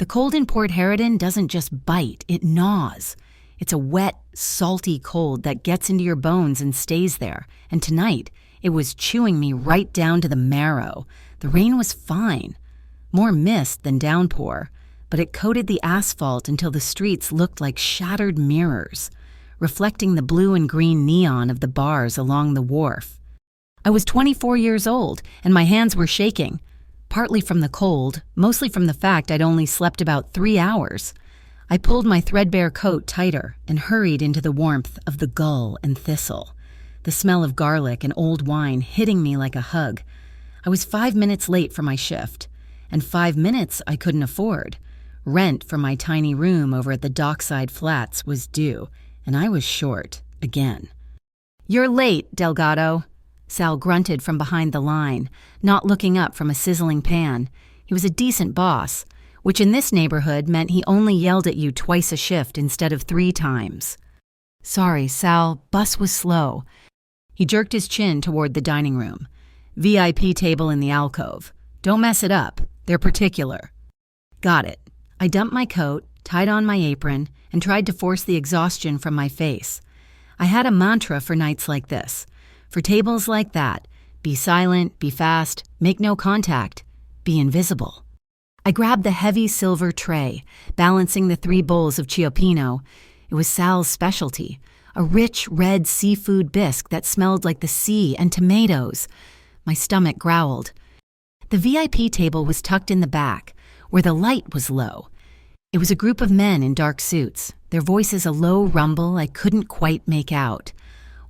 The cold in Port Harridan doesn't just bite, it gnaws. It's a wet, salty cold that gets into your bones and stays there. And tonight, it was chewing me right down to the marrow. The rain was fine. More mist than downpour, but it coated the asphalt until the streets looked like shattered mirrors, reflecting the blue and green neon of the bars along the wharf. I was 24 years old, and my hands were shaking, partly from the cold, mostly from the fact I'd only slept about 3 hours. I pulled my threadbare coat tighter and hurried into the warmth of the gull and thistle, the smell of garlic and old wine hitting me like a hug. I was 5 minutes late for my shift, and 5 minutes I couldn't afford. Rent for my tiny room over at the Dockside Flats was due, and I was short again. "You're late, Delgado," Sal grunted from behind the line, not looking up from a sizzling pan. He was a decent boss, which in this neighborhood meant he only yelled at you twice a shift instead of 3 times. "Sorry, Sal, bus was slow." He jerked his chin toward the dining room. "VIP table in the alcove. Don't mess it up. They're particular." Got it. I dumped my coat, tied on my apron, and tried to force the exhaustion from my face. I had a mantra for nights like this. For tables like that, be silent, be fast, make no contact, be invisible. I grabbed the heavy silver tray, balancing the 3 bowls of Cioppino. It was Sal's specialty, a rich red seafood bisque that smelled like the sea and tomatoes. My stomach growled. The VIP table was tucked in the back, where the light was low. It was a group of men in dark suits, their voices a low rumble I couldn't quite make out.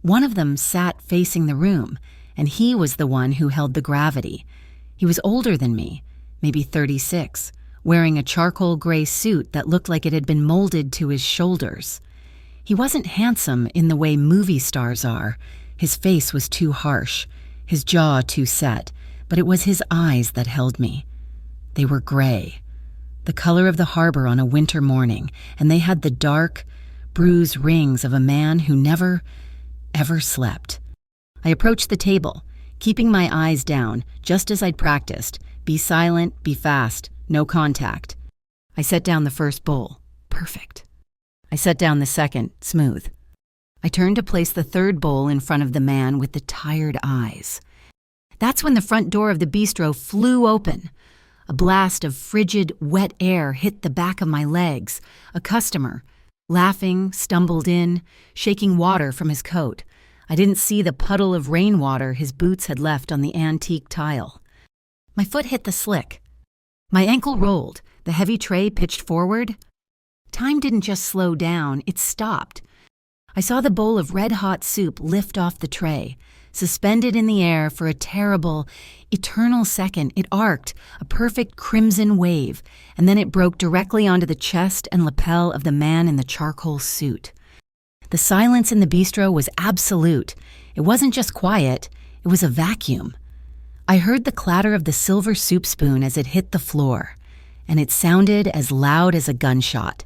One of them sat facing the room, and he was the one who held the gravity. He was older than me, maybe 36, wearing a charcoal gray suit that looked like it had been molded to his shoulders. He wasn't handsome in the way movie stars are. His face was too harsh, his jaw too set, but it was his eyes that held me. They were gray, the color of the harbor on a winter morning, and they had the dark, bruised rings of a man who never, ever slept. I approached the table, keeping my eyes down, just as I'd practiced. Be silent, be fast, no contact. I set down the first bowl. Perfect. I set down the second, smooth. I turned to place the third bowl in front of the man with the tired eyes. That's when the front door of the bistro flew open. A blast of frigid, wet air hit the back of my legs. A customer, laughing, stumbled in, shaking water from his coat. I didn't see the puddle of rainwater his boots had left on the antique tile. My foot hit the slick. My ankle rolled, the heavy tray pitched forward. Time didn't just slow down, it stopped. I saw the bowl of red-hot soup lift off the tray. Suspended in the air for a terrible, eternal second, it arced, a perfect crimson wave, and then it broke directly onto the chest and lapel of the man in the charcoal suit. The silence in the bistro was absolute. It wasn't just quiet, it was a vacuum. I heard the clatter of the silver soup spoon as it hit the floor, and it sounded as loud as a gunshot.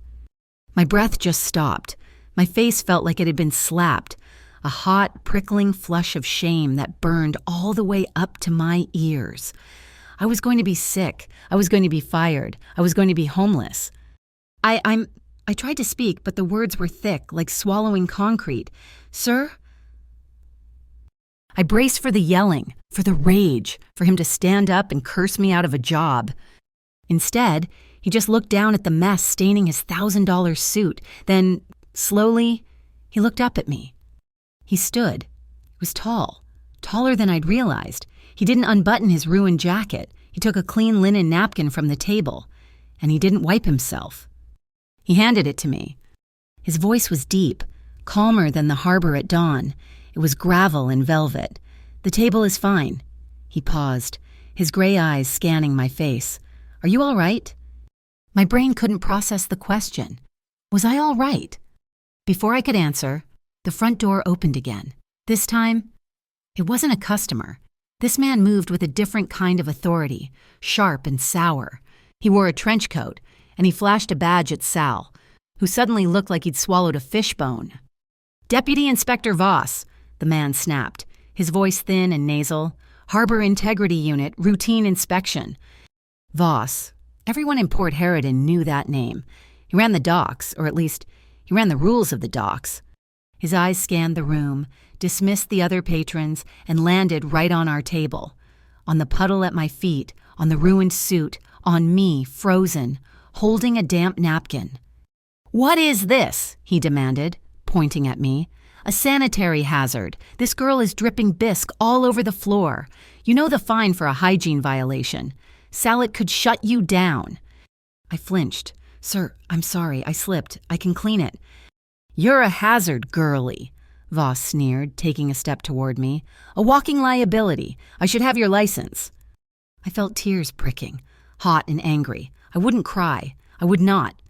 My breath just stopped. My face felt like it had been slapped, a hot, prickling flush of shame that burned all the way up to my ears. I was going to be sick. I was going to be fired. I was going to be homeless. I tried to speak, but the words were thick, like swallowing concrete. "Sir?" I braced for the yelling, for the rage, for him to stand up and curse me out of a job. Instead, he just looked down at the mess staining his $1,000 suit. Then, slowly, he looked up at me. He stood. He was tall, taller than I'd realized. He didn't unbutton his ruined jacket. He took a clean linen napkin from the table, and he didn't wipe himself. He handed it to me. His voice was deep, calmer than the harbor at dawn. It was gravel and velvet. "The table is fine." He paused, his gray eyes scanning my face. "Are you all right?" My brain couldn't process the question. Was I all right? Before I could answer, the front door opened again. This time, it wasn't a customer. This man moved with a different kind of authority, sharp and sour. He wore a trench coat, and he flashed a badge at Sal, who suddenly looked like he'd swallowed a fishbone. "Deputy Inspector Voss," the man snapped, his voice thin and nasal. "Harbor Integrity Unit, routine inspection." Voss, Everyone in Port Harridan knew that name. He ran the docks, or at least, he ran the rules of the docks. His eyes scanned the room, dismissed the other patrons, and landed right on our table. On the puddle at my feet, on the ruined suit, on me, frozen, holding a damp napkin. "What is this?" he demanded, pointing at me. "A sanitary hazard. This girl is dripping bisque all over the floor. You know the fine for a hygiene violation. Salad could shut you down." I flinched. "Sir, I'm sorry, I slipped. I can clean it." "You're a hazard, girlie," Voss sneered, taking a step toward me. "A walking liability. I should have your license." I felt tears pricking, hot and angry. I wouldn't cry. I would not.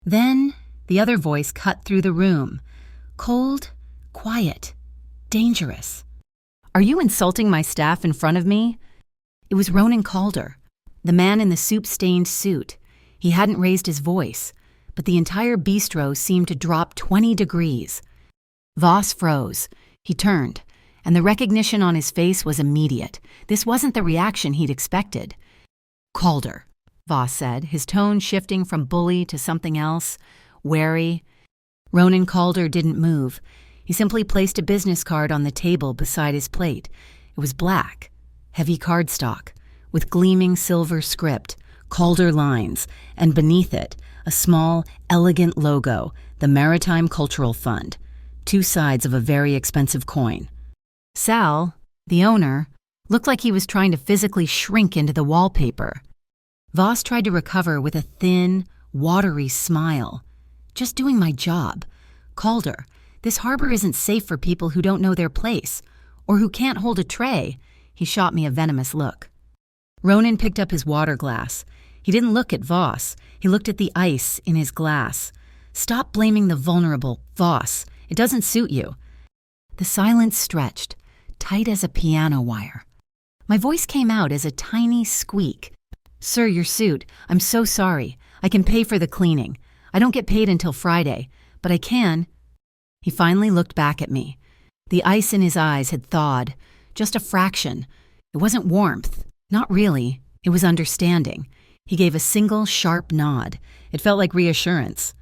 Then the other voice cut through the room. Cold, quiet, dangerous. "Are you insulting my staff in front of me?" It was Ronan Calder, the man in the soup-stained suit. He hadn't raised his voice, but the entire bistro seemed to drop 20 degrees. Voss froze. He turned, and the recognition on his face was immediate. This wasn't the reaction he'd expected. "Calder," Voss said, his tone shifting from bully to something else, wary. Ronan Calder didn't move. He simply placed a business card on the table beside his plate. It was black, heavy cardstock, with gleaming silver script, Calder lines, and beneath it, a small, elegant logo, the Maritime Cultural Fund, 2 sides of a very expensive coin. Sal, the owner, looked like he was trying to physically shrink into the wallpaper. Voss tried to recover with a thin, watery smile. "Just doing my job. Calder, this harbor isn't safe for people who don't know their place, or who can't hold a tray." He shot me a venomous look. Ronan picked up his water glass. He didn't look at Voss. He looked at the ice in his glass. "Stop blaming the vulnerable, Voss. It doesn't suit you." The silence stretched, tight as a piano wire. My voice came out as a tiny squeak. "Sir, your suit. I'm so sorry. I can pay for the cleaning. I don't get paid until Friday, but I can." He finally looked back at me. The ice in his eyes had thawed, just a fraction. It wasn't warmth. Not really. It was understanding. He gave a single sharp nod. It felt like reassurance.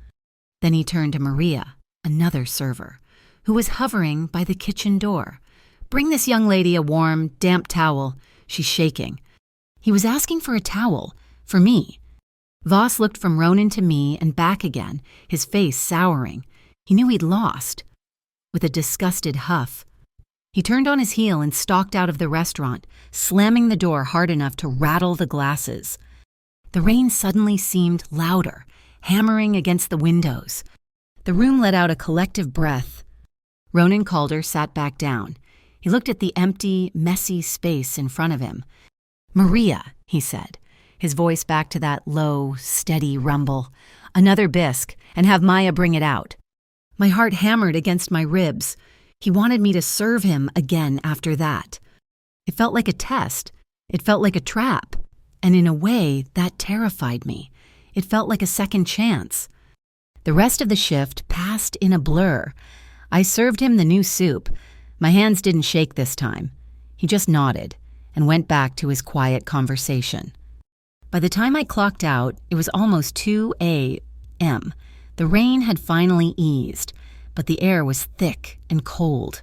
Then he turned to Maria, another server, who was hovering by the kitchen door. "Bring this young lady a warm, damp towel. She's shaking." He was asking for a towel, for me. Voss looked from Ronan to me and back again, his face souring. He knew he'd lost. With a disgusted huff, he turned on his heel and stalked out of the restaurant, slamming the door hard enough to rattle the glasses. The rain suddenly seemed louder, hammering against the windows. The room let out a collective breath. Ronan Calder sat back down. He looked at the empty, messy space in front of him. "Maria," he said, his voice back to that low, steady rumble. "Another bisque, and have Maya bring it out." My heart hammered against my ribs. He wanted me to serve him again after that. It felt like a test. It felt like a trap. And in a way, that terrified me. It felt like a second chance. The rest of the shift passed in a blur. I served him the new soup. My hands didn't shake this time. He just nodded and went back to his quiet conversation. By the time I clocked out, it was almost 2 a.m. The rain had finally eased, but the air was thick and cold.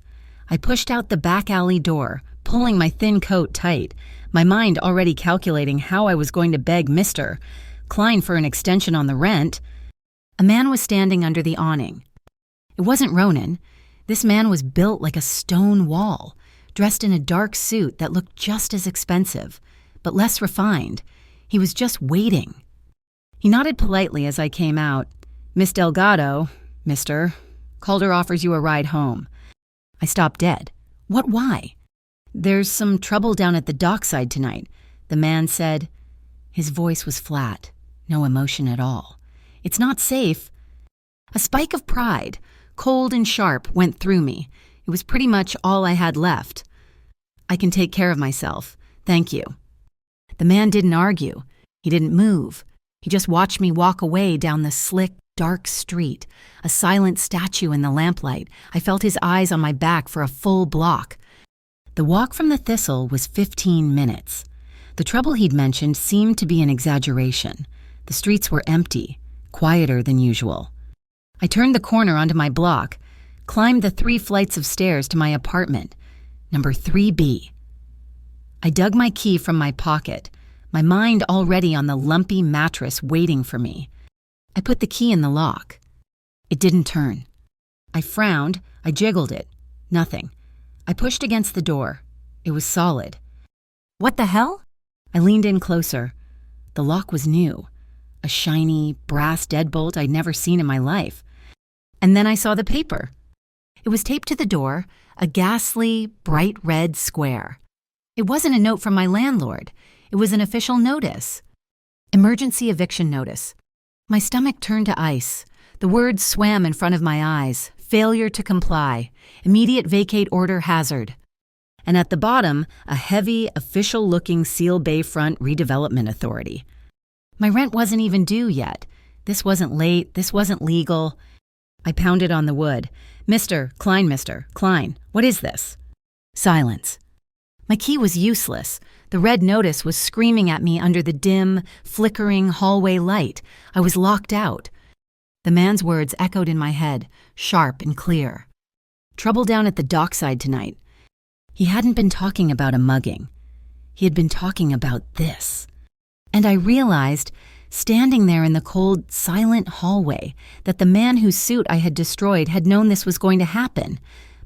I pushed out the back alley door, pulling my thin coat tight, my mind already calculating how I was going to beg Mr. Klein for an extension on the rent. A man was standing under the awning. It wasn't Ronan. This man was built like a stone wall, dressed in a dark suit that looked just as expensive, but less refined. He was just waiting. He nodded politely as I came out. "Miss Delgado, Mr. Calder offers you a ride home." I stopped dead. "What, why?" "There's some trouble down at the dockside tonight," the man said. His voice was flat, no emotion at all. "It's not safe." A spike of pride, cold and sharp, went through me. It was pretty much all I had left. "I can take care of myself. Thank you." The man didn't argue. He didn't move. He just watched me walk away down the slick, dark street, a silent statue in the lamplight. I felt his eyes on my back for a full block. The walk from the Thistle was 15 minutes. The trouble he'd mentioned seemed to be an exaggeration. The streets were empty, quieter than usual. I turned the corner onto my block, climbed the 3 flights of stairs to my apartment, number 3B. I dug my key from my pocket, my mind already on the lumpy mattress waiting for me. I put the key in the lock. It didn't turn. I frowned, I jiggled it. Nothing. I pushed against the door. It was solid. What the hell? I leaned in closer. The lock was new. A shiny, brass deadbolt I'd never seen in my life. And then I saw the paper. It was taped to the door, a ghastly, bright red square. It wasn't a note from my landlord. It was an official notice. Emergency eviction notice. My stomach turned to ice. The words swam in front of my eyes. Failure to comply. Immediate vacate order hazard. And at the bottom, a heavy, official-looking Seal Bayfront Redevelopment Authority. My rent wasn't even due yet. This wasn't late. This wasn't legal. I pounded on the wood. Mr. Klein, what is this? Silence. My key was useless. The red notice was screaming at me under the dim, flickering hallway light. I was locked out. The man's words echoed in my head, sharp and clear. Trouble down at the dockside tonight. He hadn't been talking about a mugging. He had been talking about this. And I realized, standing there in the cold, silent hallway, that the man whose suit I had destroyed had known this was going to happen.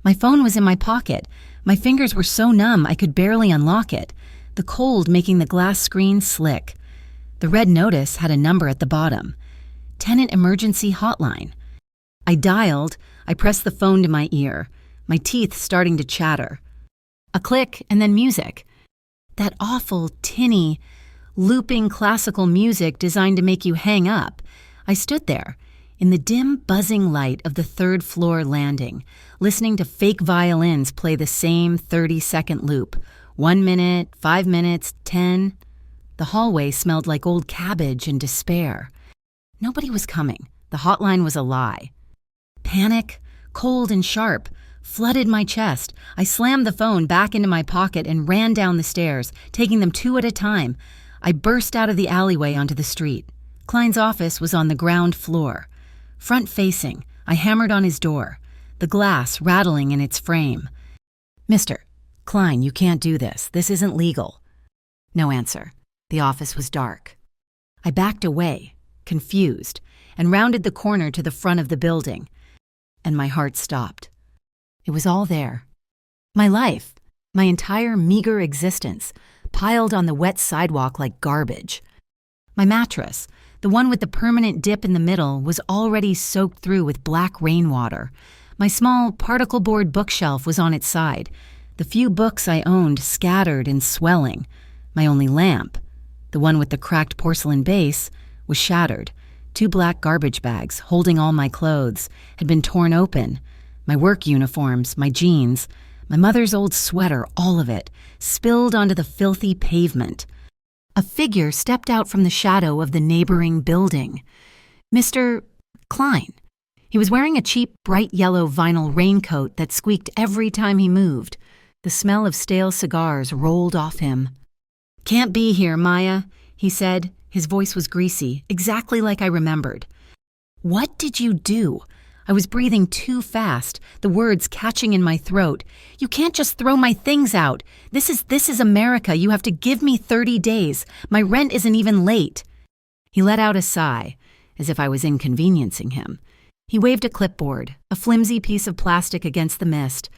My phone was in my pocket. My fingers were so numb I could barely unlock it, the cold making the glass screen slick. The red notice had a number at the bottom. Tenant Emergency Hotline. I dialed. I pressed the phone to my ear, my teeth starting to chatter. A click and then music. That awful, tinny, looping classical music designed to make you hang up. I stood there, in the dim, buzzing light of the 3rd floor landing, listening to fake violins play the same 30-second loop. 1 minute, 5 minutes, 10. The hallway smelled like old cabbage and despair. Nobody was coming. The hotline was a lie. Panic, cold and sharp, flooded my chest. I slammed the phone back into my pocket and ran down the stairs, taking them 2 at a time. I burst out of the alleyway onto the street. Klein's office was on the ground floor. Front-facing, I hammered on his door, the glass rattling in its frame. Mr. Klein, you can't do this. This isn't legal. No answer. The office was dark. I backed away, confused, and rounded the corner to the front of the building. And my heart stopped. It was all there. My life, my entire meager existence, piled on the wet sidewalk like garbage. My mattress, the one with the permanent dip in the middle, was already soaked through with black rainwater. My small particle board bookshelf was on its side, the few books I owned scattered and swelling. My only lamp, the one with the cracked porcelain base, was shattered. 2 black garbage bags, holding all my clothes, had been torn open. My work uniforms, my jeans, my mother's old sweater, all of it, spilled onto the filthy pavement. A figure stepped out from the shadow of the neighboring building. Mr. Klein. He was wearing a cheap, bright yellow vinyl raincoat that squeaked every time he moved. The smell of stale cigars rolled off him. "Can't be here, Maya," he said. His voice was greasy, exactly like I remembered. "What did you do?" I was breathing too fast, the words catching in my throat. "You can't just throw my things out. This is America. You have to give me 30 days. My rent isn't even late." He let out a sigh, as if I was inconveniencing him. He waved a clipboard, a flimsy piece of plastic against the mist.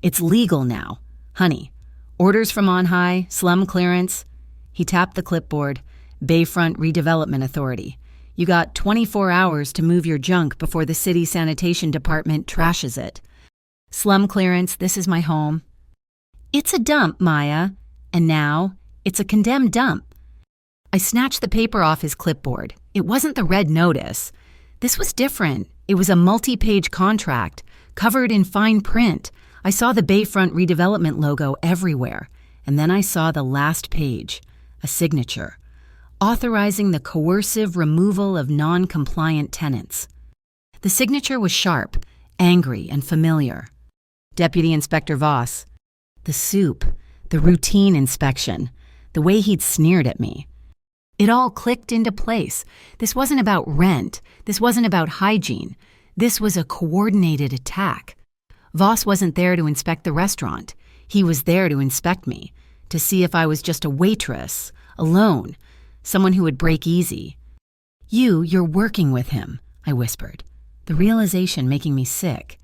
"It's legal now. Honey. Orders from on high, slum clearance." He tapped the clipboard. "Bayfront Redevelopment Authority. You got 24 hours to move your junk before the city sanitation department trashes it. Slum clearance, this is my home." "It's a dump, Maya. And now, it's a condemned dump." I snatched the paper off his clipboard. It wasn't the red notice. This was different. It was a multi-page contract, covered in fine print. I saw the Bayfront Redevelopment logo everywhere. And then I saw the last page, a signature, authorizing the coercive removal of non-compliant tenants. The signature was sharp, angry, and familiar. Deputy Inspector Voss. The soup, the routine inspection, the way he'd sneered at me. It all clicked into place. This wasn't about rent. This wasn't about hygiene. This was a coordinated attack. Voss wasn't there to inspect the restaurant. He was there to inspect me, to see if I was just a waitress, alone, someone who would break easy. You're working with him, I whispered, the realization making me sick.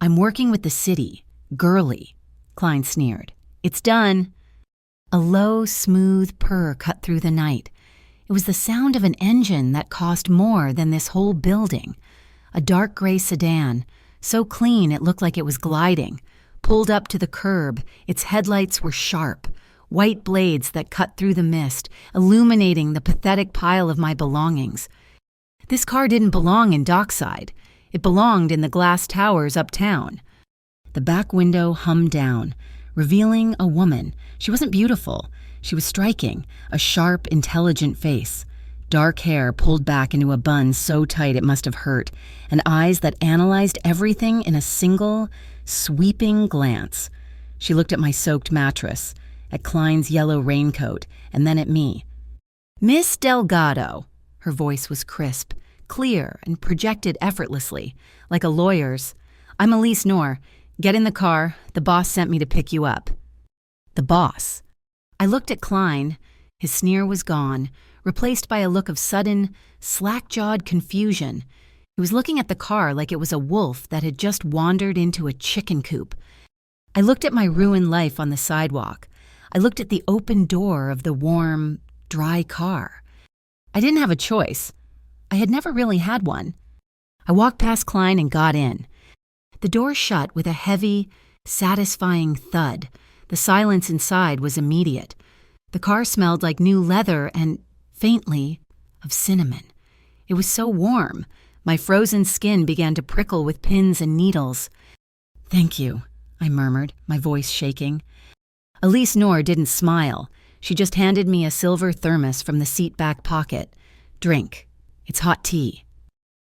I'm working with the city, girly, Klein sneered. It's done. A low, smooth purr cut through the night. It was the sound of an engine that cost more than this whole building. A dark gray sedan, so clean it looked like it was gliding, pulled up to the curb. Its headlights were sharp, white blades that cut through the mist, illuminating the pathetic pile of my belongings. This car didn't belong in Dockside. It belonged in the glass towers uptown. The back window hummed down, revealing a woman. She wasn't beautiful. She was striking, a sharp, intelligent face, dark hair pulled back into a bun so tight it must have hurt, and eyes that analyzed everything in a single, sweeping glance. She looked at my soaked mattress, at Klein's yellow raincoat, and then at me. Miss Delgado. Her voice was crisp, clear, and projected effortlessly, like a lawyer's. I'm Elise Knorr. Get in the car. The boss sent me to pick you up. The boss. I looked at Klein. His sneer was gone, replaced by a look of sudden, slack-jawed confusion. He was looking at the car like it was a wolf that had just wandered into a chicken coop. I looked at my ruined life on the sidewalk. I looked at the open door of the warm, dry car. I didn't have a choice. I had never really had one. I walked past Klein and got in. The door shut with a heavy, satisfying thud. The silence inside was immediate. The car smelled like new leather and, faintly, of cinnamon. It was so warm. My frozen skin began to prickle with pins and needles. Thank you, I murmured, my voice shaking. Elise Knorr didn't smile. She just handed me a silver thermos from the seat back pocket. Drink. It's hot tea.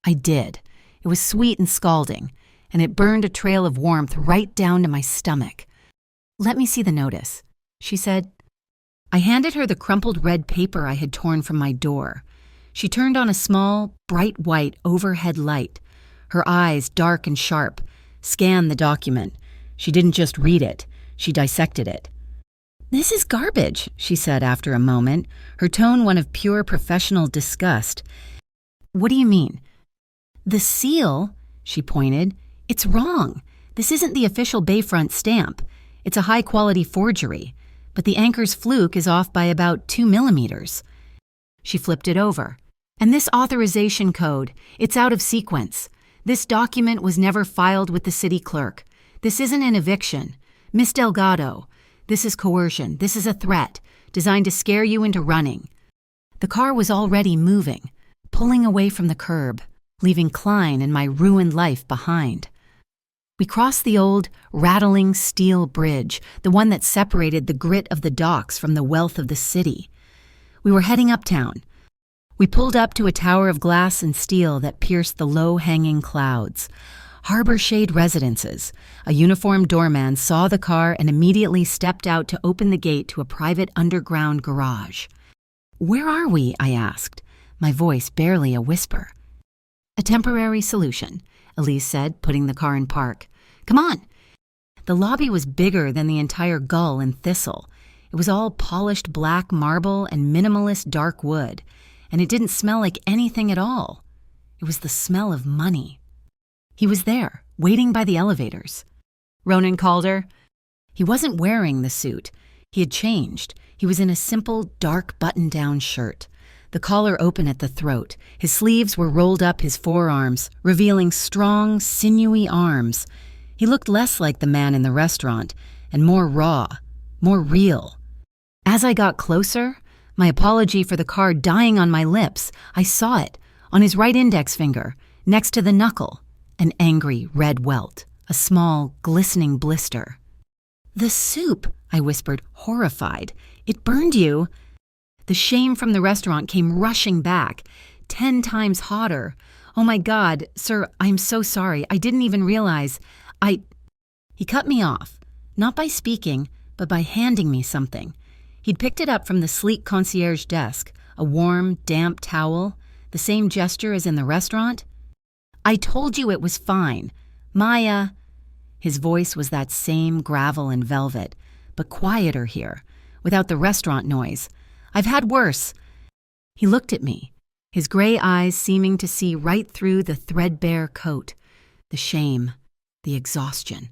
I did. It was sweet and scalding, and it burned a trail of warmth right down to my stomach. Let me see the notice, she said. I handed her the crumpled red paper I had torn from my door. She turned on a small, bright white overhead light. Her eyes, dark and sharp, scanned the document. She didn't just read it. She dissected it. This is garbage, she said after a moment, her tone one of pure professional disgust. What do you mean? The seal, she pointed. It's wrong. This isn't the official Bayfront stamp. It's a high-quality forgery, but the anchor's fluke is off by about 2 millimeters. She flipped it over. And this authorization code, it's out of sequence. This document was never filed with the city clerk. This isn't an eviction. Miss Delgado, this is coercion. This is a threat, designed to scare you into running. The car was already moving, pulling away from the curb, leaving Klein and my ruined life behind. We crossed the old, rattling steel bridge, the one that separated the grit of the docks from the wealth of the city. We were heading uptown. We pulled up to a tower of glass and steel that pierced the low-hanging clouds. Harbor Shade Residences. A uniformed doorman saw the car and immediately stepped out to open the gate to a private underground garage. Where are we? I asked, my voice barely a whisper. A temporary solution, Elise said, putting the car in park. Come on. The lobby was bigger than the entire Gull and Thistle. It was all polished black marble and minimalist dark wood, and it didn't smell like anything at all. It was the smell of money. He was there, waiting by the elevators. Ronan called her. He wasn't wearing the suit. He had changed. He was in a simple, dark button-down shirt. The collar open at the throat. His sleeves were rolled up his forearms, revealing strong, sinewy arms. He looked less like the man in the restaurant, and more raw, more real. As I got closer, my apology for the car dying on my lips, I saw it, on his right index finger, next to the knuckle, an angry red welt, a small, glistening blister. The soup, I whispered, horrified. It burned you. The shame from the restaurant came rushing back, 10 times hotter. Oh my God, sir, I'm so sorry. I didn't even realize. He cut me off, not by speaking, but by handing me something. He'd picked it up from the sleek concierge desk, a warm, damp towel, the same gesture as in the restaurant. "I told you it was fine. Maya." His voice was that same gravel and velvet, but quieter here, without the restaurant noise. "I've had worse." He looked at me, his gray eyes seeming to see right through the threadbare coat, the shame, the exhaustion.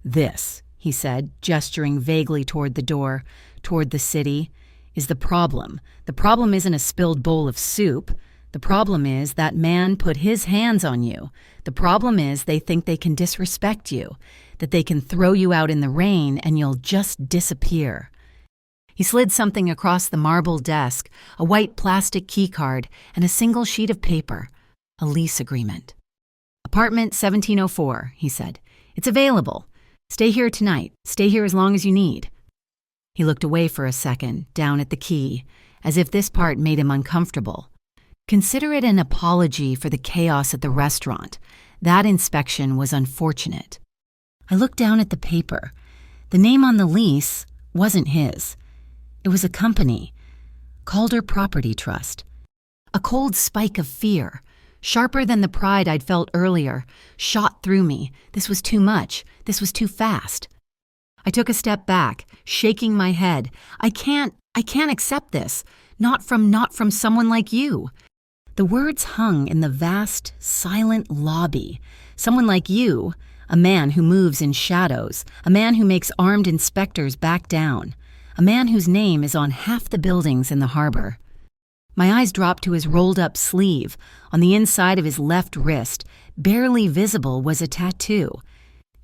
"This," he said, gesturing vaguely toward the door, toward the city, "is the problem. The problem isn't a spilled bowl of soup. The problem is that man put his hands on you. The problem is they think they can disrespect you, that they can throw you out in the rain and you'll just disappear." He slid something across the marble desk, a white plastic keycard and a single sheet of paper, a lease agreement. "Apartment 1704, he said. "It's available. Stay here tonight. Stay here as long as you need." He looked away for a second, down at the key, as if this part made him uncomfortable. Consider it an apology for the chaos at the restaurant. That inspection was unfortunate. I looked down at the paper. The name on the lease wasn't his. It was a company, Calder Property Trust. A cold spike of fear, sharper than the pride I'd felt earlier, shot through me. This was too much. This was too fast. I took a step back, shaking my head. I can't accept this. Not from someone like you." The words hung in the vast, silent lobby. Someone like you, a man who moves in shadows, a man who makes armed inspectors back down, a man whose name is on half the buildings in the harbor. My eyes dropped to his rolled-up sleeve. On the inside of his left wrist, barely visible, was a tattoo.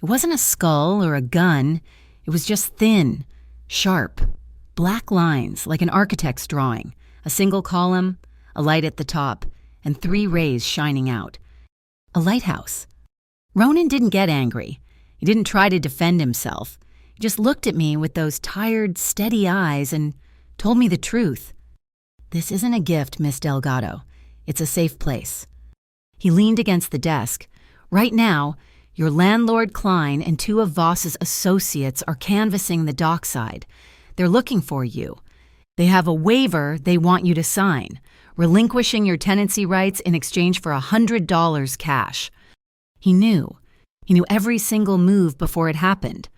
It wasn't a skull or a gun. It was just thin, sharp, black lines like an architect's drawing, a single column, a light at the top, and 3 rays shining out. A lighthouse. Ronan didn't get angry. He didn't try to defend himself. He just looked at me with those tired, steady eyes and told me the truth. "This isn't a gift, Miss Delgado. It's a safe place." He leaned against the desk. "Right now, your landlord Klein and 2 of Voss's associates are canvassing the dockside. They're looking for you. They have a waiver they want you to sign, relinquishing your tenancy rights in exchange for $100 cash." He knew. He knew every single move before it happened.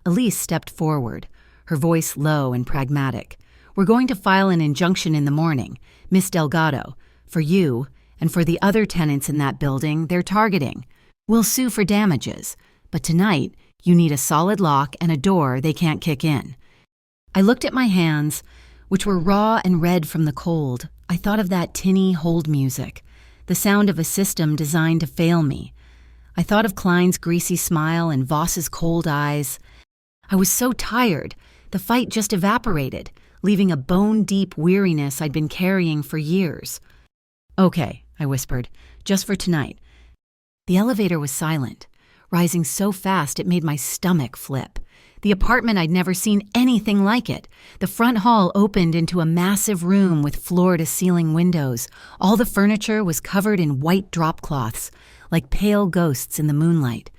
Elise stepped forward, her voice low and pragmatic. "We're going to file an injunction in the morning, Miss Delgado, for you and for the other tenants in that building they're targeting. We'll sue for damages, but tonight you need a solid lock and a door they can't kick in." I looked at my hands, which were raw and red from the cold. I thought of that tinny hold music, the sound of a system designed to fail me. I thought of Klein's greasy smile and Voss's cold eyes. I was so tired. The fight just evaporated, leaving a bone-deep weariness I'd been carrying for years. "Okay," I whispered, "just for tonight." The elevator was silent, rising so fast it made my stomach flip. The apartment, I'd never seen anything like it. The front hall opened into a massive room with floor-to-ceiling windows. All the furniture was covered in white drop-cloths, like pale ghosts in the moonlight.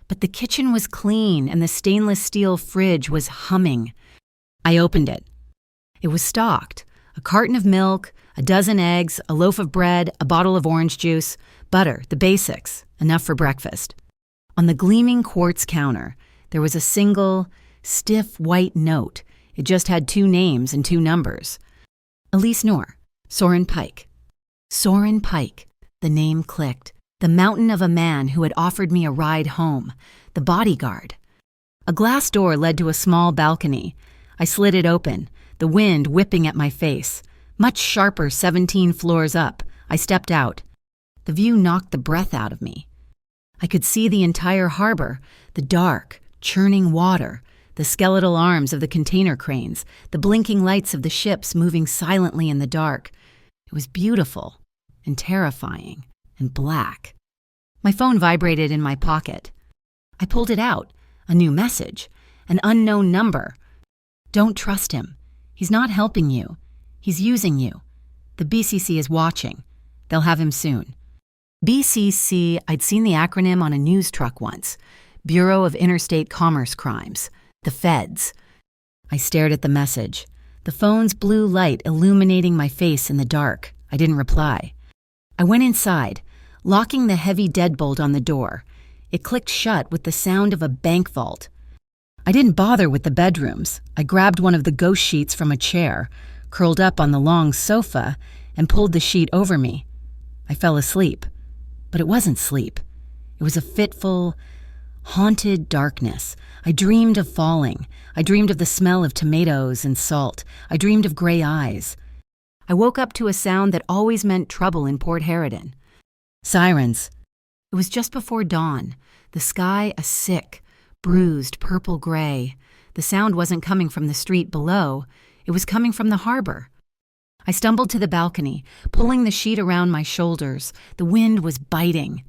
But the kitchen was clean and the stainless steel fridge was humming. I opened it. It was stocked. A carton of milk, a dozen eggs, a loaf of bread, a bottle of orange juice, butter, the basics, enough for breakfast. On the gleaming quartz counter, there was a single, stiff white note. It just had 2 names and 2 numbers. Elise Knorr, Soren Pike. Soren Pike. The name clicked. The mountain of a man who had offered me a ride home. The bodyguard. A glass door led to a small balcony. I slid it open, the wind whipping at my face. Much sharper 17 floors up. I stepped out. The view knocked the breath out of me. I could see the entire harbor, the dark, churning water, the skeletal arms of the container cranes, the blinking lights of the ships moving silently in the dark. It was beautiful and terrifying and black. My phone vibrated in my pocket. I pulled it out. A new message. An unknown number. "Don't trust him. He's not helping you. He's using you. The BCC is watching. They'll have him soon." BCC, I'd seen the acronym on a news truck once. Bureau of Interstate Commerce Crimes. The Feds. I stared at the message, the phone's blue light illuminating my face in the dark. I didn't reply. I went inside, locking the heavy deadbolt on the door. It clicked shut with the sound of a bank vault. I didn't bother with the bedrooms. I grabbed one of the ghost sheets from a chair, curled up on the long sofa, and pulled the sheet over me. I fell asleep. But it wasn't sleep. It was a fitful, haunted darkness. I dreamed of falling. I dreamed of the smell of tomatoes and salt. I dreamed of gray eyes. I woke up to a sound that always meant trouble in Port Harridan. Sirens. It was just before dawn. The sky a sick, bruised purple-gray. The sound wasn't coming from the street below. It was coming from the harbor. I stumbled to the balcony, pulling the sheet around my shoulders. The wind was biting.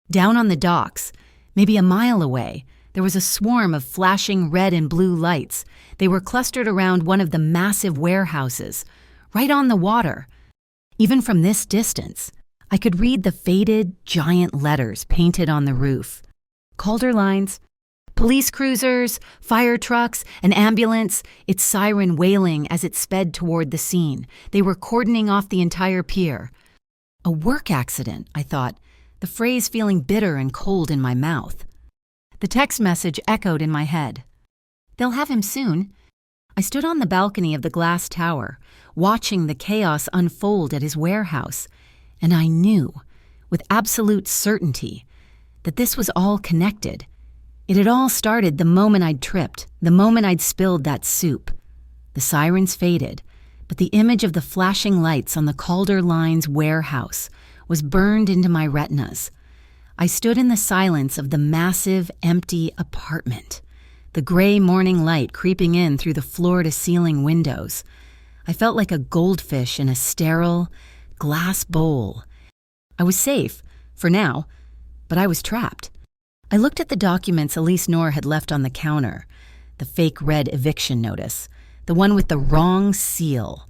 Down on the docks, maybe a mile away, there was a swarm of flashing red and blue lights. They were clustered around one of the massive warehouses, right on the water. Even from this distance, I could read the faded, giant letters painted on the roof. Calder lines, police cruisers, fire trucks, an ambulance, its siren wailing as it sped toward the scene. They were cordoning off the entire pier. A work accident, I thought, the phrase feeling bitter and cold in my mouth. The text message echoed in my head. They'll have him soon. I stood on the balcony of the glass tower, watching the chaos unfold at his warehouse, and I knew, with absolute certainty, that this was all connected. It had all started the moment I'd tripped, the moment I'd spilled that soup. The sirens faded, but the image of the flashing lights on the Calder Line's warehouse was burned into my retinas. I stood in the silence of the massive, empty apartment, the gray morning light creeping in through the floor-to-ceiling windows. I felt like a goldfish in a sterile, glass bowl. I was safe, for now, but I was trapped. I looked at the documents Elise Knorr had left on the counter, the fake red eviction notice, the one with the wrong seal.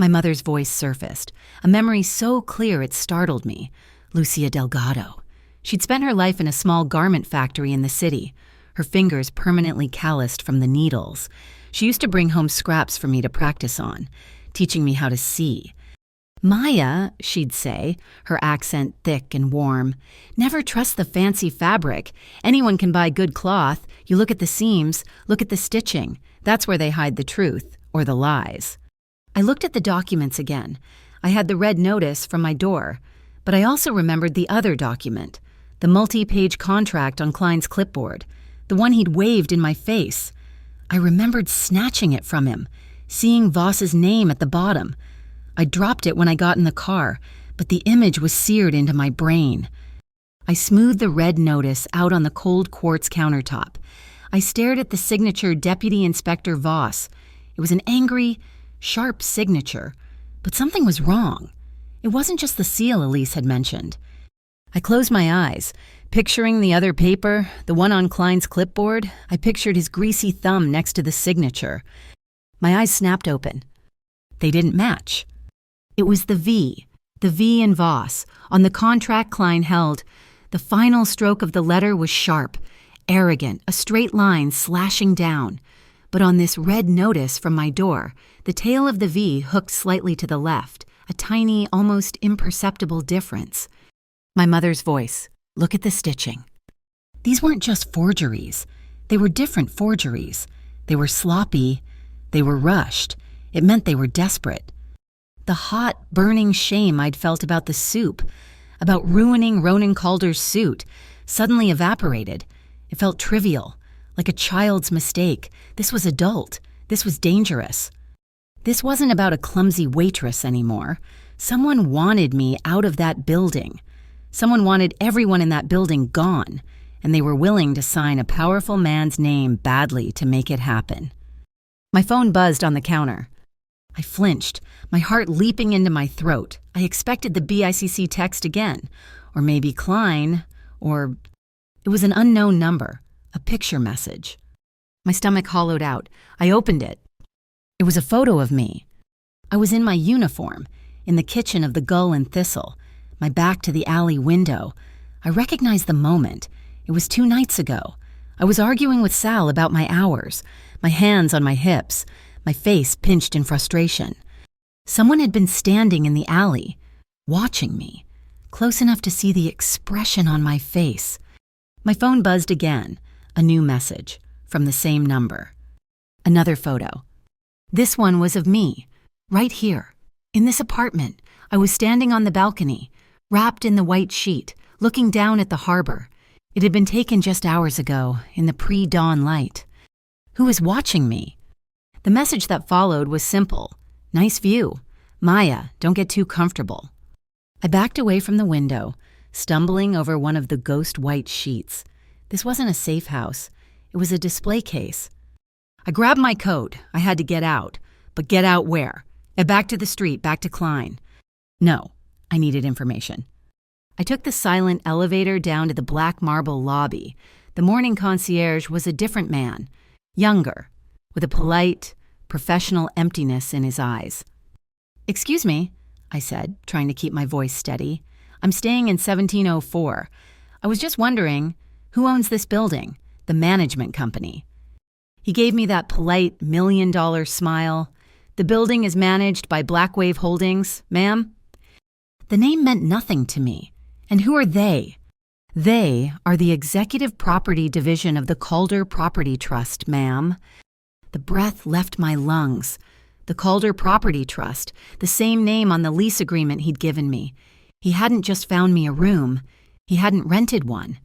My mother's voice surfaced, a memory so clear it startled me. Lucia Delgado. She'd spent her life in a small garment factory in the city, her fingers permanently calloused from the needles. She used to bring home scraps for me to practice on, teaching me how to see. Maya, she'd say, her accent thick and warm, never trust the fancy fabric. Anyone can buy good cloth. You look at the seams, look at the stitching. That's where they hide the truth, or the lies. I looked at the documents again. I had the red notice from my door, but I also remembered the other document, the multi-page contract on Klein's clipboard, the one he'd waved in my face. I remembered snatching it from him, seeing Voss's name at the bottom. I dropped it when I got in the car, but the image was seared into my brain. I smoothed the red notice out on the cold quartz countertop. I stared at the signature Deputy Inspector Voss. It was an angry, sharp signature, but something was wrong. It wasn't just the seal Elise had mentioned. I closed my eyes, picturing the other paper, the one on Klein's clipboard. I pictured his greasy thumb next to the signature. My eyes snapped open. They didn't match. It was the V in Voss, on the contract Klein held. The final stroke of the letter was sharp, arrogant, a straight line slashing down. But on this red notice from my door, the tail of the V hooked slightly to the left, a tiny, almost imperceptible difference. My mother's voice, look at the stitching. These weren't just forgeries. They were different forgeries. They were sloppy. They were rushed. It meant they were desperate. The hot, burning shame I'd felt about the soup, about ruining Ronan Calder's suit, suddenly evaporated. It felt trivial, like a child's mistake. This was adult. This was dangerous. This wasn't about a clumsy waitress anymore. Someone wanted me out of that building. Someone wanted everyone in that building gone, and they were willing to sign a powerful man's name badly to make it happen. My phone buzzed on the counter. I flinched, my heart leaping into my throat. I expected the BICC text again, or maybe Klein, or... It was an unknown number, a picture message. My stomach hollowed out. I opened it. It was a photo of me. I was in my uniform, in the kitchen of the Gull and Thistle, my back to the alley window. I recognized the moment. It was 2 nights ago. I was arguing with Sal about my hours, my hands on my hips, my face pinched in frustration. Someone had been standing in the alley, watching me, close enough to see the expression on my face. My phone buzzed again, a new message from the same number. Another photo. This one was of me, right here, in this apartment. I was standing on the balcony, wrapped in the white sheet, looking down at the harbor. It had been taken just hours ago, in the pre-dawn light. Who was watching me? The message that followed was simple. Nice view. Maya, don't get too comfortable. I backed away from the window, stumbling over one of the ghost white sheets. This wasn't a safe house. It was a display case. I grabbed my coat. I had to get out. But get out where? Back to the street, back to Klein. No, I needed information. I took the silent elevator down to the black marble lobby. The morning concierge was a different man, younger, with a polite, professional emptiness in his eyes. "Excuse me," I said, trying to keep my voice steady. "I'm staying in 1704. I was just wondering, who owns this building? The management company." He gave me that polite $1 million smile. "The building is managed by Blackwave Holdings, ma'am." The name meant nothing to me. And who are they? They are the executive property division of the Calder Property Trust, ma'am. The breath left my lungs. The Calder Property Trust, the same name on the lease agreement he'd given me. He hadn't just found me a room. He hadn't rented one.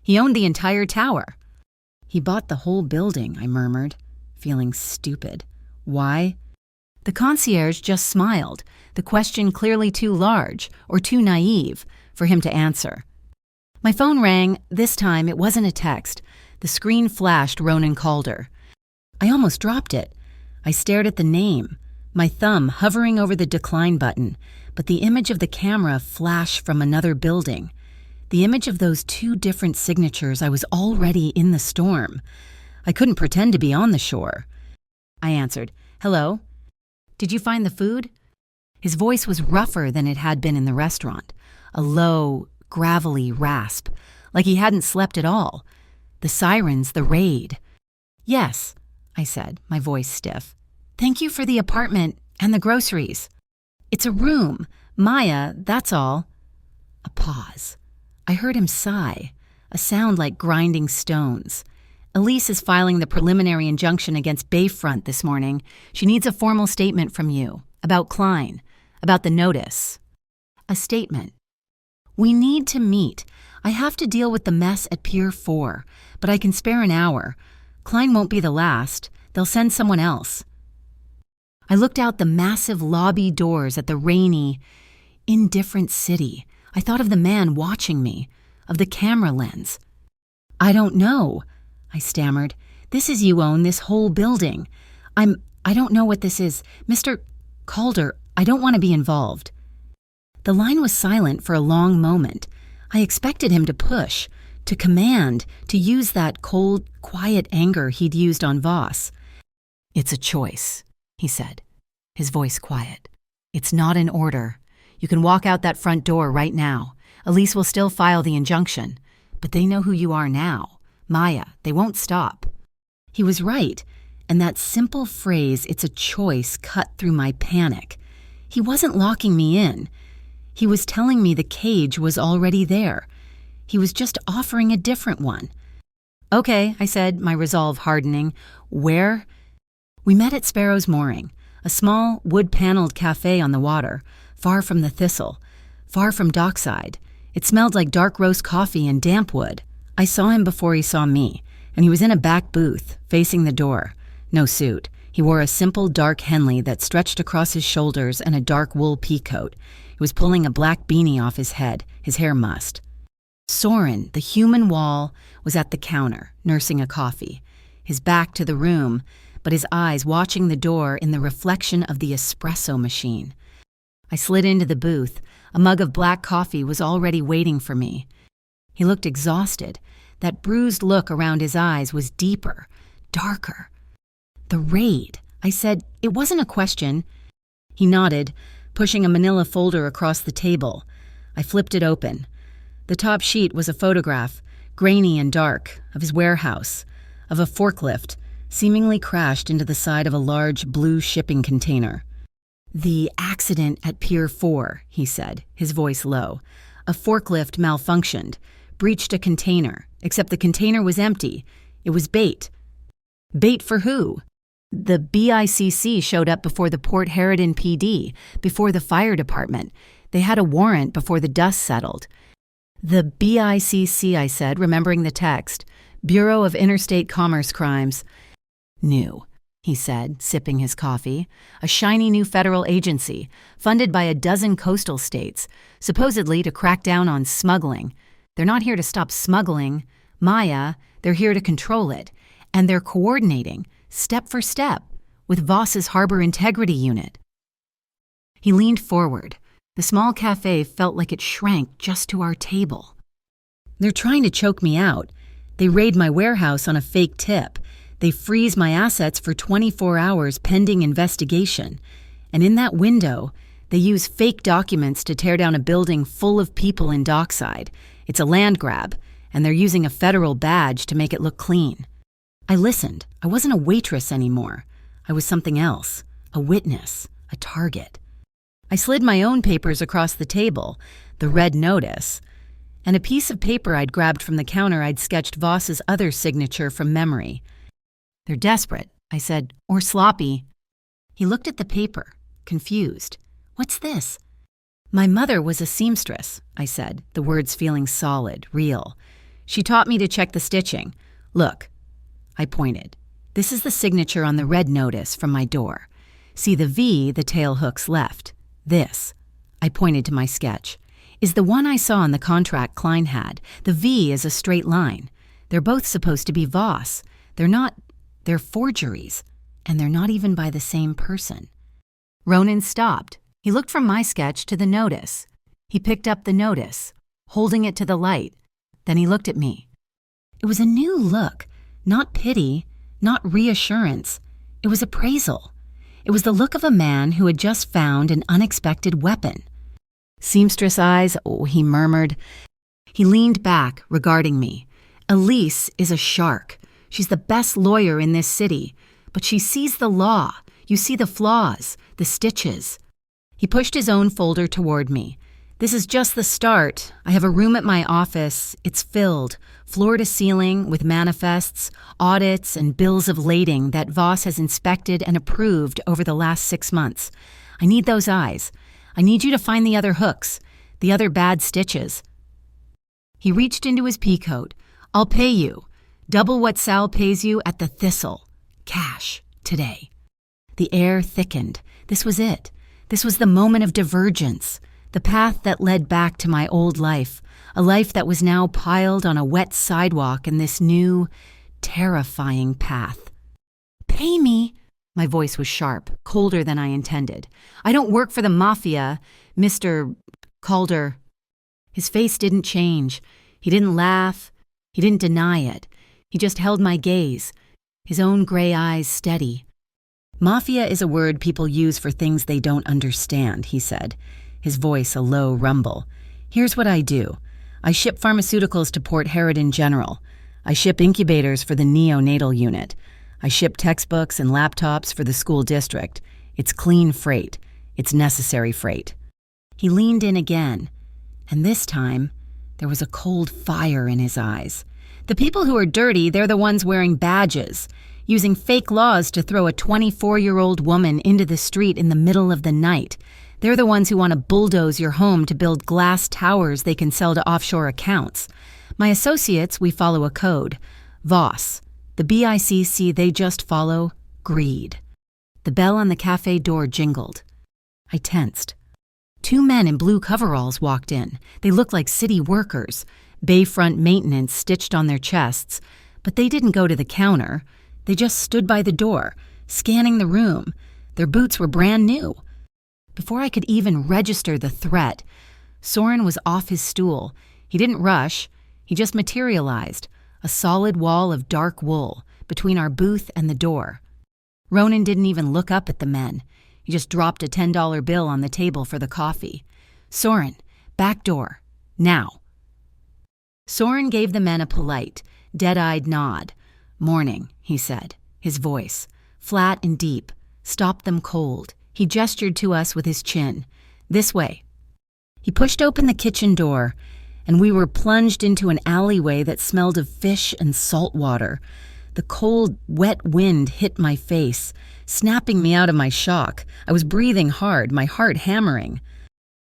He owned the entire tower. He bought the whole building, I murmured, feeling stupid. Why? The concierge just smiled, the question clearly too large or too naive for him to answer. My phone rang. This time it wasn't a text. The screen flashed Ronan Calder. I almost dropped it. I stared at the name, my thumb hovering over the decline button, but the image of the camera flashed from another building. The image of those two different signatures. I was already in the storm. I couldn't pretend to be on the shore. I answered, "Hello? Did you find the food?" His voice was rougher than it had been in the restaurant, a low, gravelly rasp, like he hadn't slept at all. The sirens, the raid. "Yes," I said, my voice stiff. "Thank you for the apartment and the groceries. It's a room. Maya, that's all." A pause. I heard him sigh, a sound like grinding stones. "Elise is filing the preliminary injunction against Bayfront this morning. She needs a formal statement from you, about Klein, about the notice." A statement. "We need to meet. I have to deal with the mess at Pier 4, but I can spare an hour. Klein won't be the last. They'll send someone else." I looked out the massive lobby doors at the rainy, indifferent city. I thought of the man watching me, of the camera lens. "I don't know," I stammered. "This is you own this whole building. I don't know what this is. Mr. Calder, I don't want to be involved." The line was silent for a long moment. I expected him to push, to command, to use that cold, quiet anger he'd used on Voss. "It's a choice," he said, his voice quiet. "It's not an order. You can walk out that front door right now. Elise will still file the injunction. But they know who you are now. Maya, they won't stop." He was right, and that simple phrase, "it's a choice," cut through my panic. He wasn't locking me in. He was telling me the cage was already there. He was just offering a different one. "Okay," I said, my resolve hardening. "Where?" We met at Sparrow's Mooring, a small, wood-paneled cafe on the water, far from the thistle, far from dockside. It smelled like dark roast coffee and damp wood. I saw him before he saw me, and he was in a back booth, facing the door. No suit. He wore a simple dark Henley that stretched across his shoulders and a dark wool peacoat. He was pulling a black beanie off his head, his hair mussed. Soren, the human wall, was at the counter, nursing a coffee, his back to the room, but his eyes watching the door in the reflection of the espresso machine. I slid into the booth. A mug of black coffee was already waiting for me. He looked exhausted. That bruised look around his eyes was deeper, darker. "The raid," I said. "It wasn't a question." He nodded, pushing a manila folder across the table. I flipped it open. The top sheet was a photograph, grainy and dark, of his warehouse, of a forklift seemingly crashed into the side of a large blue shipping container. "The accident at Pier 4, he said, his voice low. "A forklift malfunctioned, breached a container, except the container was empty. It was bait." "Bait for who?" "The BICC showed up before the Port Harridan PD, before the fire department. They had a warrant before the dust settled." "The BICC," I said, remembering the text. "Bureau of Interstate Commerce Crimes." "New," he said, sipping his coffee. "A shiny new federal agency, funded by a dozen coastal states, supposedly to crack down on smuggling. They're not here to stop smuggling, Maya, they're here to control it. And they're coordinating, step for step, with Voss's Harbor Integrity Unit." He leaned forward. The small cafe felt like it shrank just to our table. "They're trying to choke me out. They raid my warehouse on a fake tip. They freeze my assets for 24 hours pending investigation. And in that window, they use fake documents to tear down a building full of people in Dockside. It's a land grab, and they're using a federal badge to make it look clean." I listened. I wasn't a waitress anymore. I was something else, a witness, a target. I slid my own papers across the table, the red notice, and a piece of paper I'd grabbed from the counter. I'd sketched Voss's other signature from memory. "They're desperate," I said, "or sloppy." He looked at the paper, confused. "What's this?" "My mother was a seamstress," I said, the words feeling solid, real. "She taught me to check the stitching. Look." I pointed. "This is the signature on the red notice from my door. See the V the tail hooks left. This," I pointed to my sketch, "is the one I saw on the contract Klein had. The V is a straight line. They're both supposed to be Voss. They're forgeries, and they're not even by the same person." Ronan stopped. He looked from my sketch to the notice. He picked up the notice, holding it to the light. Then he looked at me. It was a new look, not pity, not reassurance. It was appraisal. It was the look of a man who had just found an unexpected weapon. "Seamstress eyes," he murmured. He leaned back, regarding me. "Elise is a shark. She's the best lawyer in this city, but she sees the law. You see the flaws, the stitches." He pushed his own folder toward me. "This is just the start. I have a room at my office. It's filled, floor to ceiling, with manifests, audits, and bills of lading that Voss has inspected and approved over the last 6 months. I need those eyes. I need you to find the other hooks, the other bad stitches." He reached into his peacoat. "I'll pay you. Double what Sal pays you at the Thistle. Cash. Today." The air thickened. This was it. This was the moment of divergence, the path that led back to my old life, a life that was now piled on a wet sidewalk in this new, terrifying path. "Pay me." My voice was sharp, colder than I intended. "I don't work for the Mafia, Mr. Calder." His face didn't change. He didn't laugh. He didn't deny it. He just held my gaze, his own gray eyes steady. "Mafia is a word people use for things they don't understand," he said, his voice a low rumble. "Here's what I do. I ship pharmaceuticals to Port Harridan General. I ship incubators for the neonatal unit. I ship textbooks and laptops for the school district. It's clean freight. It's necessary freight." He leaned in again, and this time there was a cold fire in his eyes. "The people who are dirty, they're the ones wearing badges, using fake laws to throw a 24-year-old woman into the street in the middle of the night. They're the ones who want to bulldoze your home to build glass towers they can sell to offshore accounts. My associates, we follow a code. Voss. The BICC, they just follow greed." The bell on the cafe door jingled. I tensed. 2 men in blue coveralls walked in. They looked like city workers, bayfront maintenance stitched on their chests, but they didn't go to the counter. They just stood by the door, scanning the room. Their boots were brand new. Before I could even register the threat, Soren was off his stool. He didn't rush. He just materialized, a solid wall of dark wool between our booth and the door. Ronan didn't even look up at the men. He just dropped a $10 bill on the table for the coffee. "Soren, back door. Now." Soren gave the men a polite, dead-eyed nod. "Morning," he said. His voice, flat and deep, stopped them cold. He gestured to us with his chin. "This way." He pushed open the kitchen door, and we were plunged into an alleyway that smelled of fish and salt water. The cold, wet wind hit my face, snapping me out of my shock. I was breathing hard, my heart hammering.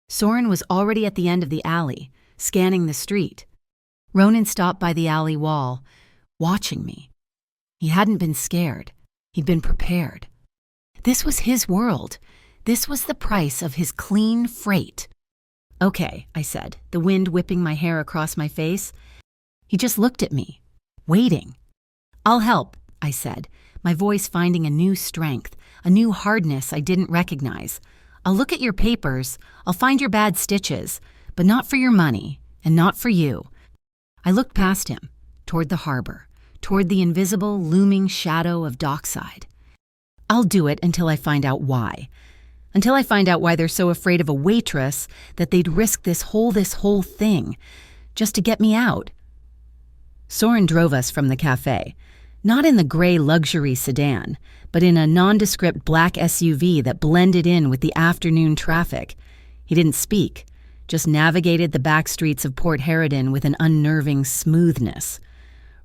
Soren was already at the end of the alley, scanning the street. Ronan stopped by the alley wall, watching me. He hadn't been scared. He'd been prepared. This was his world. This was the price of his clean freight. "Okay," I said, the wind whipping my hair across my face. He just looked at me, waiting. "I'll help," I said, my voice finding a new strength, a new hardness I didn't recognize. "I'll look at your papers, I'll find your bad stitches, but not for your money, and not for you." I looked past him, toward the harbor, toward the invisible, looming shadow of dockside. "I'll do it until I find out why. Until I find out why they're so afraid of a waitress that they'd risk this whole thing, just to get me out." Soren drove us from the cafe, not in the gray luxury sedan, but in a nondescript black SUV that blended in with the afternoon traffic. He didn't speak, just navigated the back streets of Port Harridan with an unnerving smoothness.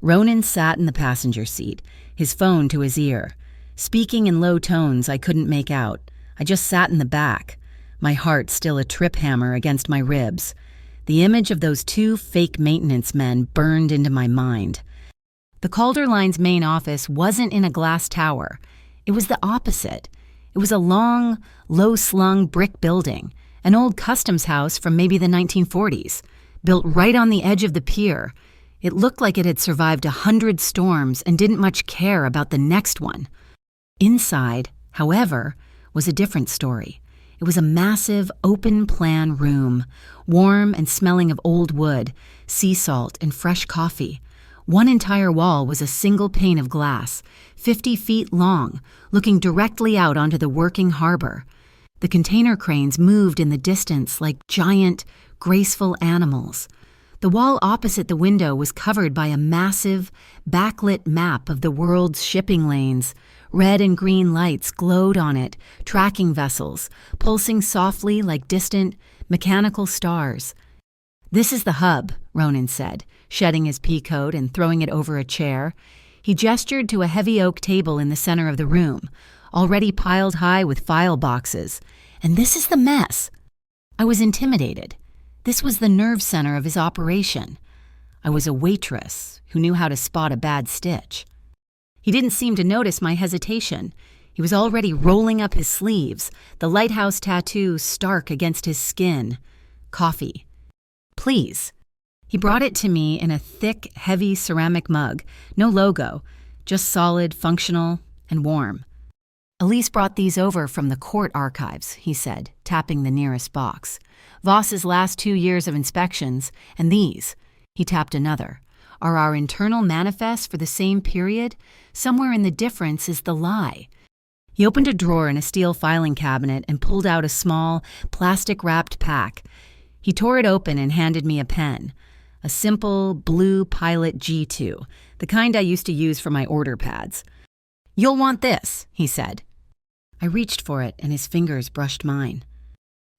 Ronan sat in the passenger seat, his phone to his ear. Speaking in low tones I couldn't make out. I just sat in the back, my heart still a trip hammer against my ribs. The image of those two fake maintenance men burned into my mind. The Calder Line's main office wasn't in a glass tower. It was the opposite. It was a long, low-slung brick building, an old customs house from maybe the 1940s, built right on the edge of the pier. It looked like it had survived 100 storms and didn't much care about the next one. Inside, however, was a different story. It was a massive, open-plan room, warm and smelling of old wood, sea salt, and fresh coffee. One entire wall was a single pane of glass, 50 feet long, looking directly out onto the working harbor. The container cranes moved in the distance like giant, graceful animals. The wall opposite the window was covered by a massive, backlit map of the world's shipping lanes. Red and green lights glowed on it, tracking vessels, pulsing softly like distant, mechanical stars. "This is the hub," Ronan said, shedding his pea coat and throwing it over a chair. He gestured to a heavy oak table in the center of the room, already piled high with file boxes. "And this is the mess." I was intimidated. This was the nerve center of his operation. I was a waitress who knew how to spot a bad stitch. He didn't seem to notice my hesitation. He was already rolling up his sleeves, the lighthouse tattoo stark against his skin. "Coffee. Please." He brought it to me in a thick, heavy ceramic mug, no logo, just solid, functional, and warm. "Elise brought these over from the court archives," he said, tapping the nearest box. "Voss's last 2 years of inspections, and these," he tapped another, "are our internal manifests for the same period. Somewhere in the difference is the lie." He opened a drawer in a steel filing cabinet and pulled out a small, plastic-wrapped pack. He tore it open and handed me a pen, a simple, blue Pilot G2, the kind I used to use for my order pads. "You'll want this," he said. I reached for it, and his fingers brushed mine.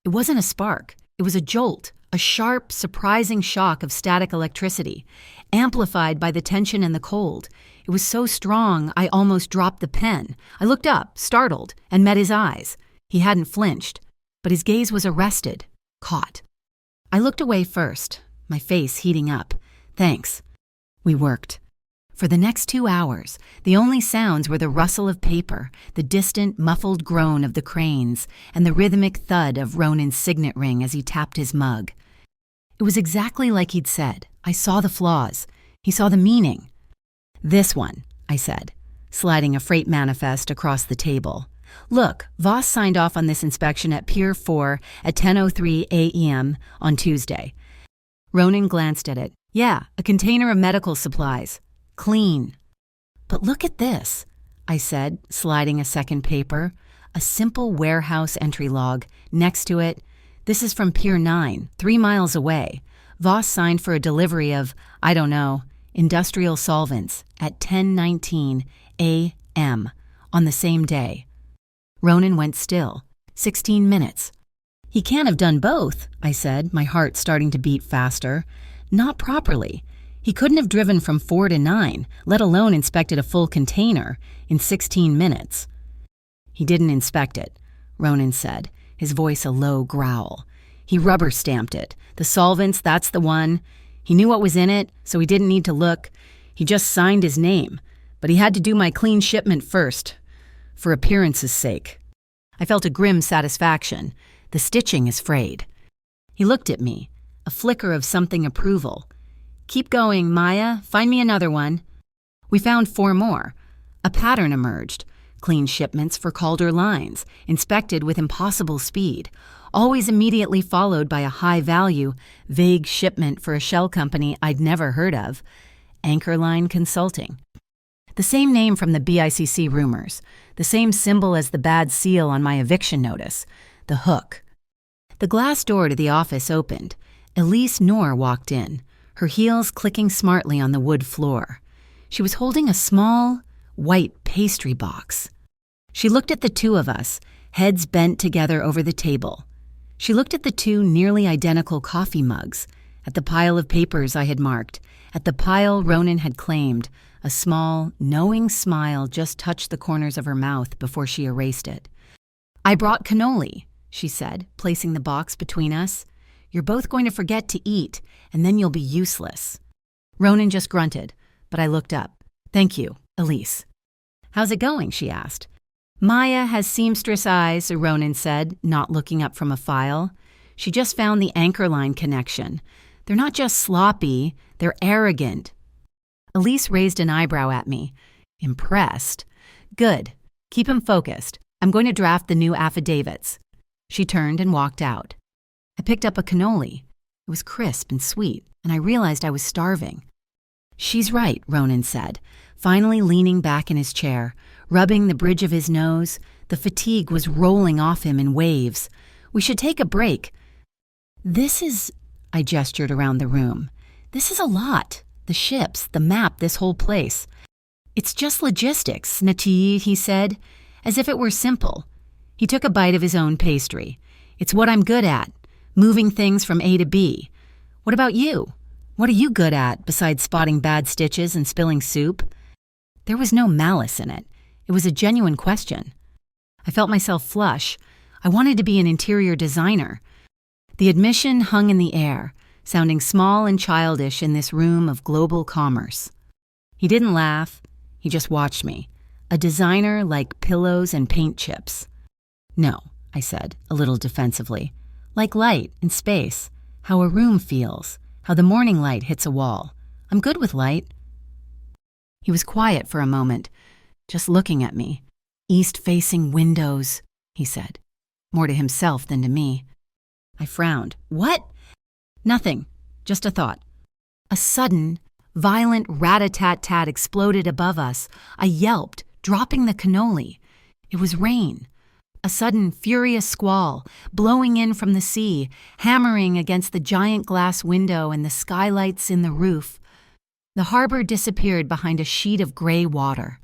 It wasn't a spark. It was a jolt, a sharp, surprising shock of static electricity, amplified by the tension and the cold. It was so strong, I almost dropped the pen. I looked up, startled, and met his eyes. He hadn't flinched, but his gaze was arrested, caught. I looked away first, my face heating up. "Thanks." We worked. For the next 2 hours, the only sounds were the rustle of paper, the distant, muffled groan of the cranes, and the rhythmic thud of Ronan's signet ring as he tapped his mug. It was exactly like he'd said. I saw the flaws. He saw the meaning. "This one," I said, sliding a freight manifest across the table. "Look, Voss signed off on this inspection at Pier 4 at 10:03 a.m. on Tuesday." Ronan glanced at it. "Yeah, a container of medical supplies. Clean." "But look at this," I said, sliding a second paper. A simple warehouse entry log. Next to it, "This is from Pier 9, 3 miles away. Voss signed for a delivery of, I don't know, industrial solvents at 10:19 a.m. on the same day. Ronan went still. 16 minutes. He can't have done both, I said, my heart starting to beat faster. Not properly. He couldn't have driven from 4 to 9, let alone inspected a full container, in 16 minutes. He didn't inspect it, Ronan said, his voice a low growl. He rubber-stamped it. The solvents, that's the one. He knew what was in it, so he didn't need to look. He just signed his name. But he had to do my clean shipment first, for appearance's sake. I felt a grim satisfaction. The stitching is frayed. He looked at me, a flicker of something approval. Keep going, Maya. Find me another one. We found 4 more. A pattern emerged. Clean shipments for Calder lines, inspected with impossible speed, always immediately followed by a high-value, vague shipment for a shell company I'd never heard of, Anchor Line Consulting. The same name from the BICC rumors, the same symbol as the bad seal on my eviction notice, the hook. The glass door to the office opened. Elise Knorr walked in, her heels clicking smartly on the wood floor. She was holding a small, white pastry box. She looked at the two of us, heads bent together over the table. She looked at the 2 nearly identical coffee mugs, at the pile of papers I had marked, at the pile Ronan had claimed. A small, knowing smile just touched the corners of her mouth before she erased it. I brought cannoli, she said, placing the box between us. You're both going to forget to eat, and then you'll be useless. Ronan just grunted, but I looked up. Thank you, Elise. How's it going? She asked. Maya has seamstress eyes, Ronan said, not looking up from a file. She just found the Anchor Line connection. They're not just sloppy, they're arrogant. Elise raised an eyebrow at me. Impressed. Good. Keep him focused. I'm going to draft the new affidavits. She turned and walked out. I picked up a cannoli. It was crisp and sweet, and I realized I was starving. She's right, Ronan said, finally leaning back in his chair, rubbing the bridge of his nose. The fatigue was rolling off him in waves. We should take a break. I gestured around the room. This is a lot. The ships, the map, this whole place. It's just logistics, Nati, he said, as if it were simple. He took a bite of his own pastry. It's what I'm good at, moving things from A to B. What about you? What are you good at, besides spotting bad stitches and spilling soup? There was no malice in it. It was a genuine question. I felt myself flush. I wanted to be an interior designer. The admission hung in the air, sounding small and childish in this room of global commerce. He didn't laugh. He just watched me. A designer like pillows and paint chips. No, I said, a little defensively. Like light and space, how a room feels, how the morning light hits a wall. I'm good with light. He was quiet for a moment, just looking at me. East-facing windows, he said, more to himself than to me. I frowned. What? Nothing, just a thought. A sudden, violent rat-a-tat-tat exploded above us. I yelped, dropping the cannoli. It was rain. A sudden, furious squall, blowing in from the sea, hammering against the giant glass window and the skylights in the roof. The harbor disappeared behind a sheet of gray water.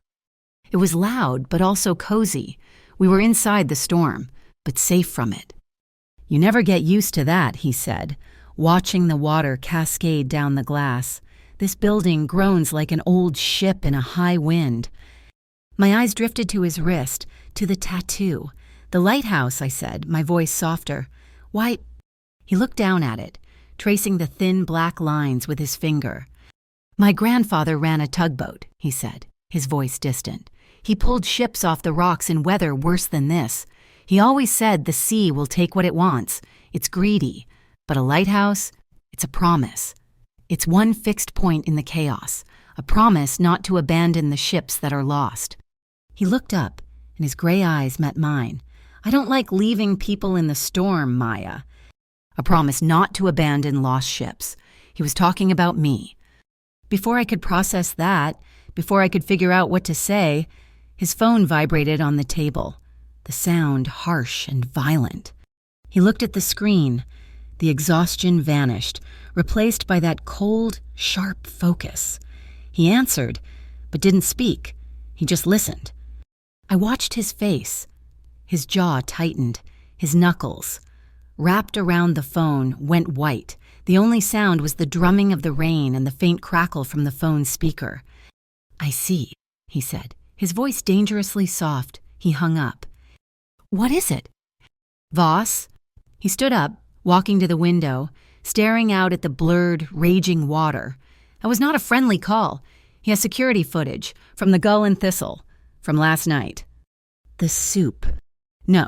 It was loud, but also cozy. We were inside the storm, but safe from it. You never get used to that, he said, watching the water cascade down the glass. This building groans like an old ship in a high wind. My eyes drifted to his wrist, to the tattoo. The lighthouse, I said, my voice softer. Why? He looked down at it, tracing the thin black lines with his finger. My grandfather ran a tugboat, he said, his voice distant. He pulled ships off the rocks in weather worse than this. He always said the sea will take what it wants. It's greedy. But a lighthouse, it's a promise. It's one fixed point in the chaos, a promise not to abandon the ships that are lost. He looked up, and his gray eyes met mine. I don't like leaving people in the storm, Maya. A promise not to abandon lost ships. He was talking about me. Before I could process that, before I could figure out what to say, his phone vibrated on the table, the sound harsh and violent. He looked at the screen. The exhaustion vanished, replaced by that cold, sharp focus. He answered, but didn't speak. He just listened. I watched his face. His jaw tightened, his knuckles, wrapped around the phone, went white. The only sound was the drumming of the rain and the faint crackle from the phone's speaker. "I see," he said, his voice dangerously soft. He hung up. "What is it?" "Voss." He stood up, walking to the window, staring out at the blurred, raging water. That was not a friendly call. He has security footage from the Gull and Thistle from last night. "The soup." "No."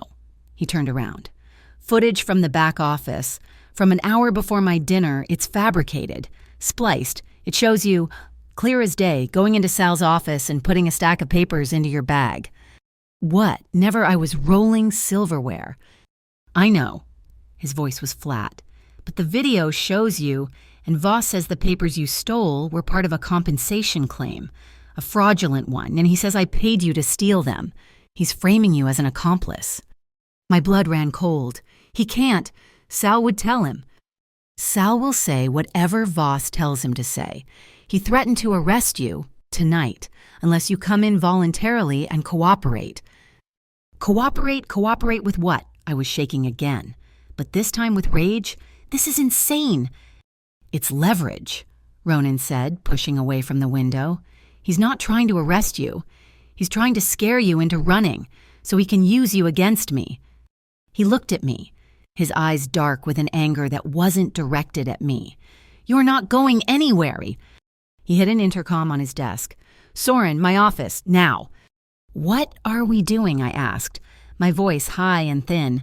He turned around. "Footage from the back office. From an hour before my dinner, it's fabricated, spliced. It shows you, clear as day, going into Sal's office and putting a stack of papers into your bag." "What? Never. I was rolling silverware." "I know." His voice was flat. "But the video shows you, and Voss says the papers you stole were part of a compensation claim, a fraudulent one, and he says I paid you to steal them. He's framing you as an accomplice." My blood ran cold. "He can't. Sal would tell him." "Sal will say whatever Voss tells him to say. He threatened to arrest you tonight, unless you come in voluntarily and cooperate." "Cooperate? Cooperate with what?" I was shaking again. But this time with rage. "This is insane." "It's leverage," Ronan said, pushing away from the window. "He's not trying to arrest you. He's trying to scare you into running, so he can use you against me." He looked at me, his eyes dark with an anger that wasn't directed at me. "You're not going anywhere." He hit an intercom on his desk. "Soren, my office, now." "What are we doing?" I asked, my voice high and thin.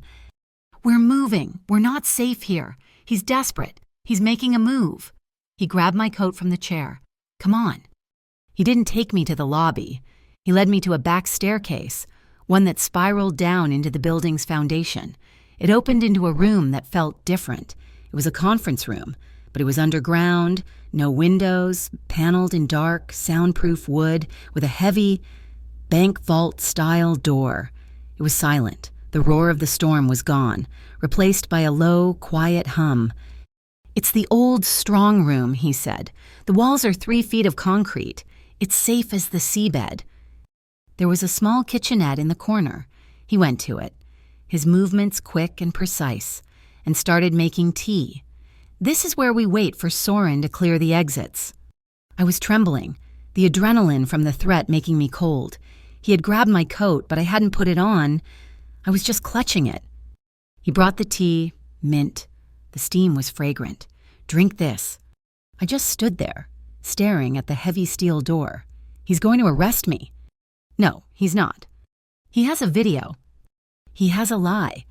"We're moving. We're not safe here. He's desperate. He's making a move." He grabbed my coat from the chair. "Come on." He didn't take me to the lobby. He led me to a back staircase, one that spiraled down into the building's foundation. It opened into a room that felt different. It was a conference room, but it was underground, no windows, paneled in dark, soundproof wood, with a heavy bank vault-style door. It was silent. The roar of the storm was gone, replaced by a low, quiet hum. "It's the old strong room," he said. "The walls are 3 feet of concrete. It's safe as the seabed." There was a small kitchenette in the corner. He went to it, his movements quick and precise, and started making tea. "This is where we wait for Soren to clear the exits." I was trembling, the adrenaline from the threat making me cold. He had grabbed my coat, but I hadn't put it on. I was just clutching it. He brought the tea, mint. The steam was fragrant. "Drink this." I just stood there, staring at the heavy steel door. "He's going to arrest me." "No, he's not." "He has a video." "He has a lie."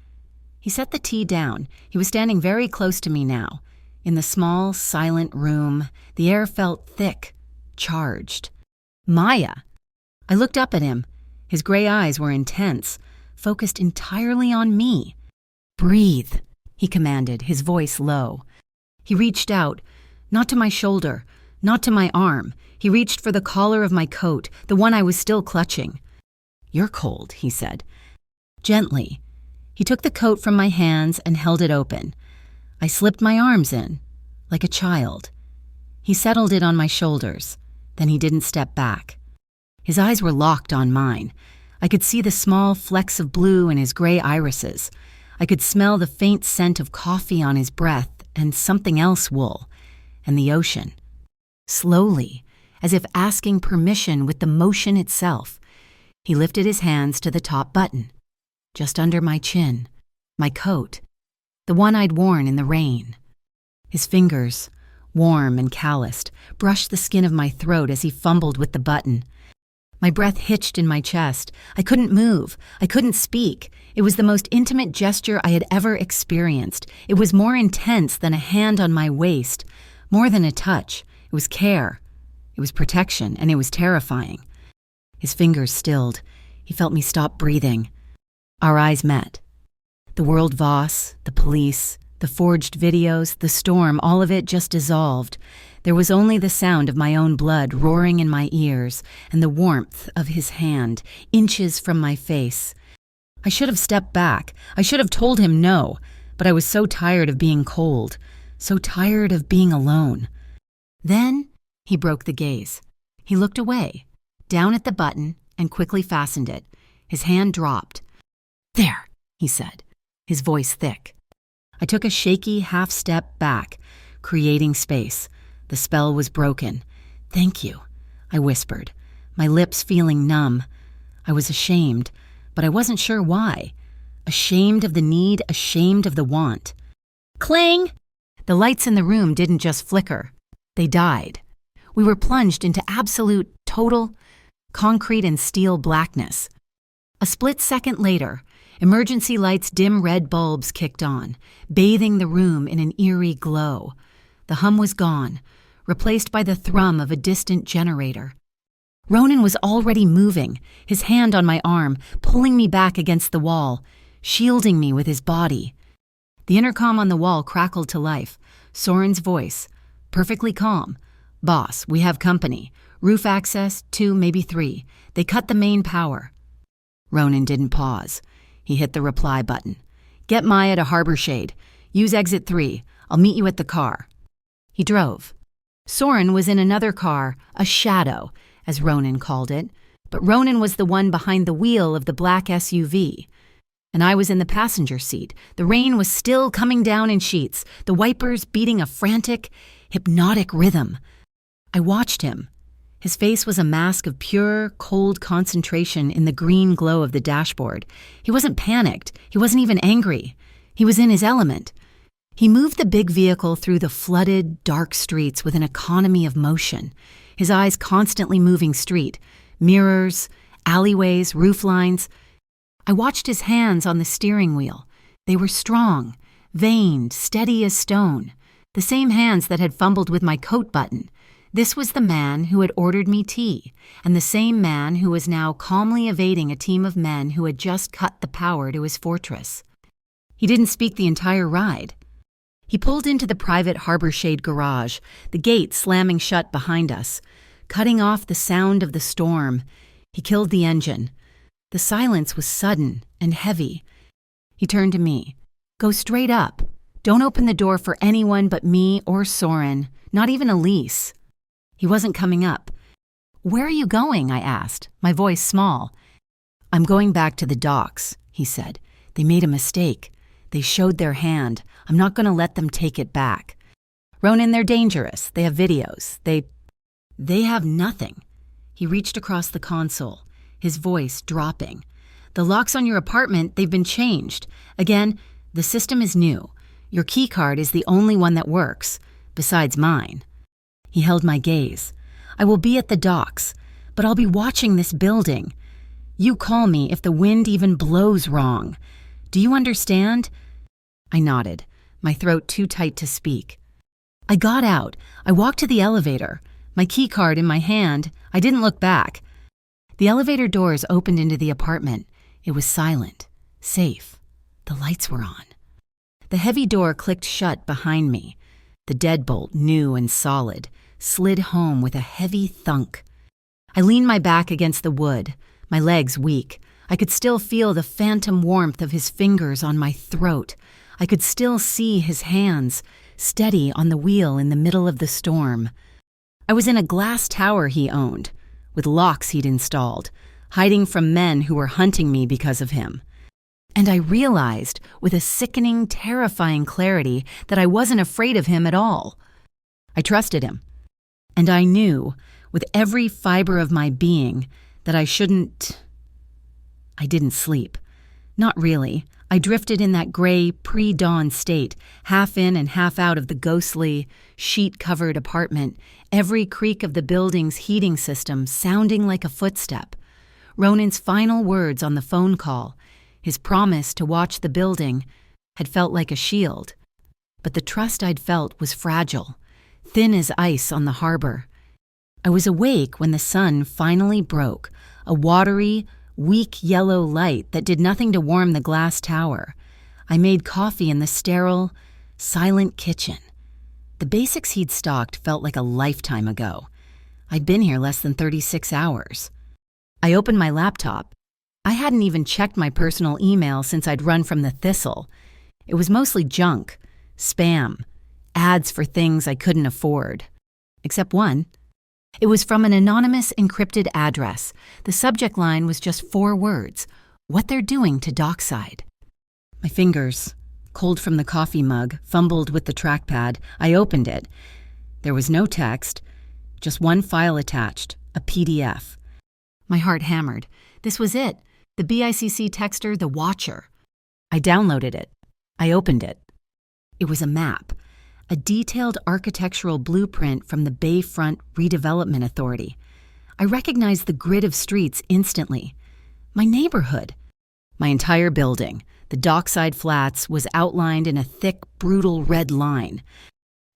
He set the tea down. He was standing very close to me now. In the small, silent room, the air felt thick, charged. "Maya." I looked up at him. His gray eyes were intense, focused entirely on me. "Breathe," he commanded, his voice low. He reached out, not to my shoulder, not to my arm. He reached for the collar of my coat, the one I was still clutching. "You're cold," he said. Gently, he took the coat from my hands and held it open. I slipped my arms in, like a child. He settled it on my shoulders. Then he didn't step back. His eyes were locked on mine. I could see the small flecks of blue in his gray irises. I could smell the faint scent of coffee on his breath and something else wool, and the ocean. Slowly, as if asking permission with the motion itself, he lifted his hands to the top button, just under my chin, my coat, the one I'd worn in the rain. His fingers, warm and calloused, brushed the skin of my throat as he fumbled with the button. My breath hitched in my chest. I couldn't move. I couldn't speak. It was the most intimate gesture I had ever experienced. It was more intense than a hand on my waist, more than a touch. It was care. It was protection, and it was terrifying. His fingers stilled. He felt me stop breathing. Our eyes met. The world Voss, the police, the forged videos, the storm, all of it just dissolved. There was only the sound of my own blood roaring in my ears and the warmth of his hand, inches from my face. I should have stepped back. I should have told him no, but I was so tired of being cold. so tired of being alone. Then he broke the gaze. He looked away, down at the button, and quickly fastened it. His hand dropped. "There," he said, his voice thick. I took a shaky half-step back, creating space. The spell was broken. "Thank you," I whispered, my lips feeling numb. I was ashamed, but I wasn't sure why. Ashamed of the need, ashamed of the want. Clang! The lights in the room didn't just flicker. They died. We were plunged into absolute, total, concrete and steel blackness. A split second later, emergency lights' dim red bulbs kicked on, bathing the room in an eerie glow. The hum was gone, replaced by the thrum of a distant generator. Ronan was already moving, his hand on my arm, pulling me back against the wall, shielding me with his body. The intercom on the wall crackled to life. Soren's voice, perfectly calm. "Boss, we have company. Roof access, 2, maybe 3. They cut the main power." Ronan didn't pause. He hit the reply button. "Get Maya to Harbor Shade. Use exit 3. I'll meet you at the car." He drove. Soren was in another car, a shadow, as Ronan called it, but Ronan was the one behind the wheel of the black SUV. And I was in the passenger seat. The rain was still coming down in sheets, the wipers beating a frantic, hypnotic rhythm. I watched him. His face was a mask of pure, cold concentration in the green glow of the dashboard. He wasn't panicked. He wasn't even angry. He was in his element. He moved the big vehicle through the flooded, dark streets with an economy of motion, his eyes constantly moving street, mirrors, alleyways, roof lines. I watched his hands on the steering wheel. They were strong, veined, steady as stone, the same hands that had fumbled with my coat button. This was the man who had ordered me tea, and the same man who was now calmly evading a team of men who had just cut the power to his fortress. He didn't speak the entire ride. He pulled into the private Harbor Shade garage, the gate slamming shut behind us, cutting off the sound of the storm. He killed the engine. The silence was sudden and heavy. He turned to me. "Go straight up. Don't open the door for anyone but me or Soren, not even Elise." He wasn't coming up. "Where are you going?" I asked, my voice small. "I'm going back to the docks," he said. "They made a mistake. They showed their hand. I'm not going to let them take it back. Ronan, they're dangerous. They have videos. They have nothing." He reached across the console, his voice dropping. "The locks on your apartment, they've been changed. Again, the system is new. Your key card is the only one that works, besides mine." He held my gaze. "I will be at the docks, but I'll be watching this building. You call me if the wind even blows wrong. Do you understand?" I nodded, my throat too tight to speak. I got out. I walked to the elevator, my key card in my hand. I didn't look back. The elevator doors opened into the apartment. It was silent, safe. The lights were on. The heavy door clicked shut behind me. The deadbolt, new and solid, slid home with a heavy thunk. I leaned my back against the wood, my legs weak. I could still feel the phantom warmth of his fingers on my throat. I could still see his hands, steady on the wheel in the middle of the storm. I was in a glass tower he owned, with locks he'd installed, hiding from men who were hunting me because of him. And I realized, with a sickening, terrifying clarity, that I wasn't afraid of him at all. I trusted him. And I knew, with every fiber of my being, that I shouldn't... I didn't sleep. Not really. I drifted in that gray, pre-dawn state, half in and half out of the ghostly, sheet-covered apartment, every creak of the building's heating system sounding like a footstep. Ronan's final words on the phone call, his promise to watch the building, had felt like a shield. But the trust I'd felt was fragile, thin as ice on the harbor. I was awake when the sun finally broke, a watery, weak yellow light that did nothing to warm the glass tower. I made coffee in the sterile, silent kitchen. The basics he'd stocked felt like a lifetime ago. I'd been here less than 36 hours. I opened my laptop. I hadn't even checked my personal email since I'd run from the Thistle. It was mostly junk, spam, ads for things I couldn't afford. Except one. It was from an anonymous encrypted address. The subject line was just 4 words: what they're doing to Dockside. My fingers, cold from the coffee mug, fumbled with the trackpad. I opened it. There was no text, just one file attached, a PDF. My heart hammered. This was it, the BICC texter, the Watcher. I downloaded it. I opened it. It was a map, a detailed architectural blueprint from the Bayfront Redevelopment Authority. I recognized the grid of streets instantly. My neighborhood. My entire building, the Dockside Flats, was outlined in a thick, brutal red line.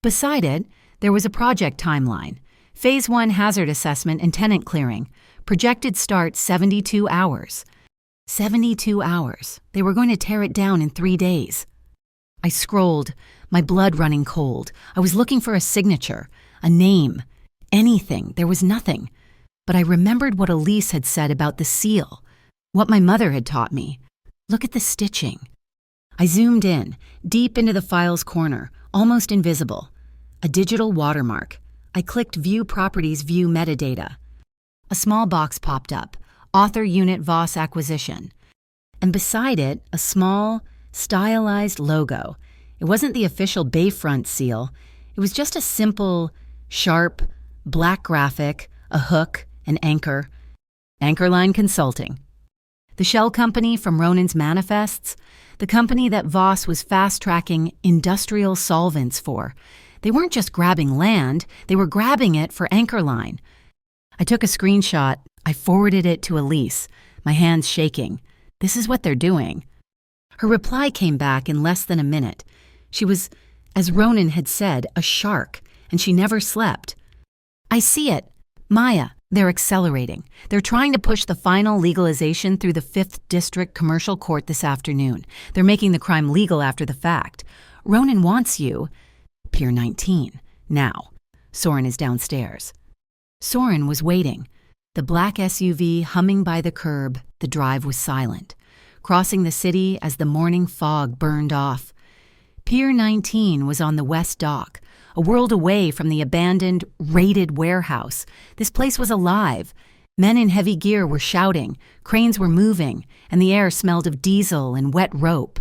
Beside it, there was a project timeline. Phase 1 hazard assessment and tenant clearing. Projected start 72 hours. 72 hours. They were going to tear it down in 3 days. I scrolled, my blood running cold. I was looking for a signature, a name, anything. There was nothing. But I remembered what Elise had said about the seal, what my mother had taught me. Look at the stitching. I zoomed in, deep into the file's corner, almost invisible. A digital watermark. I clicked View Properties, View Metadata. A small box popped up, Author Unit Voss Acquisition. And beside it, a small, stylized logo. It wasn't the official Bayfront seal. It was just a simple, sharp, black graphic, a hook, an anchor. Anchorline Consulting. The shell company from Ronan's manifests, the company that Voss was fast-tracking industrial solvents for. They weren't just grabbing land, they were grabbing it for Anchorline. I took a screenshot. I forwarded it to Elise, my hands shaking. This is what they're doing. Her reply came back in less than a minute. She was, as Ronan had said, a shark, and she never slept. I see it. Maya, they're accelerating. They're trying to push the final legalization through the 5th District Commercial Court this afternoon. They're making the crime legal after the fact. Ronan wants you. Pier 19. Now. Soren is downstairs. Soren was waiting. The black SUV humming by the curb, the drive was silent, crossing the city as the morning fog burned off. Pier 19 was on the west dock, a world away from the abandoned, raided warehouse. This place was alive. Men in heavy gear were shouting, cranes were moving, and the air smelled of diesel and wet rope.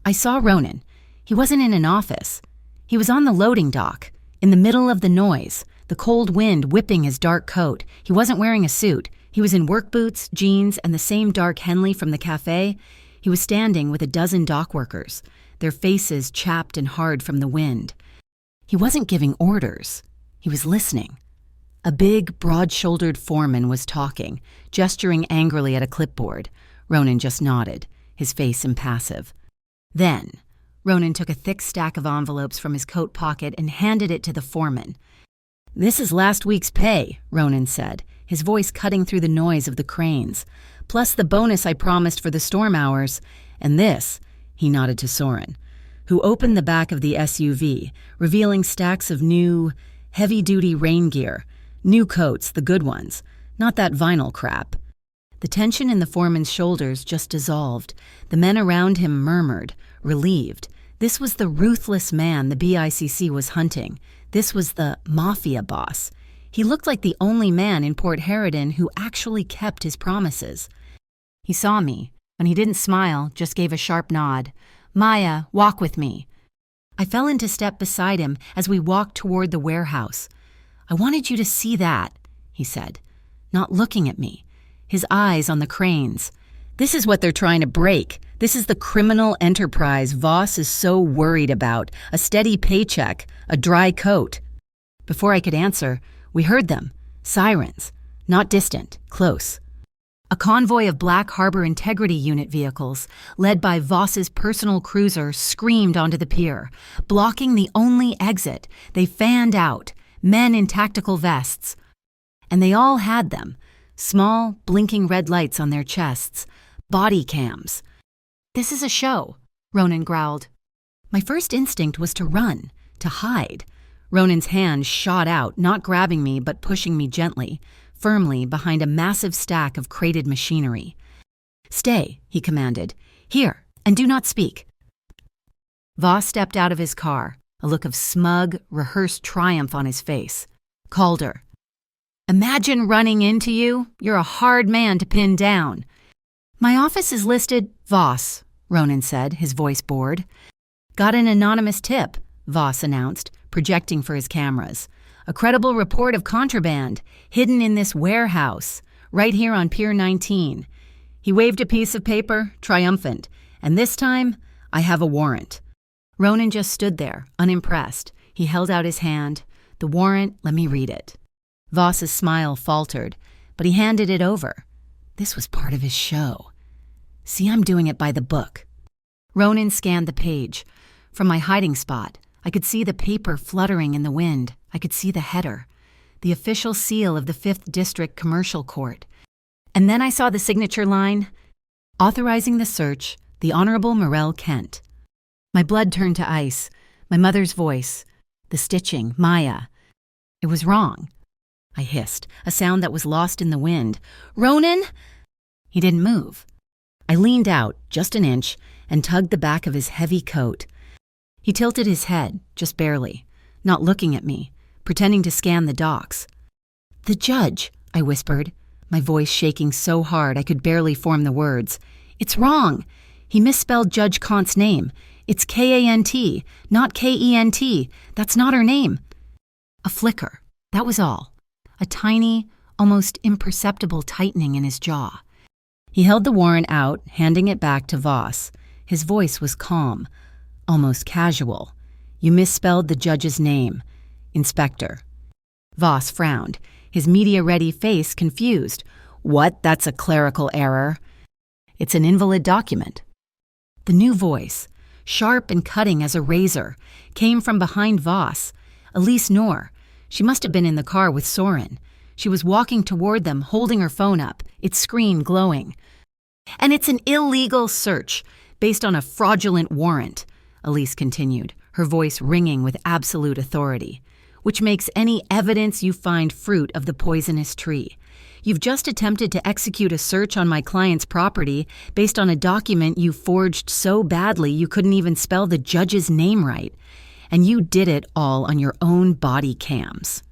I saw Ronan. He wasn't in an office. He was on the loading dock, in the middle of the noise, the cold wind whipping his dark coat. He wasn't wearing a suit. He was in work boots, jeans, and the same dark Henley from the cafe. He was standing with a dozen dock workers, their faces chapped and hard from the wind. He wasn't giving orders. He was listening. A big, broad-shouldered foreman was talking, gesturing angrily at a clipboard. Ronan just nodded, his face impassive. Then, Ronan took a thick stack of envelopes from his coat pocket and handed it to the foreman. "This is last week's pay," Ronan said, his voice cutting through the noise of the cranes, "plus the bonus I promised for the storm hours. And this," he nodded to Soren, who opened the back of the SUV, revealing stacks of new, heavy-duty rain gear, new coats, the good ones, not that vinyl crap. The tension in the foreman's shoulders just dissolved. The men around him murmured, relieved. This was the ruthless man the BICC was hunting. This was the Mafia Boss. He looked like the only man in Port Harridan who actually kept his promises. He saw me, and he didn't smile, just gave a sharp nod. "Maya, walk with me." I fell into step beside him as we walked toward the warehouse. "I wanted you to see that," he said, not looking at me, his eyes on the cranes. "This is what they're trying to break. This is the criminal enterprise Voss is so worried about. A steady paycheck, a dry coat." Before I could answer, we heard them. Sirens. Not distant, close. A convoy of Black Harbor Integrity Unit vehicles, led by Voss's personal cruiser, screamed onto the pier, blocking the only exit. They fanned out, men in tactical vests. And they all had them. Small, blinking red lights on their chests. Body cams. "This is a show," Ronan growled. My first instinct was to run, to hide. Ronan's hand shot out, not grabbing me but pushing me gently, firmly behind a massive stack of crated machinery. "Stay," he commanded. "Here, and do not speak." Voss stepped out of his car. a look of smug, rehearsed triumph on his face. Calder. Imagine running into you. You're a hard man to pin down. My office is listed Voss, Ronan said, his voice bored. Got an anonymous tip, Voss announced, projecting for his cameras. A credible report of contraband, hidden in this warehouse, right here on Pier 19. He waved a piece of paper, triumphant, and this time, I have a warrant. Ronan just stood there, unimpressed. He held out his hand. The warrant, let me read it. Voss's smile faltered, but he handed it over. This was part of his show. See, I'm doing it by the book. Ronan scanned the page. From my hiding spot, I could see the paper fluttering in the wind. I could see the header, the official seal of the 5th District Commercial Court. And then I saw the signature line, authorizing the search, the Honorable Morel Kent. My blood turned to ice, my mother's voice, the stitching, Maya. It was wrong. I hissed, a sound that was lost in the wind. Ronan? He didn't move. I leaned out, just an inch, and tugged the back of his heavy coat. He tilted his head, just barely, not looking at me, pretending to scan the docs. The judge, I whispered, my voice shaking so hard I could barely form the words. It's wrong. He misspelled Judge Kant's name. It's K-A-N-T, not K-E-N-T. That's not her name. A flicker, that was all. A tiny, almost imperceptible tightening in his jaw. He held the warrant out, handing it back to Voss. His voice was calm, almost casual. You misspelled the judge's name. Inspector. Voss frowned, his media-ready face confused. What? That's a clerical error. It's an invalid document. The new voice, sharp and cutting as a razor, came from behind Voss. Elise Knorr. She must have been in the car with Soren. She was walking toward them, holding her phone up, its screen glowing. And it's an illegal search, based on a fraudulent warrant, Elise continued, her voice ringing with absolute authority, which makes any evidence you find fruit of the poisonous tree. You've just attempted to execute a search on my client's property based on a document you forged so badly you couldn't even spell the judge's name right. And you did it all on your own body cams.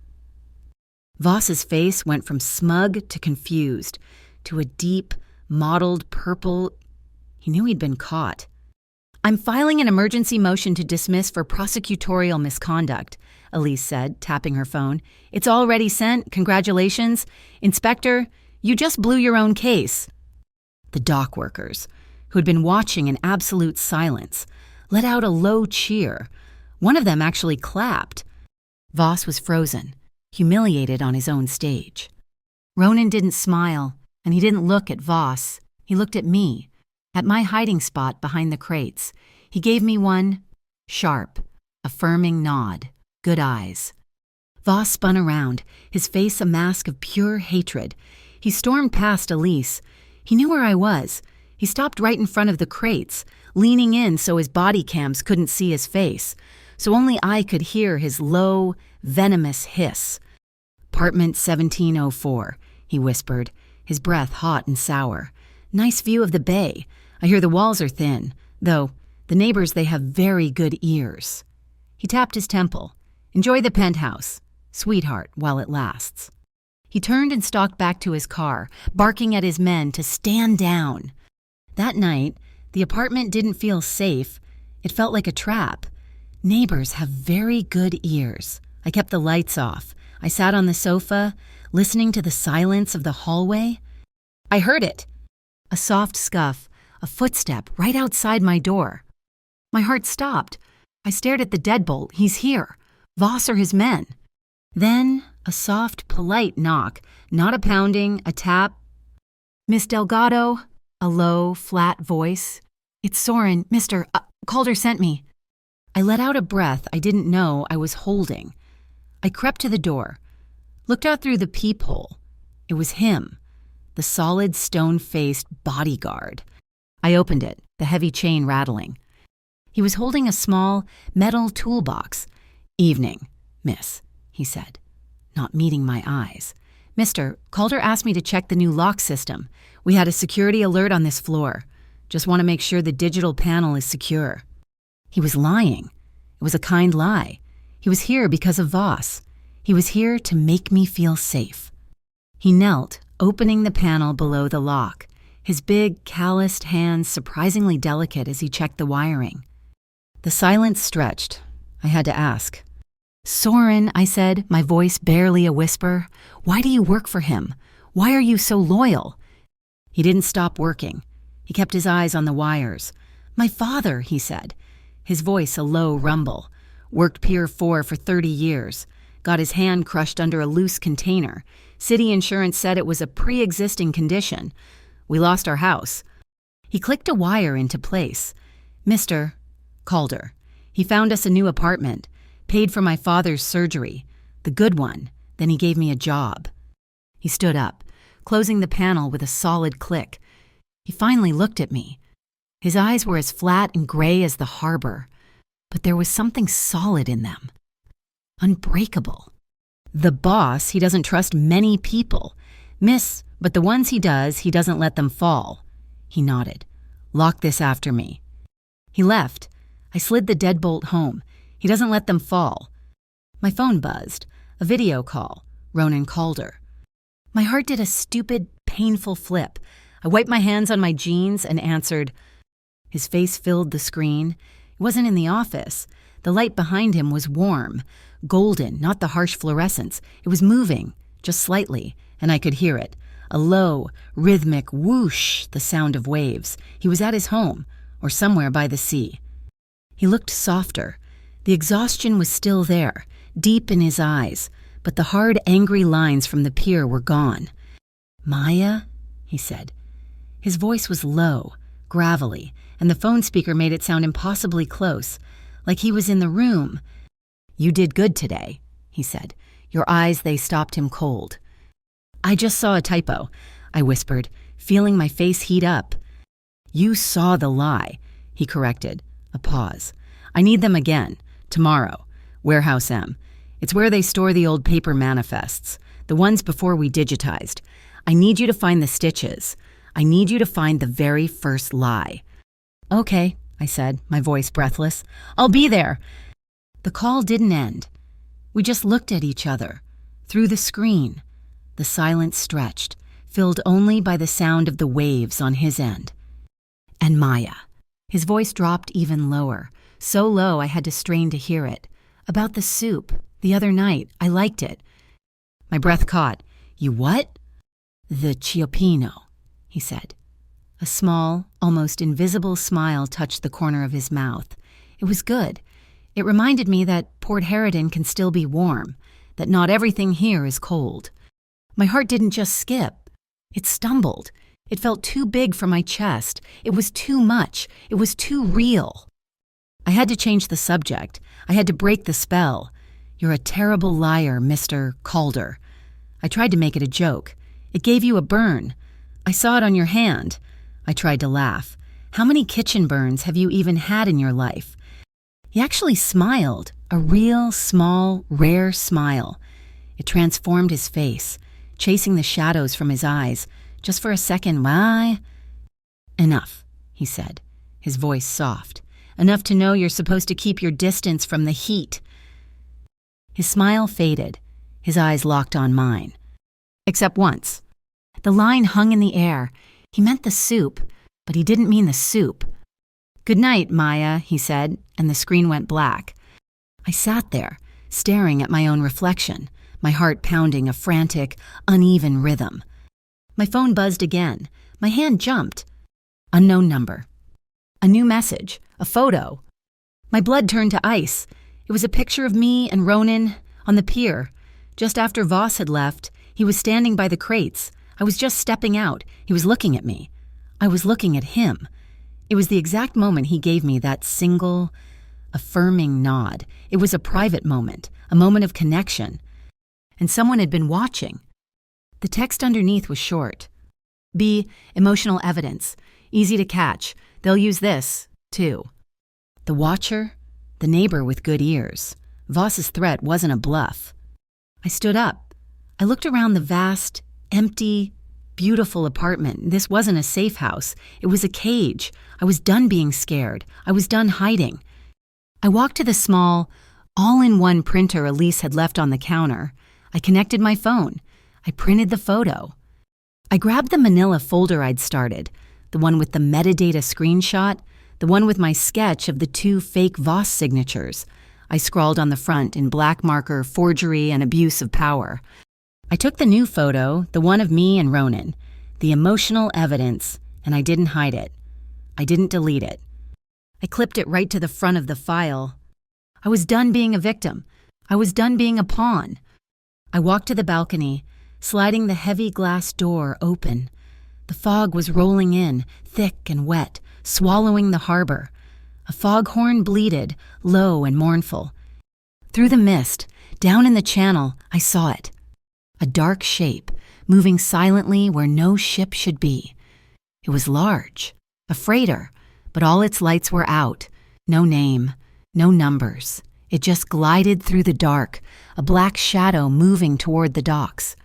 Voss's face went from smug to confused, to a deep, mottled purple. He knew he'd been caught. I'm filing an emergency motion to dismiss for prosecutorial misconduct, Elise said, tapping her phone. It's already sent. Congratulations. Inspector, you just blew your own case. The dock workers, who had been watching in absolute silence, let out a low cheer. One of them actually clapped. Voss was frozen, humiliated on his own stage. Ronan didn't smile, and he didn't look at Voss. He looked at me, at my hiding spot behind the crates. He gave me one sharp, affirming nod, good eyes. Voss spun around, his face a mask of pure hatred. He stormed past Elise. He knew where I was. He stopped right in front of the crates, leaning in so his body cams couldn't see his face, so only I could hear his low, venomous hiss. Apartment 1704, he whispered, his breath hot and sour. Nice view of the bay. I hear the walls are thin, though the neighbors, they have very good ears. He tapped his temple. Enjoy the penthouse, sweetheart, while it lasts. He turned and stalked back to his car, barking at his men to stand down. That night, the apartment didn't feel safe. It felt like a trap. Neighbors have very good ears. I kept the lights off. I sat on the sofa, listening to the silence of the hallway. I heard it. A soft scuff, a footstep right outside my door. My heart stopped. I stared at the deadbolt. He's here. Voss or his men. Then a soft, polite knock, not a pounding, a tap. Miss Delgado, a low, flat voice. It's Soren, Mr. Calder sent me. I let out a breath I didn't know I was holding. I crept to the door, looked out through the peephole. It was him, the solid, stone-faced bodyguard. I opened it, the heavy chain rattling. He was holding a small, metal toolbox. Evening, miss, he said, not meeting my eyes. Mister, Calder asked me to check the new lock system. We had a security alert on this floor. Just want to make sure the digital panel is secure. He was lying. It was a kind lie. He was here because of Voss. He was here to make me feel safe. He knelt, opening the panel below the lock, his big, calloused hands surprisingly delicate as he checked the wiring. The silence stretched. I had to ask. "Soren," I said, my voice barely a whisper, "why do you work for him? Why are you so loyal?" He didn't stop working. He kept his eyes on the wires. "My father," he said, his voice a low rumble. "Worked Pier 4 for 30 years. Got his hand crushed under a loose container. City insurance said it was a pre-existing condition. We lost our house." He clicked a wire into place. "Mr. Calder. He found us a new apartment, paid for my father's surgery, the good one. Then he gave me a job." He stood up, closing the panel with a solid click. He finally looked at me. His eyes were as flat and gray as the harbor, but there was something solid in them. Unbreakable. "The boss, he doesn't trust many people. Miss, but the ones he does, he doesn't let them fall." He nodded. "Lock this after me." He left. I slid the deadbolt home. He doesn't let them fall. My phone buzzed. A video call. Ronan Calder. My heart did a stupid, painful flip. I wiped my hands on my jeans and answered. His face filled the screen. It wasn't in the office. The light behind him was warm, golden, not the harsh fluorescence. It was moving, just slightly, and I could hear it. A low, rhythmic whoosh, the sound of waves. He was at his home, or somewhere by the sea. He looked softer. The exhaustion was still there, deep in his eyes, but the hard, angry lines from the pier were gone. "Maya?" he said. His voice was low, gravelly, and the phone speaker made it sound impossibly close, like he was in the room. "You did good today," he said. Your eyes, they stopped him cold. "I just saw a typo," I whispered, feeling my face heat up. "You saw the lie," he corrected. A pause. "I need them again. Tomorrow. Warehouse M. It's where they store the old paper manifests, the ones before we digitized. I need you to find the stitches. I need you to find the very first lie." "Okay," I said, my voice breathless. "I'll be there." The call didn't end. We just looked at each other. Through the screen, the silence stretched, filled only by the sound of the waves on his end. "And Maya." His voice dropped even lower, so low I had to strain to hear it. "About the soup. The other night. I liked it." My breath caught. "You what?" "The cioppino," he said. A small, almost invisible smile touched the corner of his mouth. It was good. It reminded me that Port Harridan can still be warm, that not everything here is cold. My heart didn't just skip. It stumbled. It felt too big for my chest. It was too much. It was too real. I had to change the subject. I had to break the spell. "You're a terrible liar, Mr. Calder." I tried to make it a joke. "It gave you a burn. I saw it on your hand." I tried to laugh. "How many kitchen burns have you even had in your life?" He actually smiled, a real, small, rare smile. It transformed his face, chasing the shadows from his eyes. Just for a second, why? "Enough," he said, his voice soft. "Enough to know you're supposed to keep your distance from the heat." His smile faded. His eyes locked on mine. Except once. The line hung in the air. He meant the soup, but he didn't mean the soup. "Good night, Maya," he said, and the screen went black. I sat there, staring at my own reflection, my heart pounding a frantic, uneven rhythm. My phone buzzed again. My hand jumped. Unknown number. A new message. A photo. My blood turned to ice. It was a picture of me and Ronan on the pier. Just after Voss had left, he was standing by the crates. I was just stepping out. He was looking at me. I was looking at him. It was the exact moment he gave me that single, affirming nod. It was a private moment, a moment of connection. And someone had been watching. The text underneath was short. "B. Emotional evidence. Easy to catch. They'll use this, too." The watcher? The neighbor with good ears. Voss's threat wasn't a bluff. I stood up. I looked around the vast, empty, beautiful apartment. This wasn't a safe house. It was a cage. I was done being scared. I was done hiding. I walked to the small, all-in-one printer Elise had left on the counter. I connected my phone. I printed the photo. I grabbed the manila folder I'd started, the one with the metadata screenshot, the one with my sketch of the 2 fake Voss signatures. I scrawled on the front in black marker, forgery and abuse of power. I took the new photo, the one of me and Ronan, the emotional evidence, and I didn't hide it. I didn't delete it. I clipped it right to the front of the file. I was done being a victim. I was done being a pawn. I walked to the balcony, sliding the heavy glass door open. The fog was rolling in, thick and wet, swallowing the harbor. A foghorn bleated, low and mournful. Through the mist, down in the channel, I saw it. A dark shape, moving silently where no ship should be. It was large, a freighter, but all its lights were out. No name, no numbers. It just glided through the dark, a black shadow moving toward the docks.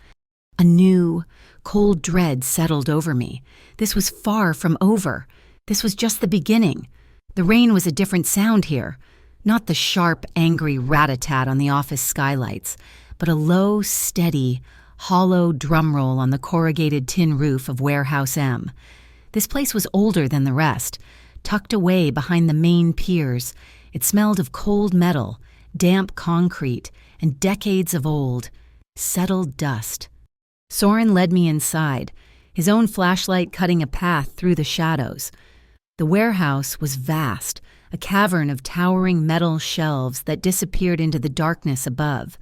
A new, cold dread settled over me. This was far from over. This was just the beginning. The rain was a different sound here. Not the sharp, angry rat-a-tat on the office skylights, but a low, steady, hollow drum roll on the corrugated tin roof of Warehouse M. This place was older than the rest. Tucked away behind the main piers, it smelled of cold metal, damp concrete, and decades of old, settled dust. Soren led me inside, his own flashlight cutting a path through the shadows. The warehouse was vast, a cavern of towering metal shelves that disappeared into the darkness above.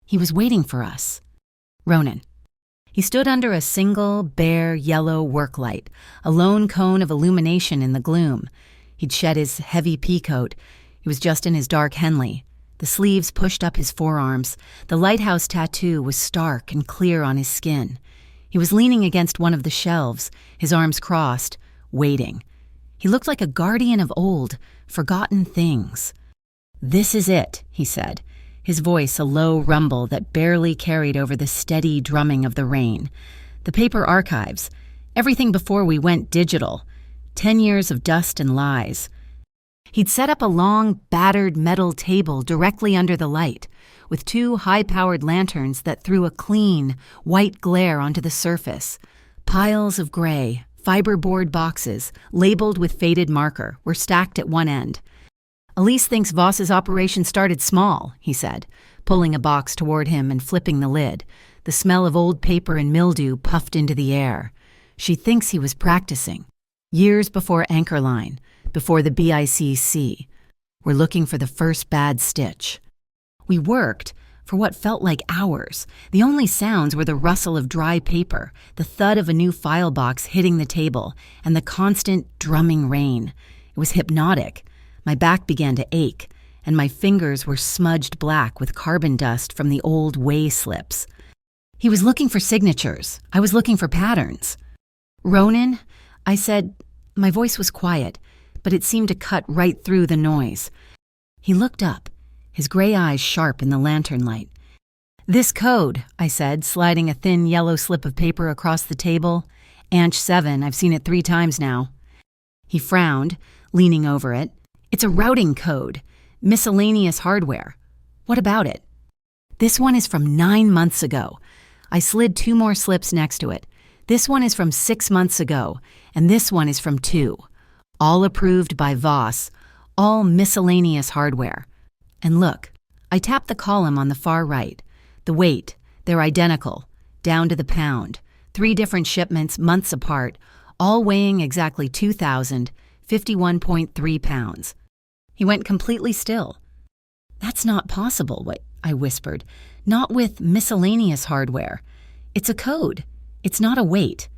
He was waiting for us. Ronan. He stood under a single, bare, yellow work light, a lone cone of illumination in the gloom. He'd shed his heavy peacoat. He was just in his dark Henley. The sleeves pushed up his forearms. The lighthouse tattoo was stark and clear on his skin. He was leaning against one of the shelves, his arms crossed, waiting. He looked like a guardian of old, forgotten things. "This is it," he said, his voice a low rumble that barely carried over the steady drumming of the rain. "The paper archives, everything before we went digital. 10 years of dust and lies." He'd set up a long, battered metal table directly under the light, with 2 high-powered lanterns that threw a clean, white glare onto the surface. Piles of gray, fiberboard boxes, labeled with faded marker, were stacked at one end. "Elise thinks Voss's operation started small," he said, pulling a box toward him and flipping the lid. The smell of old paper and mildew puffed into the air. "She thinks he was practicing. Years before Anchorline, before the BICC. We're looking for the first bad stitch." We worked for what felt like hours. The only sounds were the rustle of dry paper, the thud of a new file box hitting the table, and the constant drumming rain. It was hypnotic. My back began to ache, and my fingers were smudged black with carbon dust from the old way slips. He was looking for signatures. I was looking for patterns. "Ronan," I said. My voice was quiet, but it seemed to cut right through the noise. He looked up, his gray eyes sharp in the lantern light. "This code," I said, sliding a thin yellow slip of paper across the table. "Anch 7, I've seen it 3 times now." He frowned, leaning over it. "It's a routing code. Miscellaneous hardware." "What about it?" "This one is from 9 months ago." I slid 2 more slips next to it. "This one is from 6 months ago, and this one is from 2. All approved by Voss, all miscellaneous hardware. And look," I tapped the column on the far right. "The weight, they're identical, down to the pound. 3 different shipments, months apart, all weighing exactly 2,051.3 pounds. He went completely still. "That's not possible," I whispered. "Not with miscellaneous hardware. It's a code. It's not a weight."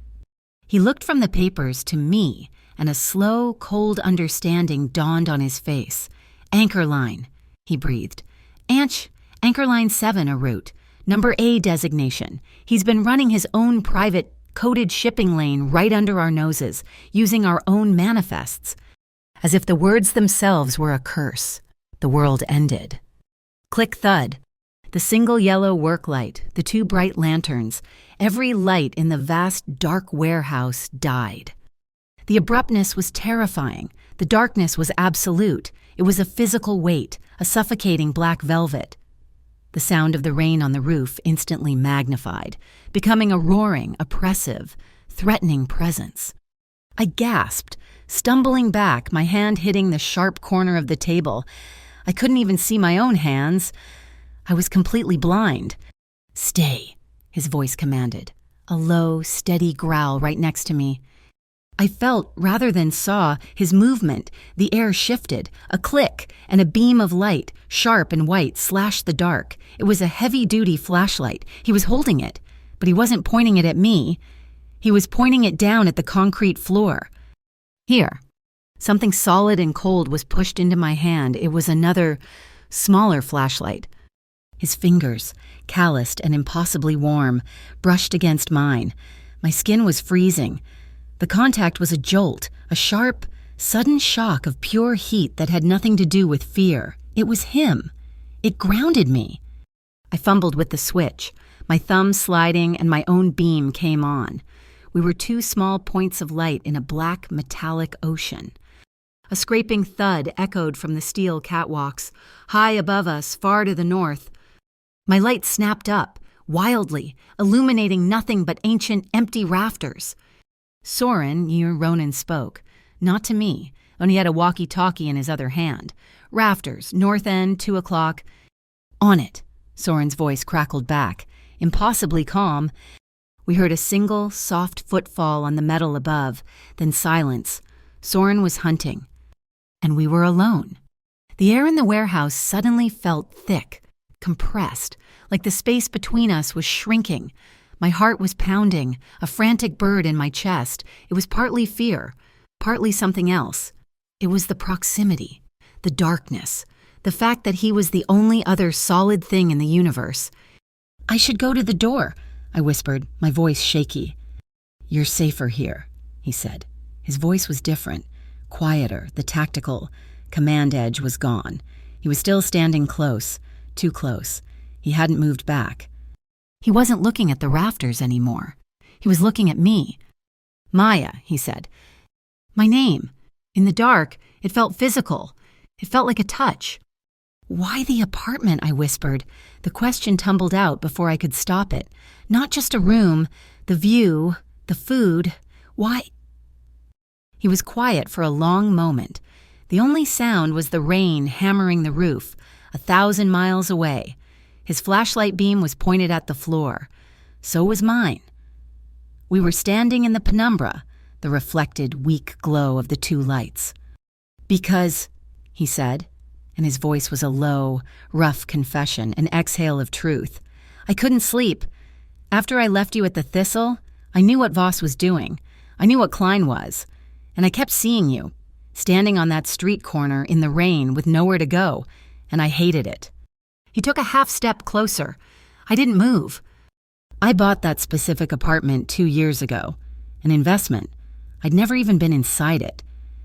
He looked from the papers to me, and a slow, cold understanding dawned on his face. "Anchorline," he breathed. Anchorline 7 a route. Number A designation. He's been running his own private, coded shipping lane right under our noses, using our own manifests. As if the words themselves were a curse. The world ended. Click thud. The single yellow work light, the 2 bright lanterns, every light in the vast, dark warehouse died. The abruptness was terrifying. The darkness was absolute. It was a physical weight, a suffocating black velvet. The sound of the rain on the roof instantly magnified, becoming a roaring, oppressive, threatening presence. I gasped, stumbling back, my hand hitting the sharp corner of the table. I couldn't even see my own hands. I was completely blind. "Stay," his voice commanded, a low, steady growl right next to me. I felt, rather than saw, his movement. The air shifted, a click, and a beam of light, sharp and white, slashed the dark. It was a heavy-duty flashlight. He was holding it, but he wasn't pointing it at me. He was pointing it down at the concrete floor. Here. Something solid and cold was pushed into my hand. It was another, smaller flashlight. His fingers, calloused and impossibly warm, brushed against mine. My skin was freezing. The contact was a jolt, a sharp, sudden shock of pure heat that had nothing to do with fear. It was him. It grounded me. I fumbled with the switch, my thumb sliding, and my own beam came on. We were two small points of light in a black, metallic ocean. A scraping thud echoed from the steel catwalks, high above us, far to the north. My light snapped up, wildly, illuminating nothing but ancient, empty rafters. Soren, Ronan, spoke. Not to me, only he had a walkie-talkie in his other hand. "Rafters, north end, 2 o'clock. "On it," Soren's voice crackled back, impossibly calm. We heard a single, soft footfall on the metal above, then silence. Soren was hunting. And we were alone. The air in the warehouse suddenly felt thick, compressed, like the space between us was shrinking. My heart was pounding, a frantic bird in my chest. It was partly fear, partly something else. It was the proximity, the darkness, the fact that he was the only other solid thing in the universe. "I should go to the door," I whispered, my voice shaky. "You're safer here," he said. His voice was different, quieter, the tactical command edge was gone. He was still standing close, too close. He hadn't moved back. He wasn't looking at the rafters anymore. He was looking at me. "Maya," he said. My name. In the dark, it felt physical. It felt like a touch. "Why the apartment?" I whispered. The question tumbled out before I could stop it. Not just a room, the view, the food. Why? He was quiet for a long moment. The only sound was the rain hammering the roof, 1,000 miles away. His flashlight beam was pointed at the floor. So was mine. We were standing in the penumbra, the reflected, weak glow of the two lights. "Because," he said, and his voice was a low, rough confession, an exhale of truth. "I couldn't sleep. After I left you at the Thistle, I knew what Voss was doing. I knew what Klein was. And I kept seeing you, standing on that street corner in the rain with nowhere to go, and I hated it." He took a half step closer. I didn't move. "I bought that specific apartment 2 years ago. An investment. I'd never even been inside it.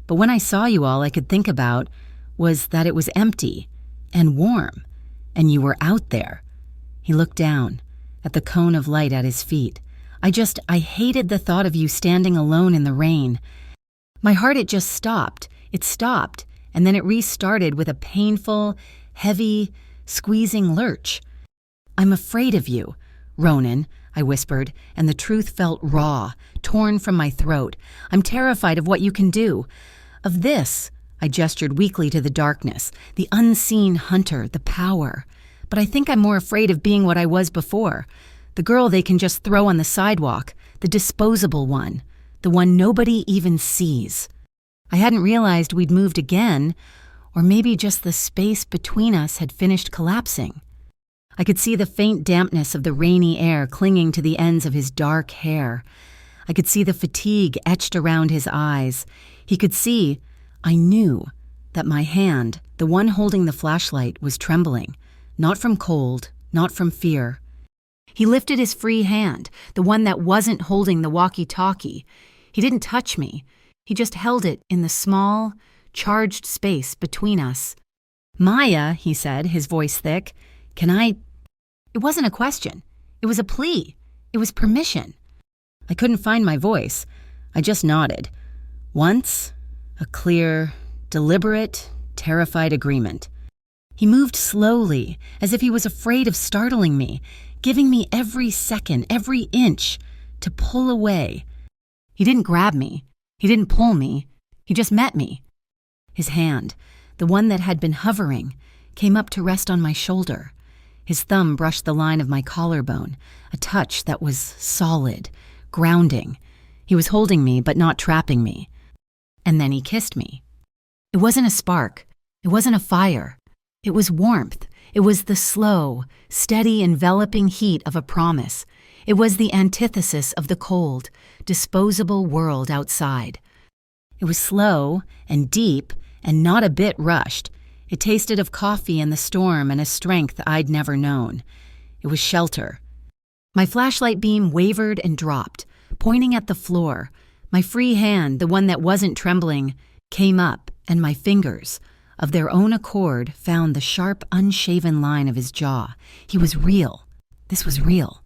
But when I saw you all I could think about was that it was empty and warm, and you were out there." He looked down at the cone of light at his feet. I hated the thought of you standing alone in the rain. My heart, it just stopped. It stopped, and then it restarted with a painful, heavy, squeezing lurch. "I'm afraid of you, Ronan," I whispered, and the truth felt raw, torn from my throat. "I'm terrified of what you can do. Of this," I gestured weakly to the darkness, "the unseen hunter, the power. But I think I'm more afraid of being what I was before. The girl they can just throw on the sidewalk, the disposable one, the one nobody even sees." I hadn't realized we'd moved again, or maybe just the space between us had finished collapsing. I could see the faint dampness of the rainy air clinging to the ends of his dark hair. I could see the fatigue etched around his eyes. He could see, I knew, that my hand, the one holding the flashlight, was trembling, not from cold, not from fear. He lifted his free hand, the one that wasn't holding the walkie-talkie. He didn't touch me. He just held it in the small, charged space between us. "Maya," he said, his voice thick, "can I—" It wasn't a question. It was a plea. It was permission. I couldn't find my voice. I just nodded. Once, a clear, deliberate terrified agreement. He moved slowly, as if he was afraid of startling me, giving me every second, every inch, to pull away. He didn't grab me. He didn't pull me. He just met me. His hand, the one that had been hovering, came up to rest on my shoulder. His thumb brushed the line of my collarbone, a touch that was solid, grounding. He was holding me, but not trapping me. And then he kissed me. It wasn't a spark. It wasn't a fire. It was warmth. It was the slow, steady, enveloping heat of a promise. It was the antithesis of the cold, disposable world outside. It was slow and deep and not a bit rushed. It tasted of coffee and the storm and a strength I'd never known. It was shelter. My flashlight beam wavered and dropped, pointing at the floor. My free hand, the one that wasn't trembling, came up, and my fingers, of their own accord, found the sharp, unshaven line of his jaw. He was real. This was real.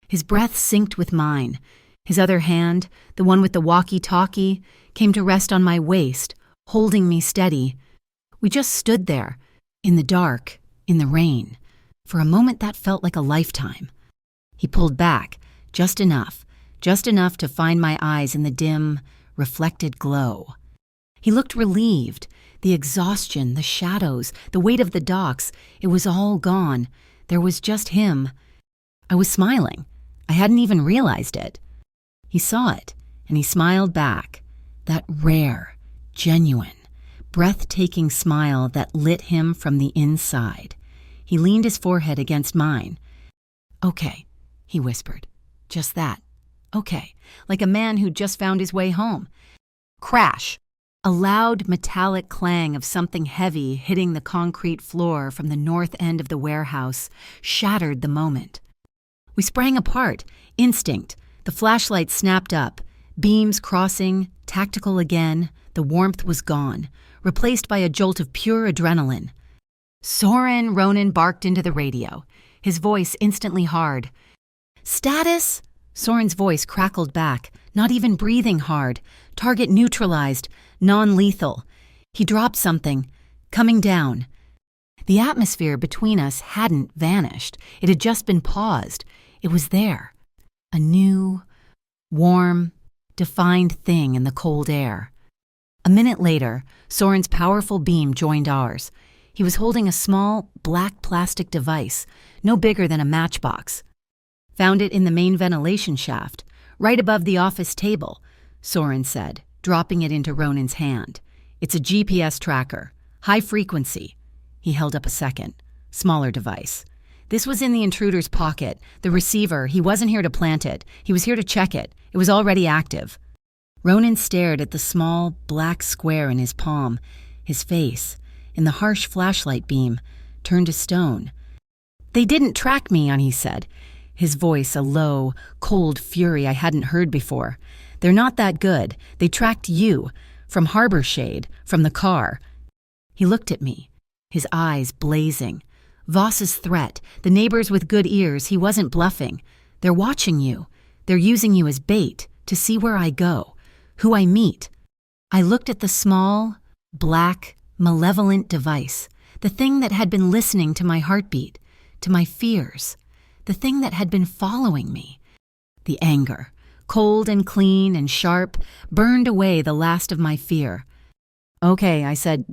His breath synced with mine. His other hand, the one with the walkie-talkie, came to rest on my waist, holding me steady. We just stood there, in the dark, in the rain. For a moment that felt like a lifetime. He pulled back, just enough to find my eyes in the dim, reflected glow. He looked relieved. The exhaustion, the shadows, the weight of the docks, it was all gone. There was just him. I was smiling. I hadn't even realized it. He saw it, and he smiled back. That rare, genuine, breathtaking smile that lit him from the inside. He leaned his forehead against mine. "Okay," he whispered. "Just that. Okay," like a man who'd just found his way home. Crash! A loud metallic clang of something heavy hitting the concrete floor from the north end of the warehouse shattered the moment. We sprang apart, instinct. The flashlight snapped up, beams crossing, tactical again. The warmth was gone, replaced by a jolt of pure adrenaline. "Soren," Ronan barked into the radio, his voice instantly hard. "Status?" Soren's voice crackled back, not even breathing hard. "Target neutralized. Non-lethal." He dropped something, coming down. The atmosphere between us hadn't vanished. It had just been paused. It was there. A new, warm, defined thing in the cold air. A minute later, Soren's powerful beam joined ours. He was holding a small, black plastic device, no bigger than a matchbox. "Found it in the main ventilation shaft, right above the office table," Soren said, dropping it into Ronan's hand. "It's a GPS tracker. High frequency." He held up a second, smaller device. "This was in the intruder's pocket. The receiver, he wasn't here to plant it. He was here to check it. It was already active." Ronan stared at the small, black square in his palm. His face, in the harsh flashlight beam, turned to stone. "They didn't track me," he said, his voice a low, cold fury I hadn't heard before. "They're not that good. They tracked you, from Harbor Shade, from the car." He looked at me, his eyes blazing. Voss's threat, the neighbors with good ears, he wasn't bluffing. "They're watching you. They're using you as bait, to see where I go, who I meet." I looked at the small, black, malevolent device, the thing that had been listening to my heartbeat, to my fears, the thing that had been following me. The anger, cold and clean and sharp, burned away the last of my fear. "Okay," I said.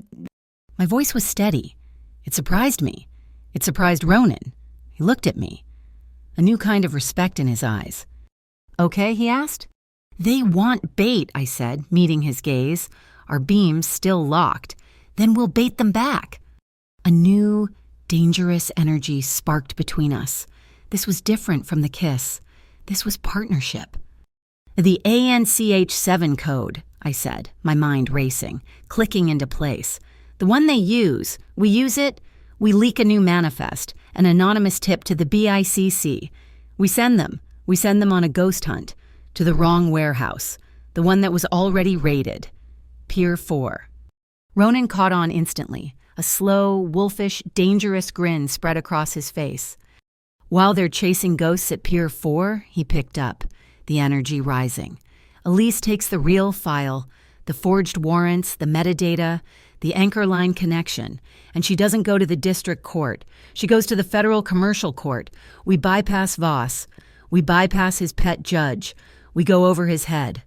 My voice was steady. It surprised me. It surprised Ronan. He looked at me, a new kind of respect in his eyes. "Okay?" he asked. "They want bait," I said, meeting his gaze, our beams still locked. "Then we'll bait them back." A new, dangerous energy sparked between us. This was different from the kiss. This was partnership. "The ANCH7 code," I said, my mind racing, clicking into place. "The one they use. We use it. We leak a new manifest, an anonymous tip to the BICC. We send them on a ghost hunt, to the wrong warehouse, the one that was already raided. Pier 4. Ronan caught on instantly. A slow, wolfish, dangerous grin spread across his face. "While they're chasing ghosts at Pier 4, he picked up, the energy rising. "Elise takes the real file, the forged warrants, the metadata. the Anchor Line connection, and she doesn't go to the district court. She goes to the federal commercial court. We bypass Voss. We bypass his pet judge. We go over his head.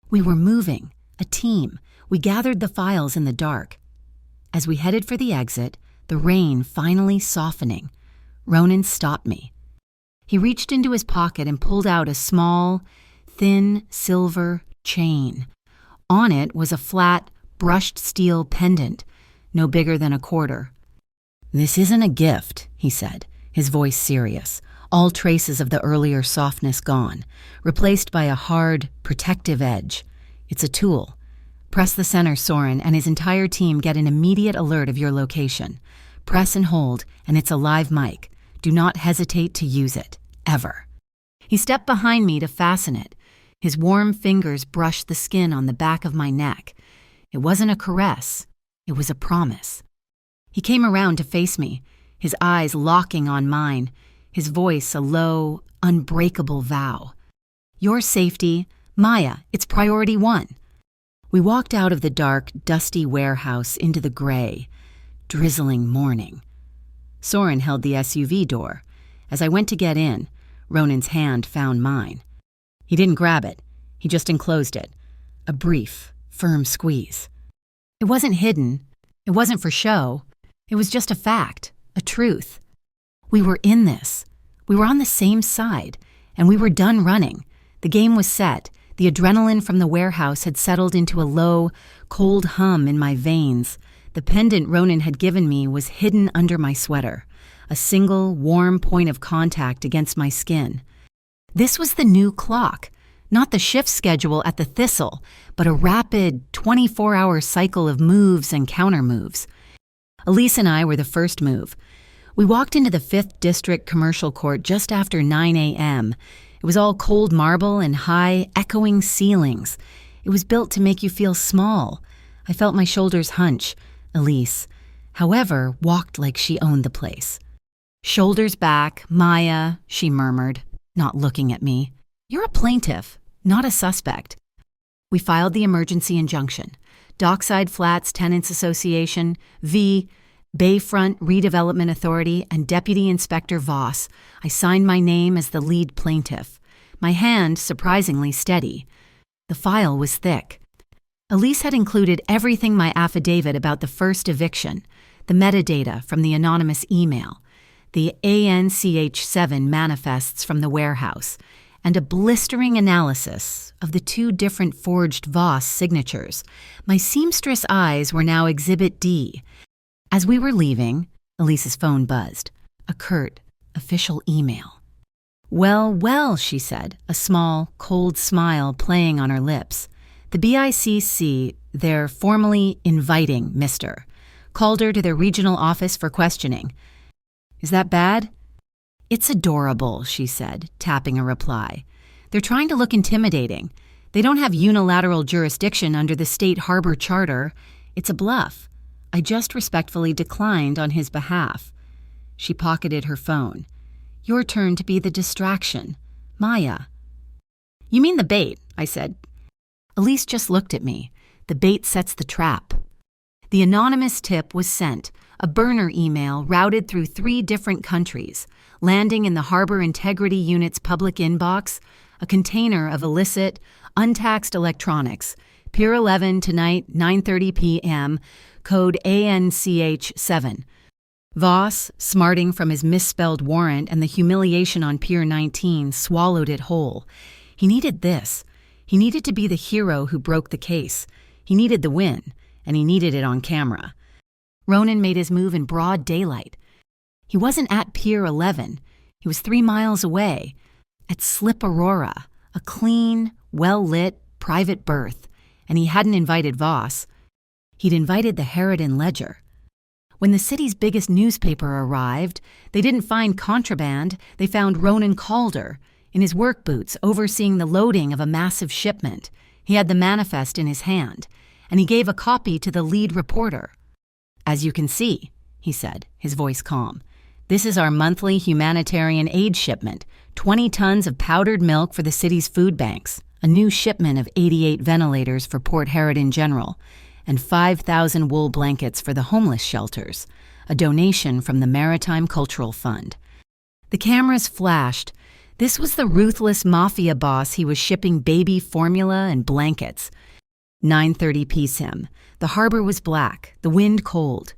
We were moving, a team. We gathered the files in the dark. As we headed for the exit, the rain finally softening, Ronan stopped me. He reached into his pocket and pulled out a small, thin silver chain. On it was a flat, brushed steel pendant, no bigger than a quarter. "This isn't a gift," he said, his voice serious, all traces of the earlier softness gone, replaced by a hard, protective edge. "It's a tool. Press the center, Soren, and his entire team get an immediate alert of your location. Press and hold, and it's a live mic. Do not hesitate to use it, ever." He stepped behind me to fasten it. His warm fingers brushed the skin on the back of my neck. It wasn't a caress. It was a promise. He came around to face me, his eyes locking on mine, his voice a low, unbreakable vow. "Your safety, Maya, it's priority one." We walked out of the dark, dusty warehouse into the gray, drizzling morning. Soren held the SUV door. As I went to get in, Ronan's hand found mine. He didn't grab it. He just enclosed it. A brief, firm squeeze. It wasn't hidden. It wasn't for show. It was just a fact, a truth. We were in this. We were on the same side, and we were done running. The game was set. The adrenaline from the warehouse had settled into a low, cold hum in my veins. The pendant Ronan had given me was hidden under my sweater, a single, warm point of contact against my skin. This was the new clock, not the shift schedule at the Thistle, but a rapid 24-hour cycle of moves and counter-moves. Elise and I were the first move. We walked into the 5th District Commercial Court just after 9 a.m. It was all cold marble and high, echoing ceilings. It was built to make you feel small. I felt my shoulders hunch. Elise, however, walked like she owned the place. "Shoulders back, Maya," she murmured, not looking at me. "You're a plaintiff, not a suspect." We filed the emergency injunction. Dockside Flats Tenants Association, v. Bayfront Redevelopment Authority, and Deputy Inspector Voss. I signed my name as the lead plaintiff. My hand surprisingly steady. The file was thick. Elise had included everything my affidavit about the first eviction, the metadata from the anonymous email, the ANCH7 manifests from the warehouse, and a blistering analysis of the 2 different forged Voss signatures. My seamstress eyes were now Exhibit D. As we were leaving, Elise's phone buzzed. A curt, official email. "Well, well," she said, a small, cold smile playing on her lips. "The BICC, they're formally inviting Mr. Called her to their regional office for questioning." "Is that bad?" "It's adorable," she said, tapping a reply. "They're trying to look intimidating. They don't have unilateral jurisdiction under the state harbor charter. It's a bluff. I just respectfully declined on his behalf." She pocketed her phone. "Your turn to be the distraction. Maya." "You mean the bait," I said. Elise just looked at me. The bait sets the trap. The anonymous tip was sent, a burner email routed through 3 different countries, landing in the Harbor Integrity Unit's public inbox, a container of illicit, untaxed electronics. Pier 11 tonight, 9:30 p.m., code ANCH7. Voss, smarting from his misspelled warrant and the humiliation on Pier 19, swallowed it whole. He needed this. He needed to be the hero who broke the case. He needed the win, and he needed it on camera. Ronan made his move in broad daylight. He wasn't at Pier 11. He was 3 miles away, at Slip Aurora, a clean, well-lit, private berth, and he hadn't invited Voss. He'd invited the Herald and Ledger. When the city's biggest newspaper arrived, they didn't find contraband. They found Ronan Calder in his work boots overseeing the loading of a massive shipment. He had the manifest in his hand, and he gave a copy to the lead reporter. "As you can see," he said, his voice calm, "this is our monthly humanitarian aid shipment, 20 tons of powdered milk for the city's food banks, a new shipment of 88 ventilators for Port Herod in general, and 5,000 wool blankets for the homeless shelters, a donation from the Maritime Cultural Fund. The cameras flashed. This was the ruthless mafia boss he was shipping baby formula and blankets. 9:30 p.m. The harbor was black, the wind cold.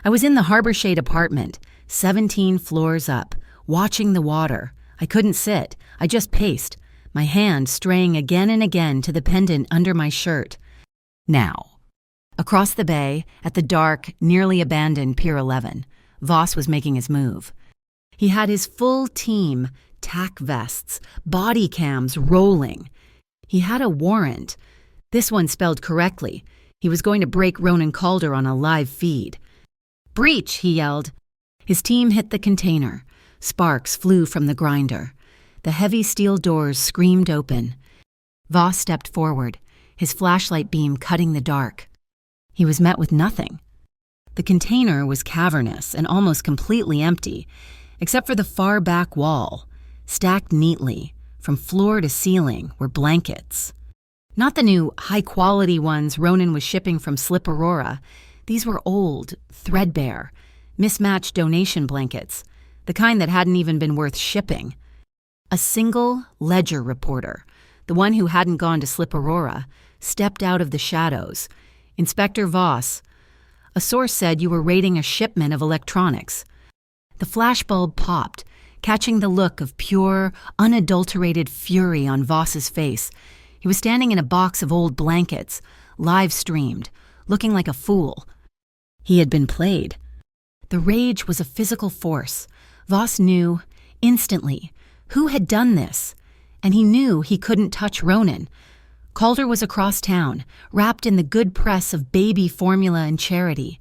I was in the Harbor Shade apartment, 17 floors up, watching the water. I couldn't sit. I just paced, my hand straying again and again to the pendant under my shirt. Now. Across the bay, at the dark, nearly abandoned Pier 11, Voss was making his move. He had his full team, tack vests, body cams rolling. He had a warrant. This one spelled correctly. He was going to break Ronan Calder on a live feed. "Breach!" he yelled. His team hit the container. Sparks flew from the grinder. The heavy steel doors screamed open. Voss stepped forward, his flashlight beam cutting the dark. He was met with nothing. The container was cavernous and almost completely empty, except for the far back wall. Stacked neatly, from floor to ceiling, were blankets. Not the new, high-quality ones Ronan was shipping from Slip Aurora. These were old, threadbare, mismatched donation blankets, the kind that hadn't even been worth shipping. A single Ledger reporter, the one who hadn't gone to Slip Aurora, stepped out of the shadows. "Inspector Voss, a source said you were raiding a shipment of electronics." The flashbulb popped, catching the look of pure, unadulterated fury on Voss's face. He was standing in a box of old blankets, live-streamed, looking like a fool. He had been played. The rage was a physical force. Voss knew, instantly, who had done this, and he knew he couldn't touch Ronan. Calder was across town, wrapped in the good press of baby formula and charity.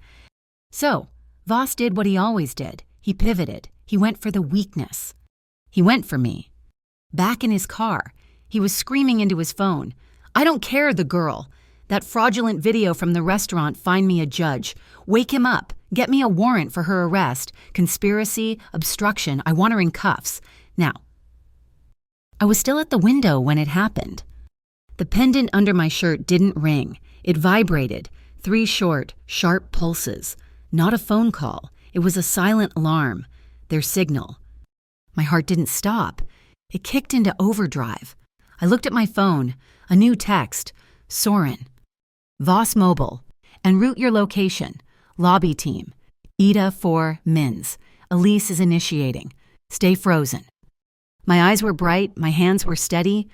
So, Voss did what he always did. He pivoted. He went for the weakness. He went for me. Back in his car, he was screaming into his phone, "I don't care, the girl. That fraudulent video from the restaurant, find me a judge. Wake him up. Get me a warrant for her arrest. Conspiracy, obstruction. I want her in cuffs. Now." I was still at the window when it happened. The pendant under my shirt didn't ring. It vibrated, 3 short, sharp pulses. Not a phone call. It was a silent alarm, their signal. My heart didn't stop. It kicked into overdrive. I looked at my phone, a new text, Soren. Voss Mobile, en route your location. Lobby team. Ida 4 Mins. Elise is initiating. Stay frozen. My eyes were bright, my hands were steady.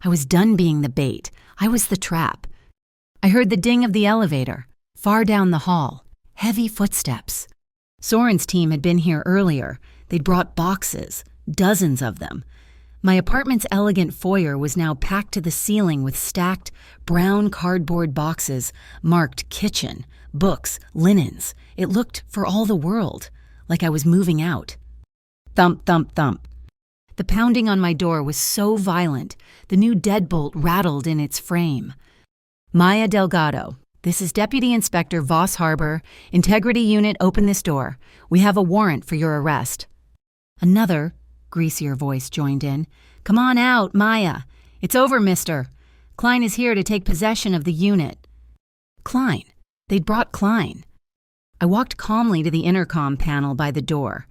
I was done being the bait. I was the trap. I heard the ding of the elevator, far down the hall. Heavy footsteps. Soren's team had been here earlier. They'd brought boxes, dozens of them. My apartment's elegant foyer was now packed to the ceiling with stacked, brown cardboard boxes marked kitchen, books, linens. It looked, for all the world, like I was moving out. Thump, thump, thump. The pounding on my door was so violent, the new deadbolt rattled in its frame. "Maya Delgado, this is Deputy Inspector Voss Harbor. Integrity Unit, open this door. We have a warrant for your arrest." Another, greasier voice joined in. "Come on out, Maya. It's over, mister. Klein is here to take possession of the unit." Klein. They'd brought Klein. I walked calmly to the intercom panel by the door.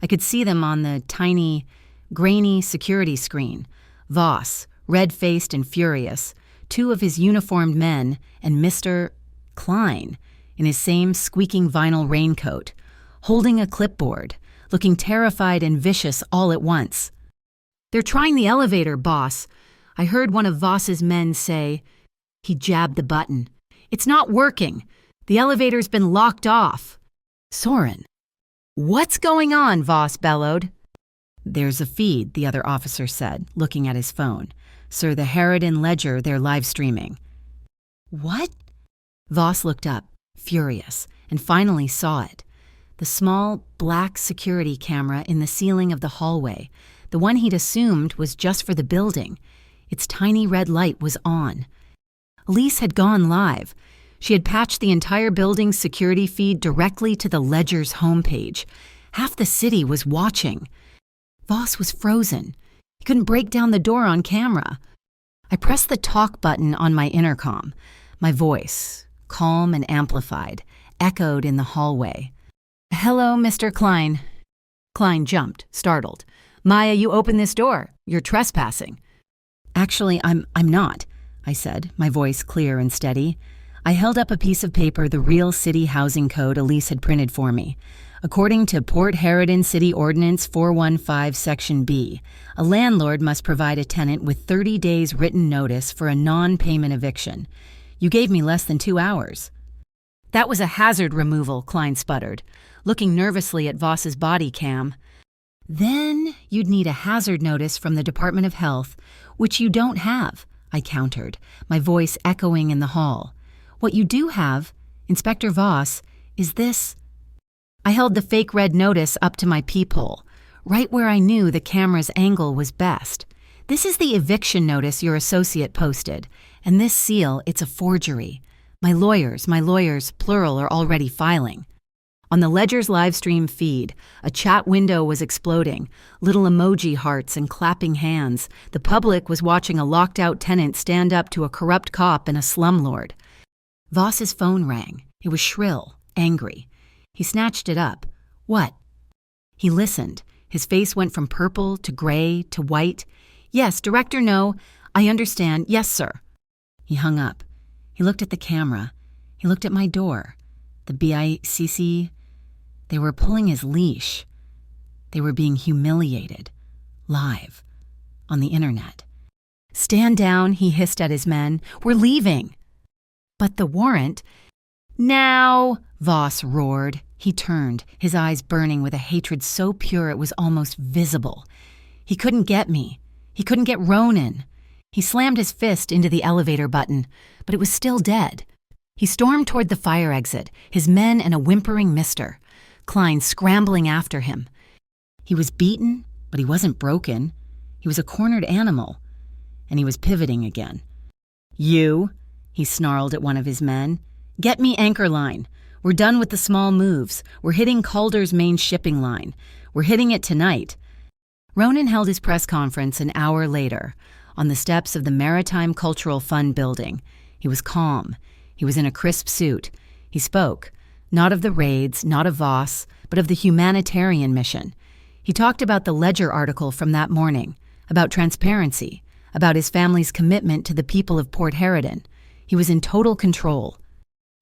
I could see them on the tiny, grainy security screen. Voss, red-faced and furious, 2 of his uniformed men, and Mr. Klein, in his same squeaking vinyl raincoat, holding a clipboard, looking terrified and vicious all at once. "They're trying the elevator, boss," I heard one of Voss's men say. He jabbed the button. "It's not working. The elevator's been locked off." "Soren." "What's going on?" Voss bellowed. "There's a feed," the other officer said, looking at his phone. "Sir, the Harridan Ledger, they're live streaming." "What?" Voss looked up, furious, and finally saw it. The small, black security camera in the ceiling of the hallway, the one he'd assumed was just for the building. Its tiny red light was on. Elise had gone live. She had patched the entire building's security feed directly to the Ledger's homepage. Half the city was watching. Voss was frozen. He couldn't break down the door on camera. I pressed the talk button on my intercom. My voice, calm and amplified, echoed in the hallway. "Hello, Mr. Klein." Klein jumped, startled. "Maya, you open this door. You're trespassing." "Actually, I'm not," I said, my voice clear and steady. I held up a piece of paper, the real city housing code Elise had printed for me. According to Port Harridan City Ordinance 415 Section B, a landlord must provide a tenant with 30 days written notice for a non-payment eviction. You gave me less than 2 hours. "That was a hazard removal," Klein sputtered, looking nervously at Voss's body cam. "Then you'd need a hazard notice from the Department of Health, which you don't have," I countered, my voice echoing in the hall. "What you do have, Inspector Voss, is this." I held the fake red notice up to my peephole, right where I knew the camera's angle was best. "This is the eviction notice your associate posted, and this seal, it's a forgery. My lawyers, plural, are already filing." On the Ledger's livestream feed, a chat window was exploding, little emoji hearts and clapping hands. The public was watching a locked-out tenant stand up to a corrupt cop and a slumlord. Voss's phone rang. It was shrill, angry. He snatched it up. "What?" He listened. His face went from purple to gray to white. "Yes, Director, no. I understand. Yes, sir." He hung up. He looked at the camera. He looked at my door. The BICC. They were pulling his leash. They were being humiliated. Live. On the internet. "Stand down," he hissed at his men. "We're leaving." "But the warrant—" "Now!" Voss roared. He turned, his eyes burning with a hatred so pure it was almost visible. He couldn't get me. He couldn't get Ronan. He slammed his fist into the elevator button, but it was still dead. He stormed toward the fire exit, his men and a whimpering mister. Klein scrambling after him. He was beaten, but he wasn't broken. He was a cornered animal, and he was pivoting again. "You," he snarled at one of his men, "get me anchor line. We're done with the small moves. We're hitting Calder's main shipping line. We're hitting it tonight." Ronan held his press conference an hour later, on the steps of the Maritime Cultural Fund building. He was calm. He was in a crisp suit. He spoke, not of the raids, not of Voss, but of the humanitarian mission. He talked about the Ledger article from that morning, about transparency, about his family's commitment to the people of Port Harridan. He was in total control.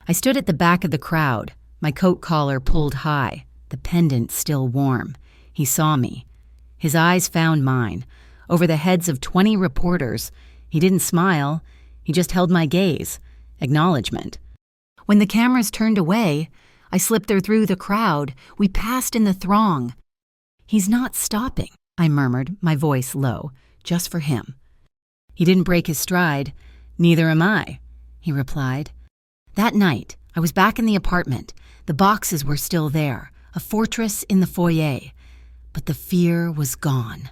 I stood at the back of the crowd, my coat collar pulled high, the pendant still warm. He saw me. His eyes found mine. Over the heads of 20 reporters, he didn't smile. He just held my gaze. Acknowledgement. When the cameras turned away, I slipped through the crowd. We passed in the throng. "He's not stopping," I murmured, my voice low, just for him. "He didn't break his stride. Neither am I," he replied. That night, I was back in the apartment. The boxes were still there, a fortress in the foyer. But the fear was gone.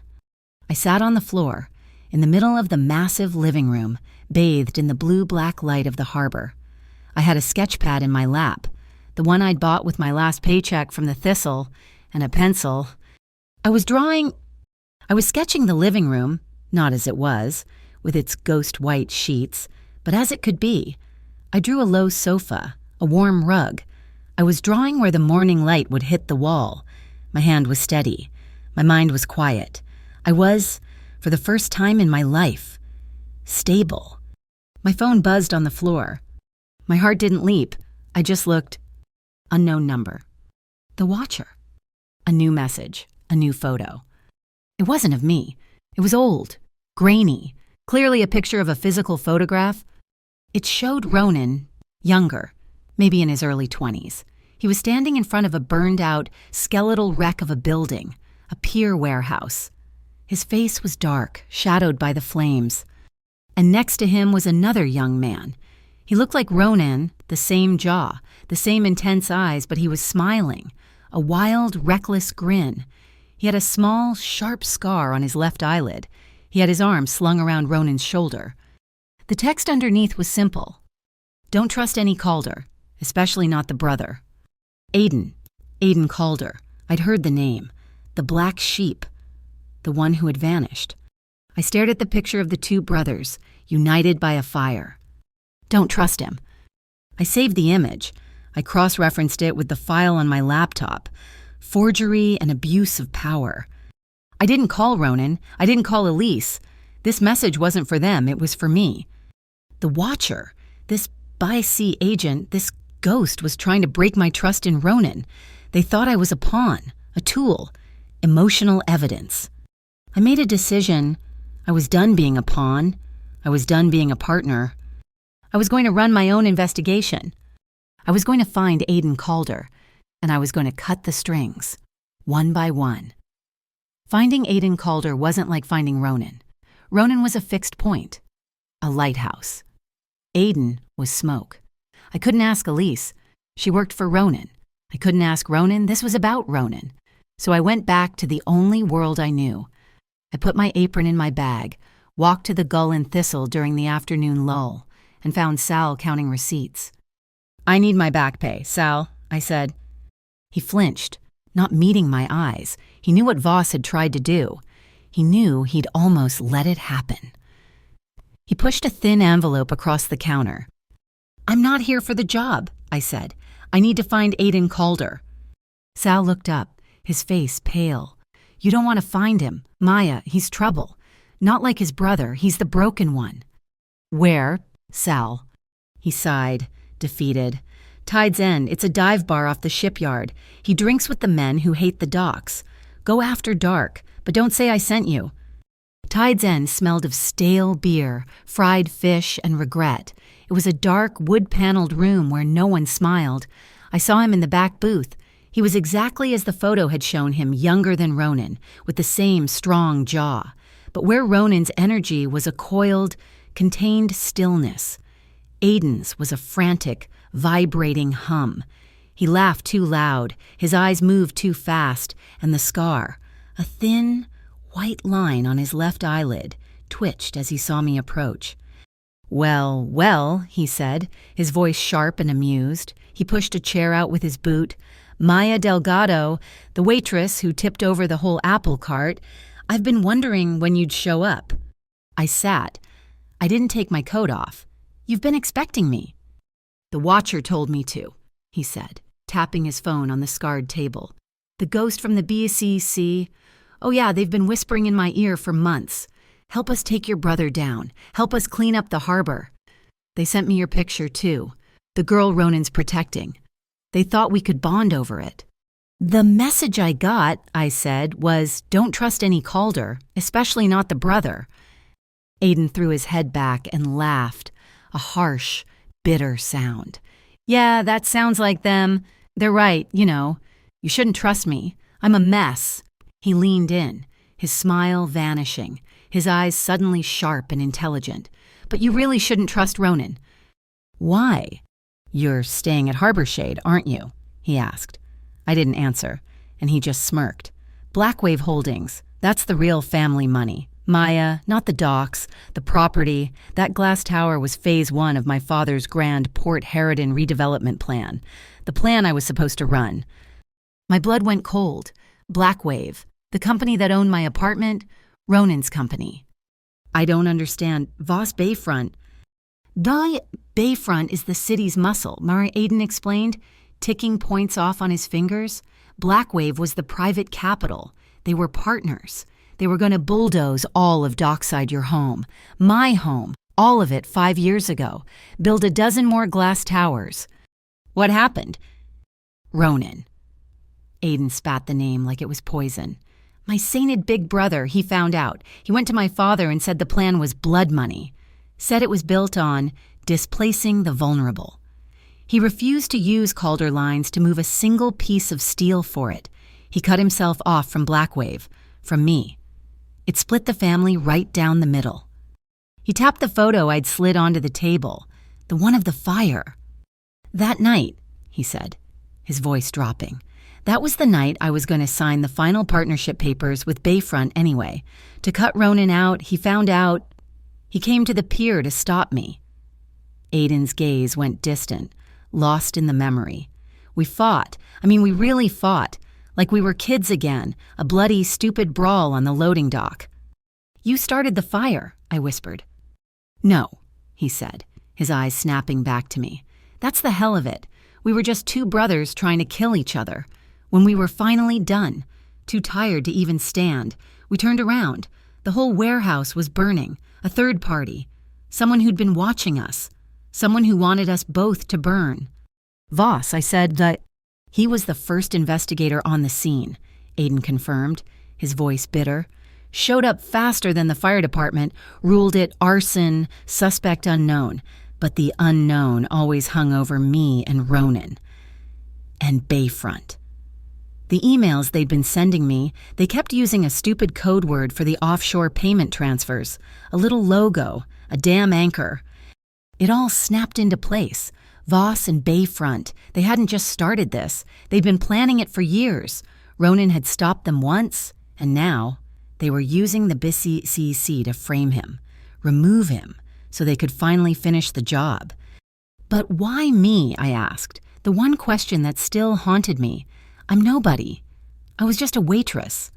I sat on the floor, in the middle of the massive living room, bathed in the blue-black light of the harbor. I had a sketch pad in my lap, the one I'd bought with my last paycheck from the Thistle, and a pencil. I was sketching the living room, not as it was, with its ghost-white sheets, but as it could be. I drew a low sofa, a warm rug. I was drawing where the morning light would hit the wall. My hand was steady. My mind was quiet. I was, for the first time in my life, stable. My phone buzzed on the floor. My heart didn't leap. I just looked. Unknown number. The Watcher. A new message, a new photo. It wasn't of me. It was old, grainy, clearly a picture of a physical photograph. It showed Ronan, younger, maybe in his early 20s. He was standing in front of a burned-out, skeletal wreck of a building, a pier warehouse. His face was dark, shadowed by the flames. And next to him was another young man. He looked like Ronan, the same jaw, the same intense eyes, but he was smiling, a wild, reckless grin. He had a small, sharp scar on his left eyelid. He had his arm slung around Ronan's shoulder. The text underneath was simple. Don't trust any Calder, especially not the brother. Aiden Calder. I'd heard the name. The black sheep. The one who had vanished. I stared at the picture of the two brothers, united by a fire. Don't trust him. I saved the image. I cross-referenced it with the file on my laptop. Forgery and abuse of power. I didn't call Ronan. I didn't call Elise. This message wasn't for them, it was for me. The Watcher, this by-sea agent, this ghost was trying to break my trust in Ronan. They thought I was a pawn, a tool, emotional evidence. I made a decision. I was done being a pawn. I was done being a partner. I was going to run my own investigation. I was going to find Aiden Calder, and I was going to cut the strings, one by one. Finding Aiden Calder wasn't like finding Ronan. Ronan was a fixed point, a lighthouse. Aiden was smoke. I couldn't ask Elise. She worked for Ronan. I couldn't ask Ronan. This was about Ronan. So I went back to the only world I knew. I put my apron in my bag, walked to the Gull and Thistle during the afternoon lull, and found Sal counting receipts. "I need my back pay, Sal," I said. He flinched, not meeting my eyes. He knew what Voss had tried to do. He knew he'd almost let it happen. He pushed a thin envelope across the counter. "I'm not here for the job," I said. "I need to find Aiden Calder." Sal looked up, his face pale. "You don't want to find him. Maya, he's trouble. Not like his brother, he's the broken one." "Where, Sal?" He sighed, defeated. "Tide's End, it's a dive bar off the shipyard. He drinks with the men who hate the docks. Go after dark, but don't say I sent you." Tide's End smelled of stale beer, fried fish, and regret. It was a dark, wood-paneled room where no one smiled. I saw him in the back booth. He was exactly as the photo had shown him, younger than Ronan, with the same strong jaw. But where Ronan's energy was a coiled, contained stillness, Aiden's was a frantic, vibrating hum. He laughed too loud, his eyes moved too fast, and the scar, a thin, white line on his left eyelid, twitched as he saw me approach. "Well, well," he said, his voice sharp and amused. He pushed a chair out with his boot. "Maya Delgado, the waitress who tipped over the whole apple cart. I've been wondering when you'd show up." I sat. I didn't take my coat off. "You've been expecting me." "The Watcher told me to," he said, tapping his phone on the scarred table. "The ghost from the BCC. Oh yeah, they've been whispering in my ear for months. Help us take your brother down. Help us clean up the harbor. They sent me your picture too. The girl Ronan's protecting. They thought we could bond over it." "The message I got," I said, was don't trust any Calder, especially not the brother. Aiden threw his head back and laughed, a harsh, bitter sound. "Yeah, that sounds like them. They're right, you know. You shouldn't trust me. I'm a mess." He leaned in, his smile vanishing, his eyes suddenly sharp and intelligent. "But you really shouldn't trust Ronan." "Why? You're staying at Harborshade, aren't you?" he asked. I didn't answer, and he just smirked. "Blackwave Holdings, that's the real family money. Maya, not the docks, the property. That glass tower was phase 1 of my father's grand Port Harridan redevelopment plan, the plan I was supposed to run." My blood went cold. Blackwave, the company that owned my apartment, Ronan's company. "I don't understand. Voss Bayfront." "The Bayfront is the city's muscle," Mara Aiden explained, ticking points off on his fingers. "Blackwave was the private capital. They were partners. They were going to bulldoze all of Dockside, your home, my home, all of it 5 years ago, build a dozen more glass towers." "What happened?" "Ronan." Aiden spat the name like it was poison. "My sainted big brother, he found out. He went to my father and said the plan was blood money. Said it was built on displacing the vulnerable. He refused to use Calder lines to move a single piece of steel for it. He cut himself off from Blackwave, from me. It split the family right down the middle." He tapped the photo I'd slid onto the table, the one of the fire. "That night," he said, his voice dropping, "that was the night I was going to sign the final partnership papers with Bayfront anyway. To cut Ronan out, he found out. He came to the pier to stop me." Aiden's gaze went distant, lost in the memory. "We fought. We really fought. Like we were kids again, a bloody, stupid brawl on the loading dock." "You started the fire," I whispered. "No," he said, his eyes snapping back to me. That's the hell of it. We were just two brothers trying to kill each other. When we were finally done, too tired to even stand, we turned around. The whole warehouse was burning. A third party. Someone who'd been watching us. Someone who wanted us both to burn. Voss, I said that he was the first investigator on the scene, Aiden confirmed, his voice bitter. Showed up faster than the fire department, ruled it arson, suspect unknown. But the unknown always hung over me and Ronan. And Bayfront. The emails they'd been sending me, they kept using a stupid code word for the offshore payment transfers, a little logo, a damn anchor. It all snapped into place. Voss and Bayfront, they hadn't just started this. They'd been planning it for years. Ronan had stopped them once, and now they were using the BCC to frame him, remove him, so they could finally finish the job. But why me, I asked, the one question that still haunted me. I'm nobody. I was just a waitress.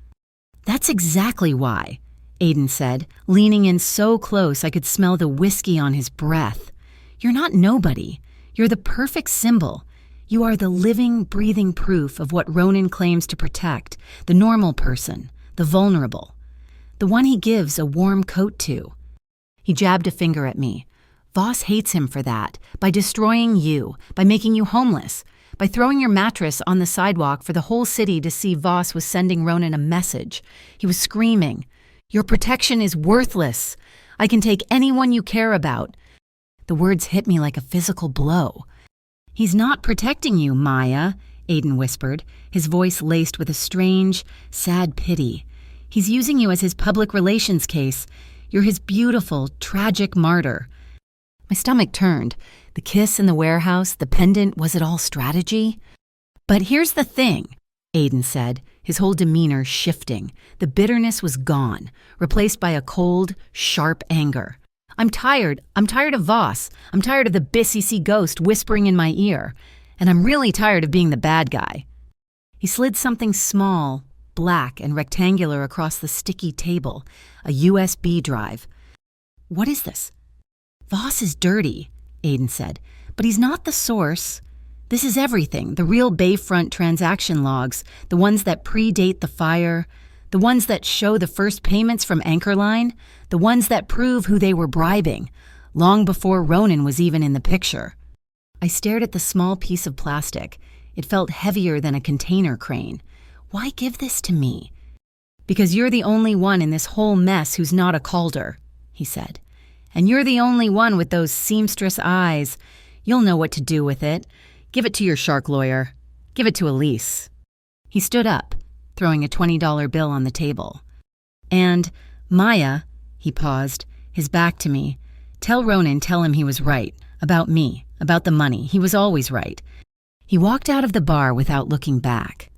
That's exactly why, Aiden said, leaning in so close I could smell the whiskey on his breath. You're not nobody. You're the perfect symbol. You are the living, breathing proof of what Ronan claims to protect, the normal person, the vulnerable, the one he gives a warm coat to. He jabbed a finger at me. Voss hates him for that, by destroying you, by making you homeless, by throwing your mattress on the sidewalk for the whole city to see Voss was sending Ronan a message. He was screaming, "Your protection is worthless. I can take anyone you care about." The words hit me like a physical blow. "He's not protecting you, Maya," Aiden whispered, his voice laced with a strange, sad pity. "He's using you as his public relations case. You're his beautiful, tragic martyr." My stomach turned. The kiss in the warehouse, the pendant, was it all strategy? "But here's the thing," Aiden said, his whole demeanor shifting. The bitterness was gone, replaced by a cold, sharp anger. I'm tired of Voss. I'm tired of the BCC ghost whispering in my ear. And I'm really tired of being the bad guy." He slid something small, black and rectangular across the sticky table, a USB drive. "What is this?" "Voss is dirty," Aiden said, "but he's not the source. This is everything, the real Bayfront transaction logs, the ones that predate the fire, the ones that show the first payments from Anchorline, the ones that prove who they were bribing, long before Ronan was even in the picture." I stared at the small piece of plastic. It felt heavier than a container crane. "Why give this to me?" "Because you're the only one in this whole mess who's not a Calder," he said. "And you're the only one with those seamstress eyes. You'll know what to do with it. Give it to your shark lawyer. Give it to Elise." He stood up, throwing a $20 bill on the table. "And, Maya," he paused, his back to me, "tell Ronan, tell him he was right. About me, about the money. He was always right." He walked out of the bar without looking back.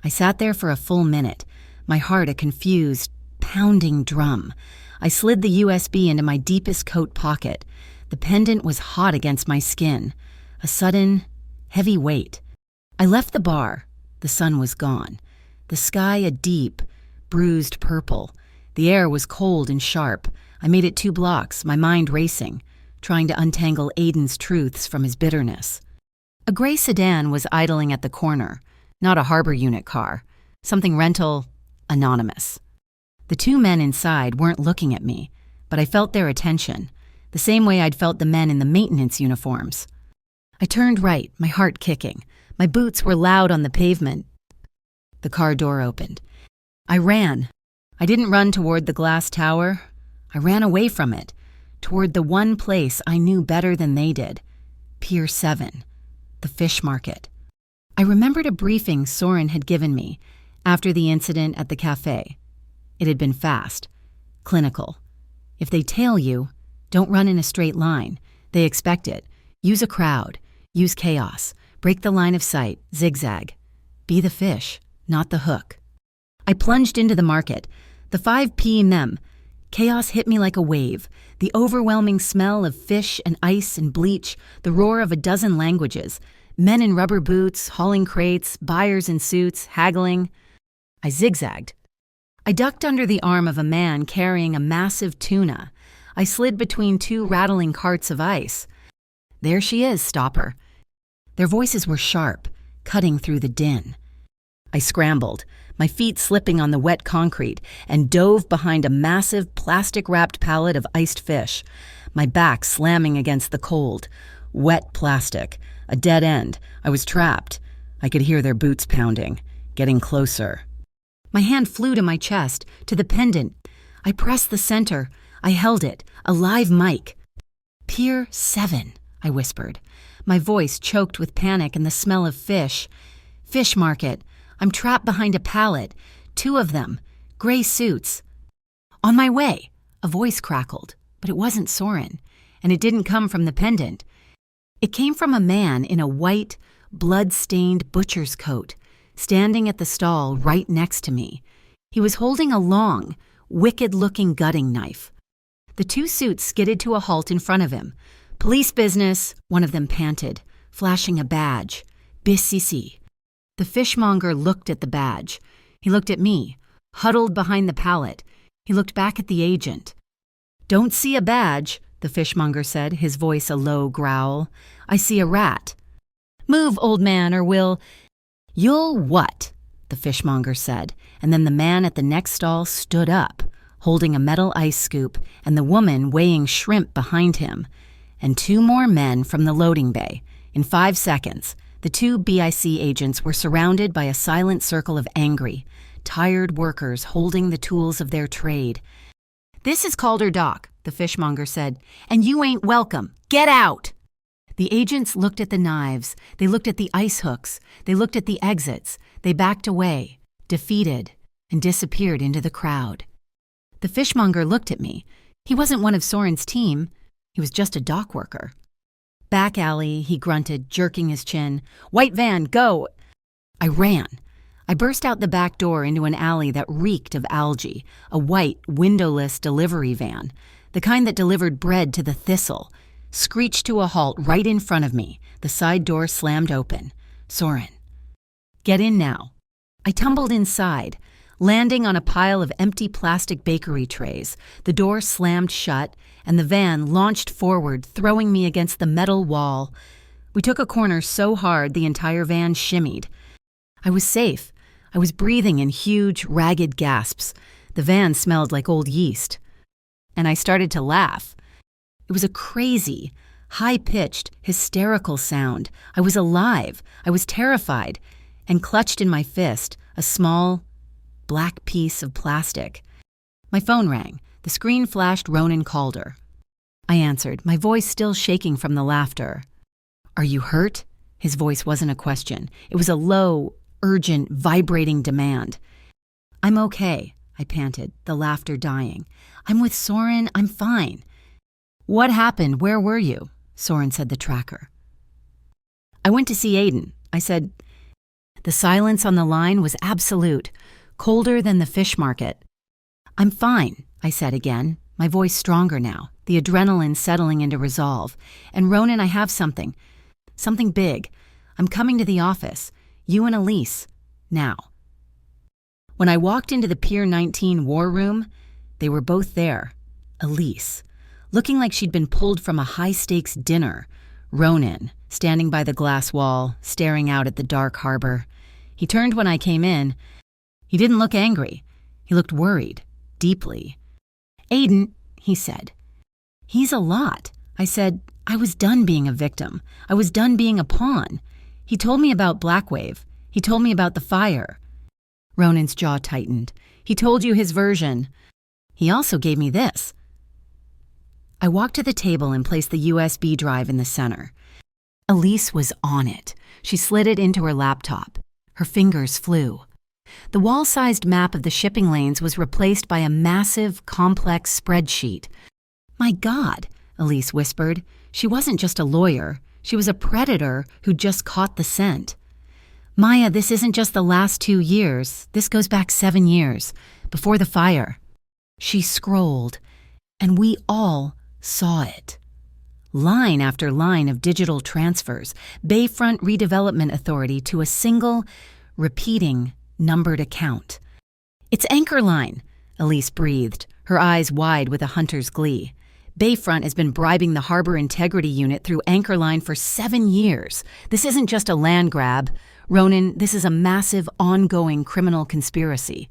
I sat there for a full minute, my heart a confused, pounding drum. I slid the USB into my deepest coat pocket. The pendant was hot against my skin. A sudden, heavy weight. I left the bar. The sun was gone. The sky a deep, bruised purple. The air was cold and sharp. I made it 2 blocks, my mind racing, trying to untangle Aiden's truths from his bitterness. A gray sedan was idling at the corner, not a harbor unit car. Something rental, anonymous. The 2 men inside weren't looking at me, but I felt their attention, the same way I'd felt the men in the maintenance uniforms. I turned right, my heart kicking. My boots were loud on the pavement. The car door opened. I ran. I didn't run toward the glass tower. I ran away from it, toward the one place I knew better than they did, Pier 7, the fish market. I remembered a briefing Soren had given me after the incident at the cafe. It had been fast, clinical. If they tail you, don't run in a straight line. They expect it. Use a crowd. Use chaos. Break the line of sight. Zigzag. Be the fish, not the hook. I plunged into the market. The 5 p.m. Chaos hit me like a wave. The overwhelming smell of fish and ice and bleach, the roar of a dozen languages, men in rubber boots, hauling crates, buyers in suits, haggling. I zigzagged. I ducked under the arm of a man carrying a massive tuna. I slid between 2 rattling carts of ice. There she is, stop her." Their voices were sharp, cutting through the din. I scrambled, my feet slipping on the wet concrete, and dove behind a massive plastic-wrapped pallet of iced fish, my back slamming against the cold, wet plastic, a dead end. I was trapped. I could hear their boots pounding, getting closer. My hand flew to my chest, to the pendant. I pressed the center. I held it, a live mic. "Pier 7, I whispered, my voice choked with panic and the smell of fish. "Fish market. I'm trapped behind a pallet. 2 of them. Gray suits." "On my way," a voice crackled, but it wasn't Soren, and it didn't come from the pendant. It came from a man in a white, blood-stained butcher's coat, standing at the stall right next to me. He was holding a long, wicked-looking gutting knife. The 2 suits skidded to a halt in front of him. "Police business," one of them panted, flashing a badge. "Bisisi." The fishmonger looked at the badge. He looked at me, huddled behind the pallet. He looked back at the agent. "Don't see a badge," the fishmonger said, his voice a low growl. "I see a rat." "Move, old man, or "You'll what?" the fishmonger said, and then the man at the next stall stood up, holding a metal ice scoop, and the woman weighing shrimp behind him, and 2 more men from the loading bay. In 5 seconds, the 2 BIC agents were surrounded by a silent circle of angry, tired workers holding the tools of their trade. "This is Calder Dock," the fishmonger said, "and you ain't welcome. Get out!" The agents looked at the knives. They looked at the ice hooks. They looked at the exits. They backed away, defeated, and disappeared into the crowd. The fishmonger looked at me. He wasn't one of Soren's team. He was just a dock worker. "Back alley," he grunted, jerking his chin. "White van, go!" I ran. I burst out the back door into an alley that reeked of algae, a white, windowless delivery van, the kind that delivered bread to the Thistle, screeched to a halt right in front of me. The side door slammed open. Soren. "Get in now." I tumbled inside, landing on a pile of empty plastic bakery trays. The door slammed shut, and the van launched forward, throwing me against the metal wall. We took a corner so hard the entire van shimmied. I was safe. I was breathing in huge, ragged gasps. The van smelled like old yeast. And I started to laugh. It was a crazy, high-pitched, hysterical sound. I was alive. I was terrified, and clutched in my fist a small, black piece of plastic. My phone rang. The screen flashed Ronan Calder. I answered, my voice still shaking from the laughter. "Are you hurt?" His voice wasn't a question. It was a low, urgent, vibrating demand. "I'm okay," I panted, the laughter dying. "I'm with Soren. I'm fine." "What happened? Where were you?" Soren said the tracker. "I went to see Aiden," I said. The silence on the line was absolute, colder than the fish market. "I'm fine," I said again, my voice stronger now, the adrenaline settling into resolve. "And Ronan, I have something big. I'm coming to the office. You and Elise. Now." When I walked into the Pier 19 war room, they were both there. Elise, looking like she'd been pulled from a high-stakes dinner. Ronan, standing by the glass wall, staring out at the dark harbor. He turned when I came in. He didn't look angry. He looked worried, deeply. "Aiden," he said. "He's a lot." I said, I was done being a victim. I was done being a pawn. He told me about Blackwave. He told me about the fire. Ronan's jaw tightened. "He told you his version. He also gave me this." I walked to the table and placed the USB drive in the center. Elise was on it. She slid it into her laptop. Her fingers flew. The wall-sized map of the shipping lanes was replaced by a massive, complex spreadsheet. "My God," Elise whispered. She wasn't just a lawyer. She was a predator who'd just caught the scent. "Maya, this isn't just the last 2 years. This goes back 7 years, before the fire." She scrolled, and we all saw it. Line after line of digital transfers, Bayfront Redevelopment Authority to a single, repeating, numbered account. "It's Anchor Line," Elise breathed, her eyes wide with a hunter's glee. Bayfront has been bribing the Harbor Integrity Unit through Anchorline for 7 years. This isn't just a land grab. Ronan, this is a massive, ongoing criminal conspiracy."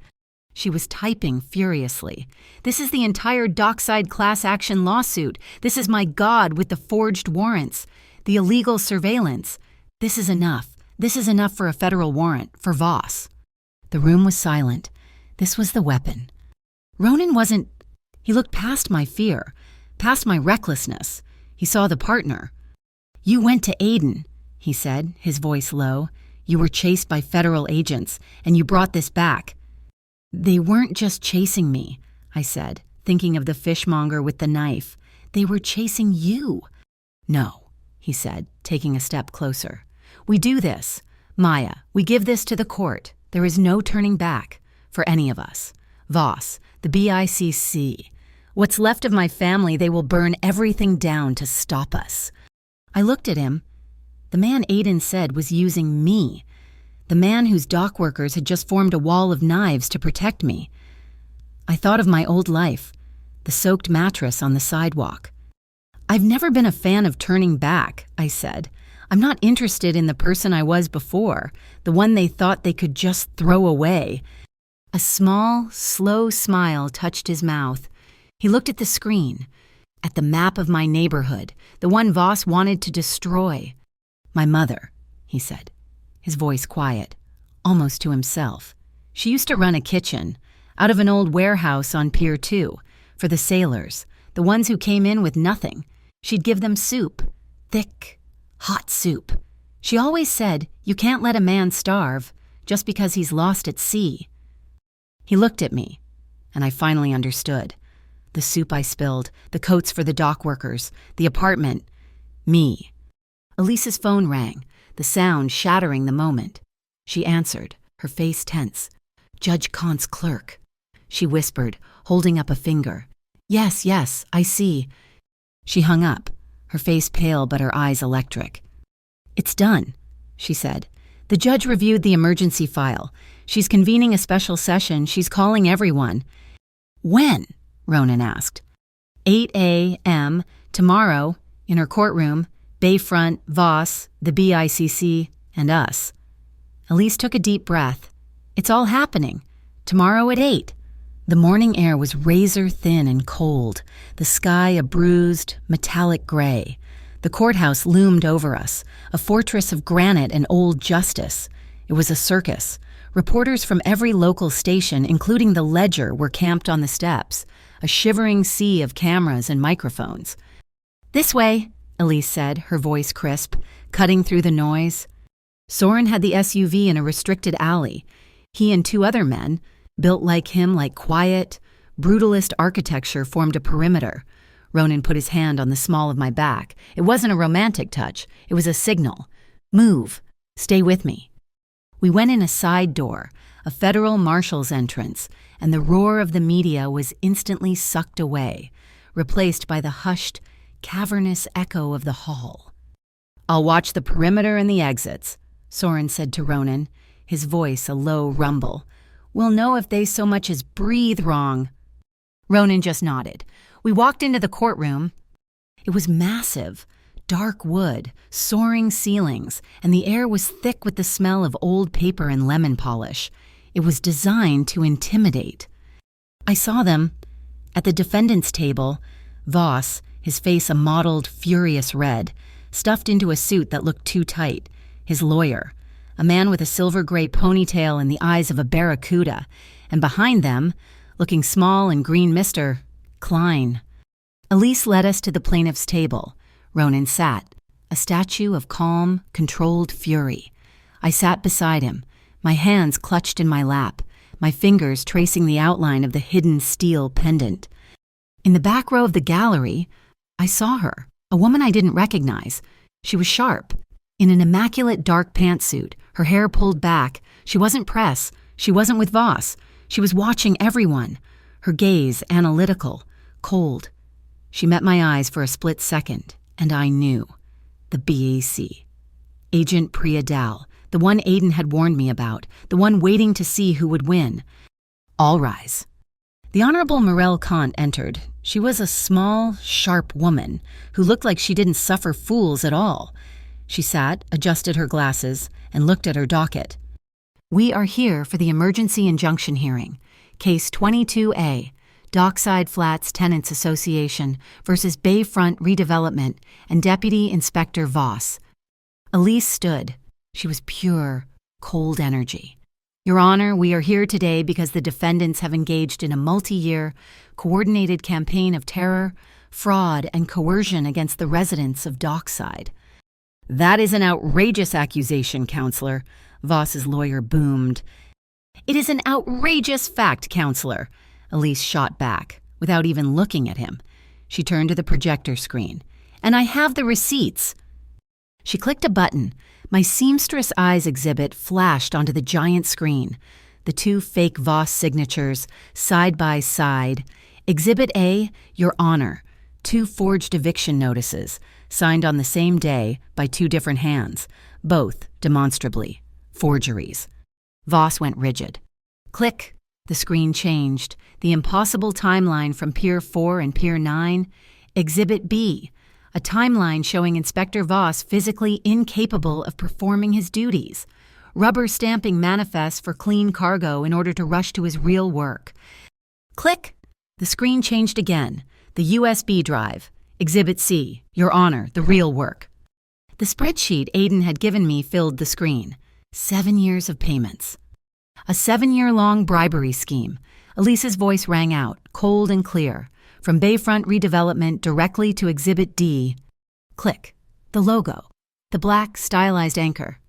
She was typing furiously. "This is the entire dockside class action lawsuit. This is my God with the forged warrants. The illegal surveillance. This is enough. This is enough for a federal warrant, for Voss." The room was silent. This was the weapon. Ronan wasn't... He looked past my fear, past my recklessness. He saw the partner. "You went to Aiden," he said, his voice low. "You were chased by federal agents, and you brought this back." "They weren't just chasing me," I said, thinking of the fishmonger with the knife. "They were chasing you." "No," he said, taking a step closer. "We do this. Maya, we give this to the court. There is no turning back, for any of us. Voss, the BICC. What's left of my family, they will burn everything down to stop us." I looked at him. The man Aiden said was using me. The man whose dock workers had just formed a wall of knives to protect me. I thought of my old life, the soaked mattress on the sidewalk. "I've never been a fan of turning back," I said. "I'm not interested in the person I was before, the one they thought they could just throw away." A small, slow smile touched his mouth. He looked at the screen, at the map of my neighborhood, the one Voss wanted to destroy. "My mother," he said, his voice quiet, almost to himself. "She used to run a kitchen, out of an old warehouse on Pier 2, for the sailors, the ones who came in with nothing. She'd give them soup, thick, hot soup. She always said, you can't let a man starve just because he's lost at sea." He looked at me, and I finally understood. The soup I spilled, the coats for the dock workers, the apartment, me. Elise's phone rang, the sound shattering the moment. She answered, her face tense. "Judge Kant's clerk," she whispered, holding up a finger. Yes, I see." She hung up, her face pale but her eyes electric. "It's done," she said. "The judge reviewed the emergency file. She's convening a special session. She's calling everyone." "When?" Ronan asked. 8 a.m. tomorrow, in her courtroom, Bayfront, Voss, the BICC, and us. Elise took a deep breath. "It's all happening. Tomorrow at 8. The morning air was razor thin and cold, the sky a bruised, metallic gray. The courthouse loomed over us, a fortress of granite and old justice. It was a circus. Reporters from every local station, including the Ledger, were camped on the steps, a shivering sea of cameras and microphones. "This way," Elise said, her voice crisp, cutting through the noise. Soren had the SUV in a restricted alley. He and 2 other men, built like him like quiet, brutalist architecture, formed a perimeter. Ronan put his hand on the small of my back. It wasn't a romantic touch. It was a signal. "Move. Stay with me." We went in a side door, a federal marshal's entrance, and the roar of the media was instantly sucked away, replaced by the hushed, cavernous echo of the hall. "I'll watch the perimeter and the exits," Soren said to Ronan, his voice a low rumble. "We'll know if they so much as breathe wrong." Ronan just nodded. We walked into the courtroom. It was massive, dark wood, soaring ceilings, and the air was thick with the smell of old paper and lemon polish. It was designed to intimidate. I saw them. At the defendant's table, Voss, his face a mottled, furious red, stuffed into a suit that looked too tight, his lawyer, a man with a silver-gray ponytail and the eyes of a barracuda, and behind them, looking small and green, Mr. Klein. Elise led us to the plaintiff's table. Ronan sat, a statue of calm, controlled fury. I sat beside him, my hands clutched in my lap, my fingers tracing the outline of the hidden steel pendant. In the back row of the gallery, I saw her, a woman I didn't recognize. She was sharp, in an immaculate dark pantsuit, her hair pulled back. She wasn't press, she wasn't with Voss. She was watching everyone, her gaze analytical, cold. She met my eyes for a split second, and I knew. The BAC. Agent Priya Dal, the one Aiden had warned me about, the one waiting to see who would win. All rise. The Honorable Morel Kant entered. She was a small, sharp woman who looked like she didn't suffer fools at all. She sat, adjusted her glasses, and looked at her docket. "We are here for the emergency injunction hearing. Case 22A, Dockside Flats Tenants Association versus Bayfront Redevelopment and Deputy Inspector Voss." Elise stood. She was pure, cold energy. "Your Honor, we are here today because the defendants have engaged in a multi-year, coordinated campaign of terror, fraud, and coercion against the residents of Dockside." "That is an outrageous accusation, Counselor," Voss's lawyer boomed. "It is an outrageous fact, Counselor," Elise shot back, without even looking at him. She turned to the projector screen. "And I have the receipts." She clicked a button. My seamstress eyes exhibit flashed onto the giant screen. The two fake Voss signatures, side by side. Exhibit A, Your Honor. 2 forged eviction notices, signed on the same day by 2 different hands, both, demonstrably, forgeries. Voss went rigid. Click. The screen changed. The impossible timeline from Pier 4 and Pier 9. Exhibit B, a timeline showing Inspector Voss physically incapable of performing his duties, rubber stamping manifests for clean cargo in order to rush to his real work. Click! The screen changed again. The USB drive. Exhibit C, Your Honor, the real work. The spreadsheet Aiden had given me filled the screen. 7 years of payments. A 7-year-long bribery scheme. Elise's voice rang out, cold and clear. From Bayfront Redevelopment directly to Exhibit D. Click. The logo. The black, stylized anchor.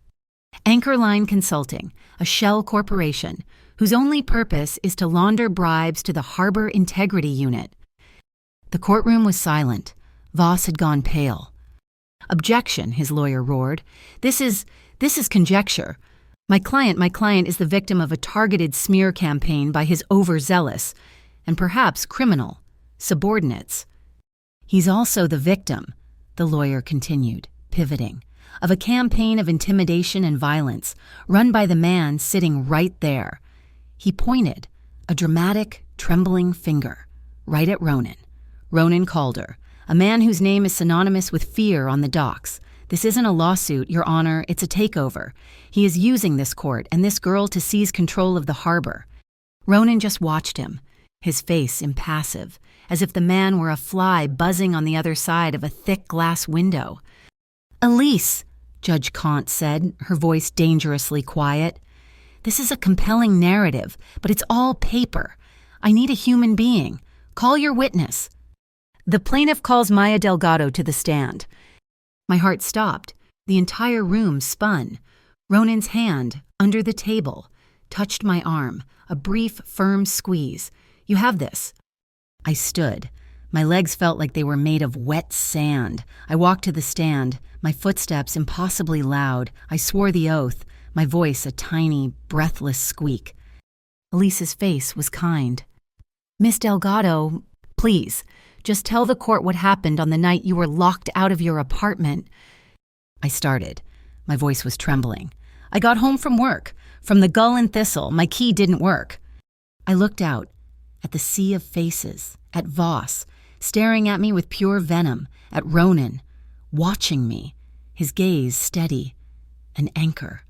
Anchorline Consulting, a shell corporation, whose only purpose is to launder bribes to the Harbor Integrity Unit. The courtroom was silent. Voss had gone pale. "Objection," his lawyer roared. This is conjecture. My client is the victim of a targeted smear campaign by his overzealous, and perhaps criminal, subordinates. He's also the victim," the lawyer continued, pivoting, "of a campaign of intimidation and violence run by the man sitting right there." He pointed, a dramatic, trembling finger, right at Ronan. Ronan Calder, a man whose name is synonymous with fear on the docks. "This isn't a lawsuit, Your Honor, it's a takeover. He is using this court and this girl to seize control of the harbor." Ronan just watched him, his face impassive, as if the man were a fly buzzing on the other side of a thick glass window. "Elise," Judge Kant said, her voice dangerously quiet, "this is a compelling narrative, but it's all paper. I need a human being. Call your witness." The plaintiff calls Maya Delgado to the stand. My heart stopped. The entire room spun. Ronan's hand, under the table, touched my arm, a brief, firm squeeze. "You have this." I stood. My legs felt like they were made of wet sand. I walked to the stand, my footsteps impossibly loud. I swore the oath, my voice a tiny, breathless squeak. Elise's face was kind. "Miss Delgado, please, just tell the court what happened on the night you were locked out of your apartment." I started. My voice was trembling. "I got home from work. From the Gull and Thistle, my key didn't work." I looked out, at the sea of faces, at Voss, staring at me with pure venom, at Ronan, watching me, his gaze steady, an anchor.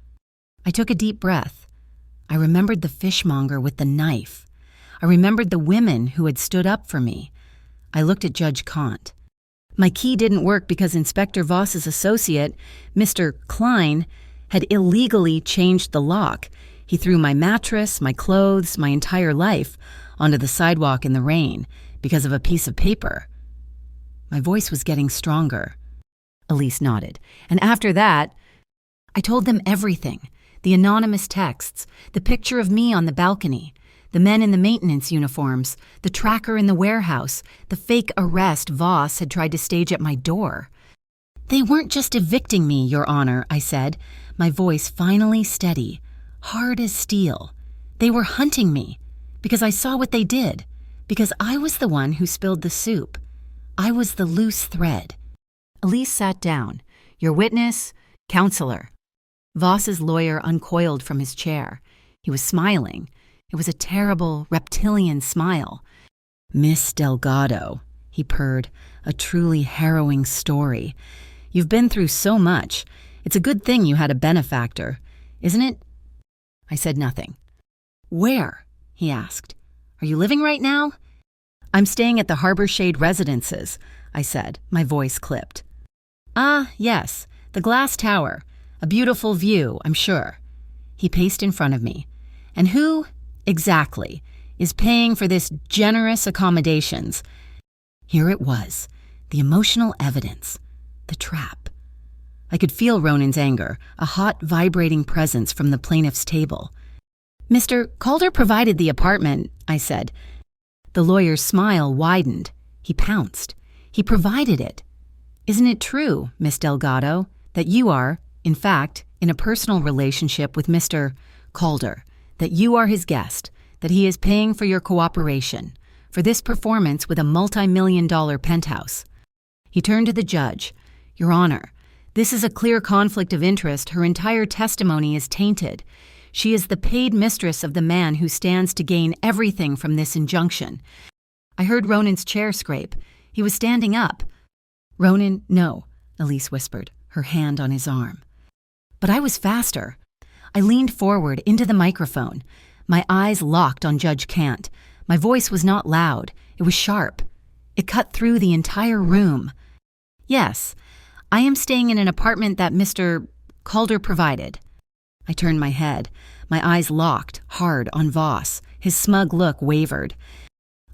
I took a deep breath. I remembered the fishmonger with the knife. I remembered the women who had stood up for me. I looked at Judge Kant. My key didn't work because Inspector Voss's associate, Mr. Klein, had illegally changed the lock. He threw my mattress, my clothes, my entire life onto the sidewalk in the rain because of a piece of paper. My voice was getting stronger. Elise nodded. "And after that, I told them everything. The anonymous texts, the picture of me on the balcony, the men in the maintenance uniforms, the tracker in the warehouse, the fake arrest Voss had tried to stage at my door." "They weren't just evicting me, Your Honor," I said, my voice finally steady, hard as steel. "They were hunting me, because I saw what they did, because I was the one who spilled the soup. I was the loose thread." Elise sat down. "Your witness, counselor." Voss's lawyer uncoiled from his chair. He was smiling. It was a terrible, reptilian smile. Miss Delgado, he purred, a truly harrowing story. You've been through so much. It's a good thing you had a benefactor, isn't it? I said nothing. Where? He asked. Are you living right now? I'm staying at the Harbor Shade Residences, I said, my voice clipped. Ah, yes, the glass tower. A beautiful view, I'm sure. He paced in front of me. And who, exactly, is paying for this generous accommodations? Here it was, the emotional evidence, the trap. I could feel Ronan's anger, a hot, vibrating presence from the plaintiff's table. Mr. Calder provided the apartment, I said. The lawyer's smile widened. He pounced. He provided it. Isn't it true, Miss Delgado, that you are, in fact, in a personal relationship with Mr. Calder, that you are his guest, that he is paying for your cooperation, for this performance with a multi-million-dollar penthouse? He turned to the judge. Your Honor, this is a clear conflict of interest. Her entire testimony is tainted. She is the paid mistress of the man who stands to gain everything from this injunction. I heard Ronan's chair scrape. He was standing up. Ronan, no, Elise whispered, her hand on his arm. But I was faster. I leaned forward into the microphone. My eyes locked on Judge Kant. My voice was not loud. It was sharp. It cut through the entire room. Yes, I am staying in an apartment that Mr. Calder provided. I turned my head. My eyes locked, hard on Voss. His smug look wavered.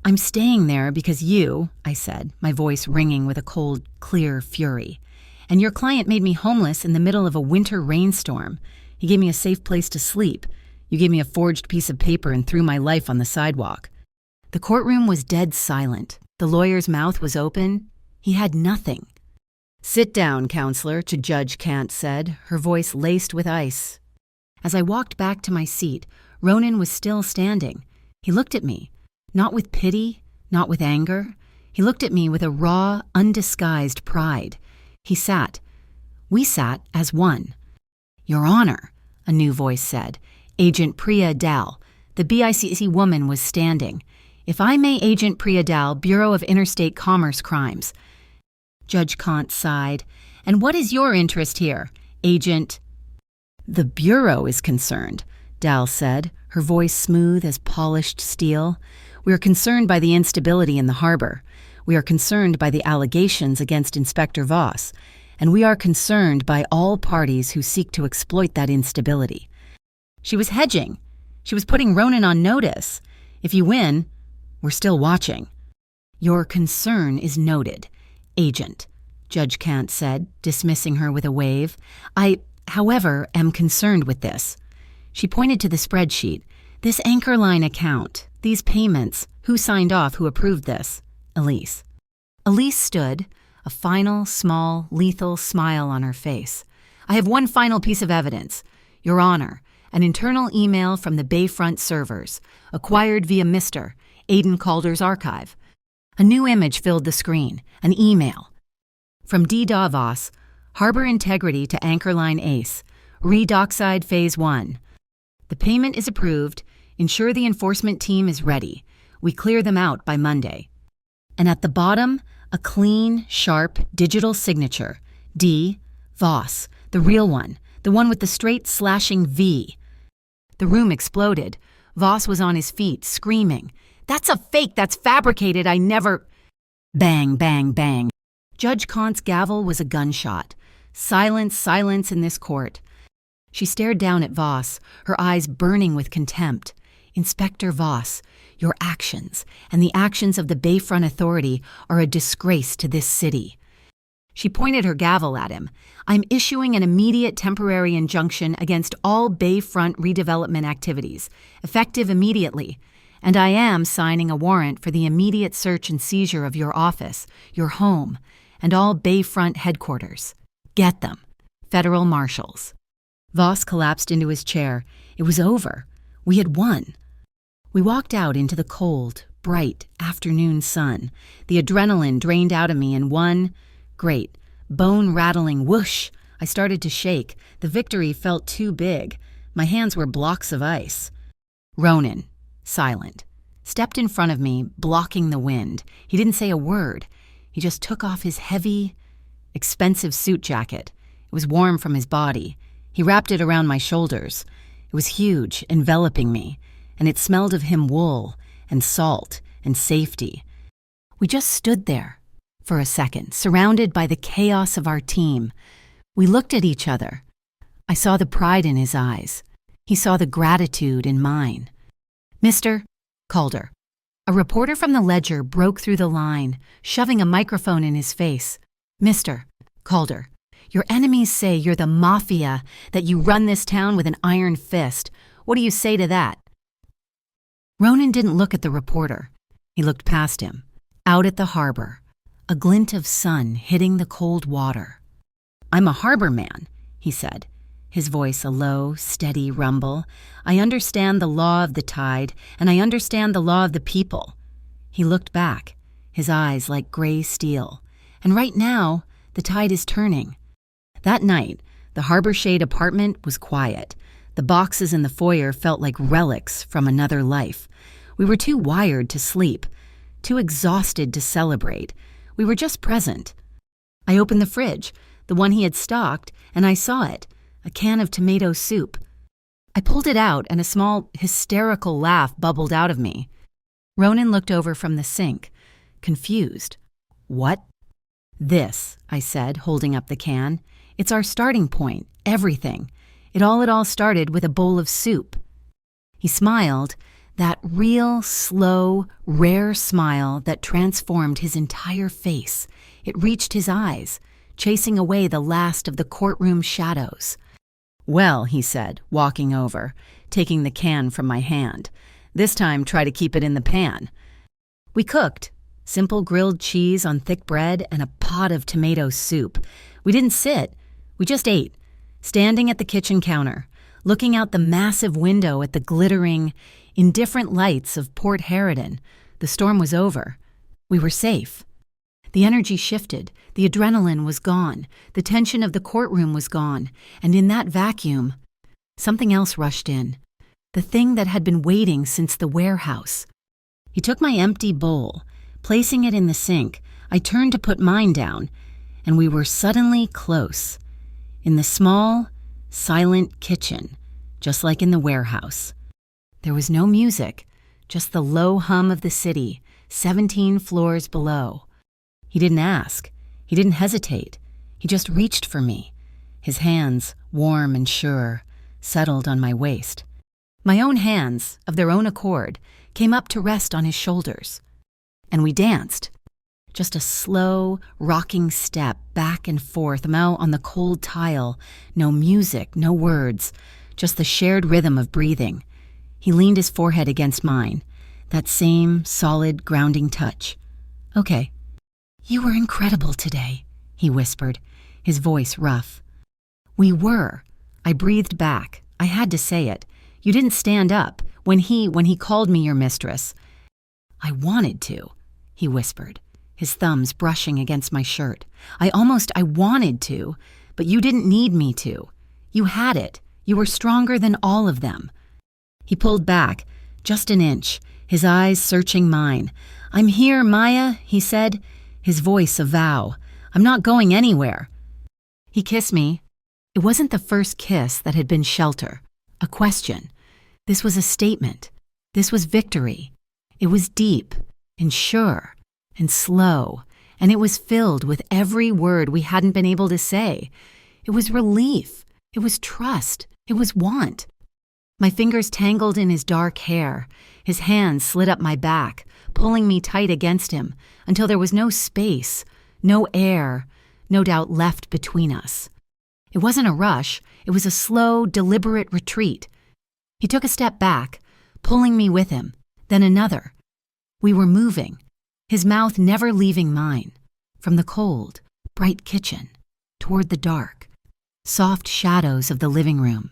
I'm staying there because you, I said, my voice ringing with a cold, clear fury. And your client made me homeless in the middle of a winter rainstorm. He gave me a safe place to sleep. You gave me a forged piece of paper and threw my life on the sidewalk. The courtroom was dead silent. The lawyer's mouth was open. He had nothing. Sit down, counselor, Judge Kant said, her voice laced with ice. As I walked back to my seat, Ronan was still standing. He looked at me, not with pity, not with anger. He looked at me with a raw, undisguised pride. He sat. We sat as one. Your Honor, a new voice said. Agent Priya Dal, the BICC woman, was standing. If I may, Agent Priya Dal, Bureau of Interstate Commerce Crimes. Judge Kant sighed. And what is your interest here, Agent? The Bureau is concerned, Dal said, her voice smooth as polished steel. We are concerned by the instability in the harbor. We are concerned by the allegations against Inspector Voss. And we are concerned by all parties who seek to exploit that instability. She was hedging. She was putting Ronan on notice. If you win, we're still watching. Your concern is noted, Agent, Judge Kant said, dismissing her with a wave. I, however, am concerned with this. She pointed to the spreadsheet. This anchor line account, these payments, who signed off, who approved this? Elise. Elise stood, a final, small, lethal smile on her face. I have one final piece of evidence. Your Honor, an internal email from the Bayfront servers, acquired via Mr. Aidan Calder's archive. A new image filled the screen, an email. From D. Davos, Harbor Integrity to Anchorline Ace, Re-Dockside Phase 1. The payment is approved. Ensure the enforcement team is ready. We clear them out by Monday. And at the bottom, a clean, sharp, digital signature. D. Voss, the real one, the one with the straight slashing V. The room exploded. Voss was on his feet, screaming. That's a fake, that's fabricated, I never... Bang, bang, bang. Judge Kant's gavel was a gunshot. Silence, silence in this court. She stared down at Voss, her eyes burning with contempt. Inspector Voss, your actions and the actions of the Bayfront Authority are a disgrace to this city. She pointed her gavel at him. I'm issuing an immediate temporary injunction against all Bayfront redevelopment activities, effective immediately. And I am signing a warrant for the immediate search and seizure of your office, your home, and all Bayfront headquarters. Get them. Federal marshals. Voss collapsed into his chair. It was over. We had won. We walked out into the cold, bright afternoon sun. The adrenaline drained out of me in one great, bone-rattling whoosh. I started to shake. The victory felt too big. My hands were blocks of ice. Ronan, silent. stepped in front of me, blocking the wind. He didn't say a word. He just took off his heavy, expensive suit jacket. It was warm from his body. He wrapped it around my shoulders. It was huge, enveloping me, and it smelled of him wool and salt and safety. We just stood there for a second, surrounded by the chaos of our team. We looked at each other. I saw the pride in his eyes. He saw the gratitude in mine. "Mr. Calder." A reporter from the Ledger broke through the line, shoving a microphone in his face. "Mr. Calder, your enemies say you're the mafia, that you run this town with an iron fist. What do you say to that?" Ronan didn't look at the reporter. He looked past him, out at the harbor, a glint of sun hitting the cold water. "I'm a harbor man," he said, his voice a low, steady rumble. "I understand the law of the tide, and I understand the law of the people." He looked back, his eyes like gray steel. "And right now, the tide is turning." That night, the Harbor Shade apartment was quiet. The boxes in the foyer felt like relics from another life. We were too wired to sleep, too exhausted to celebrate. We were just present. I opened the fridge, the one he had stocked, and I saw it, a can of tomato soup. I pulled it out, and a small, hysterical laugh bubbled out of me. Ronan looked over from the sink, confused. "What?" "This," I said, holding up the can. "It's our starting point, everything. It all started with a bowl of soup." He smiled, that real, slow, rare smile that transformed his entire face. It reached his eyes, chasing away the last of the courtroom shadows. "Well," he said, walking over, taking the can from my hand. "This time try to keep it in the pan." We cooked. Simple grilled cheese on thick bread and a pot of tomato soup. We didn't sit. We just ate, standing at the kitchen counter, looking out the massive window at the glittering, indifferent lights of Port Harridan. The storm was over. We were safe. The energy shifted. The adrenaline was gone. The tension of the courtroom was gone. And in that vacuum, something else rushed in. The thing that had been waiting since the warehouse. He took my empty bowl. Placing it in the sink, I turned to put mine down, and we were suddenly close. In the small, silent kitchen, just like in the warehouse. There was no music, just the low hum of the city, 17 floors below. He didn't ask. He didn't hesitate. He just reached for me. His hands, warm and sure, settled on my waist. My own hands, of their own accord, came up to rest on his shoulders. And we danced. Just a slow, rocking step back and forth, on the cold tile. No music, no words, just the shared rhythm of breathing. He leaned his forehead against mine, that same solid, grounding touch. "Okay." "You were incredible today," he whispered, his voice rough. "We were." I breathed back. I had to say it. "You didn't stand up when he called me your mistress." "I wanted to," he whispered, his thumbs brushing against my shirt. I wanted to, but you didn't need me to. You had it. You were stronger than all of them." He pulled back, just an inch, his eyes searching mine. "I'm here, Maya," he said, his voice a vow. "I'm not going anywhere." He kissed me. It wasn't the first kiss that had been shelter, a question. This was a statement. This was victory. It was deep and sure and slow, and it was filled with every word we hadn't been able to say. It was relief. It was trust. It was want. My fingers tangled in his dark hair. His hands slid up my back, pulling me tight against him until there was no space, no air, no doubt left between us. It wasn't a rush. It was a slow, deliberate retreat. He took a step back, pulling me with him, then another. We were moving, his mouth never leaving mine, from the cold, bright kitchen, toward the dark, soft shadows of the living room.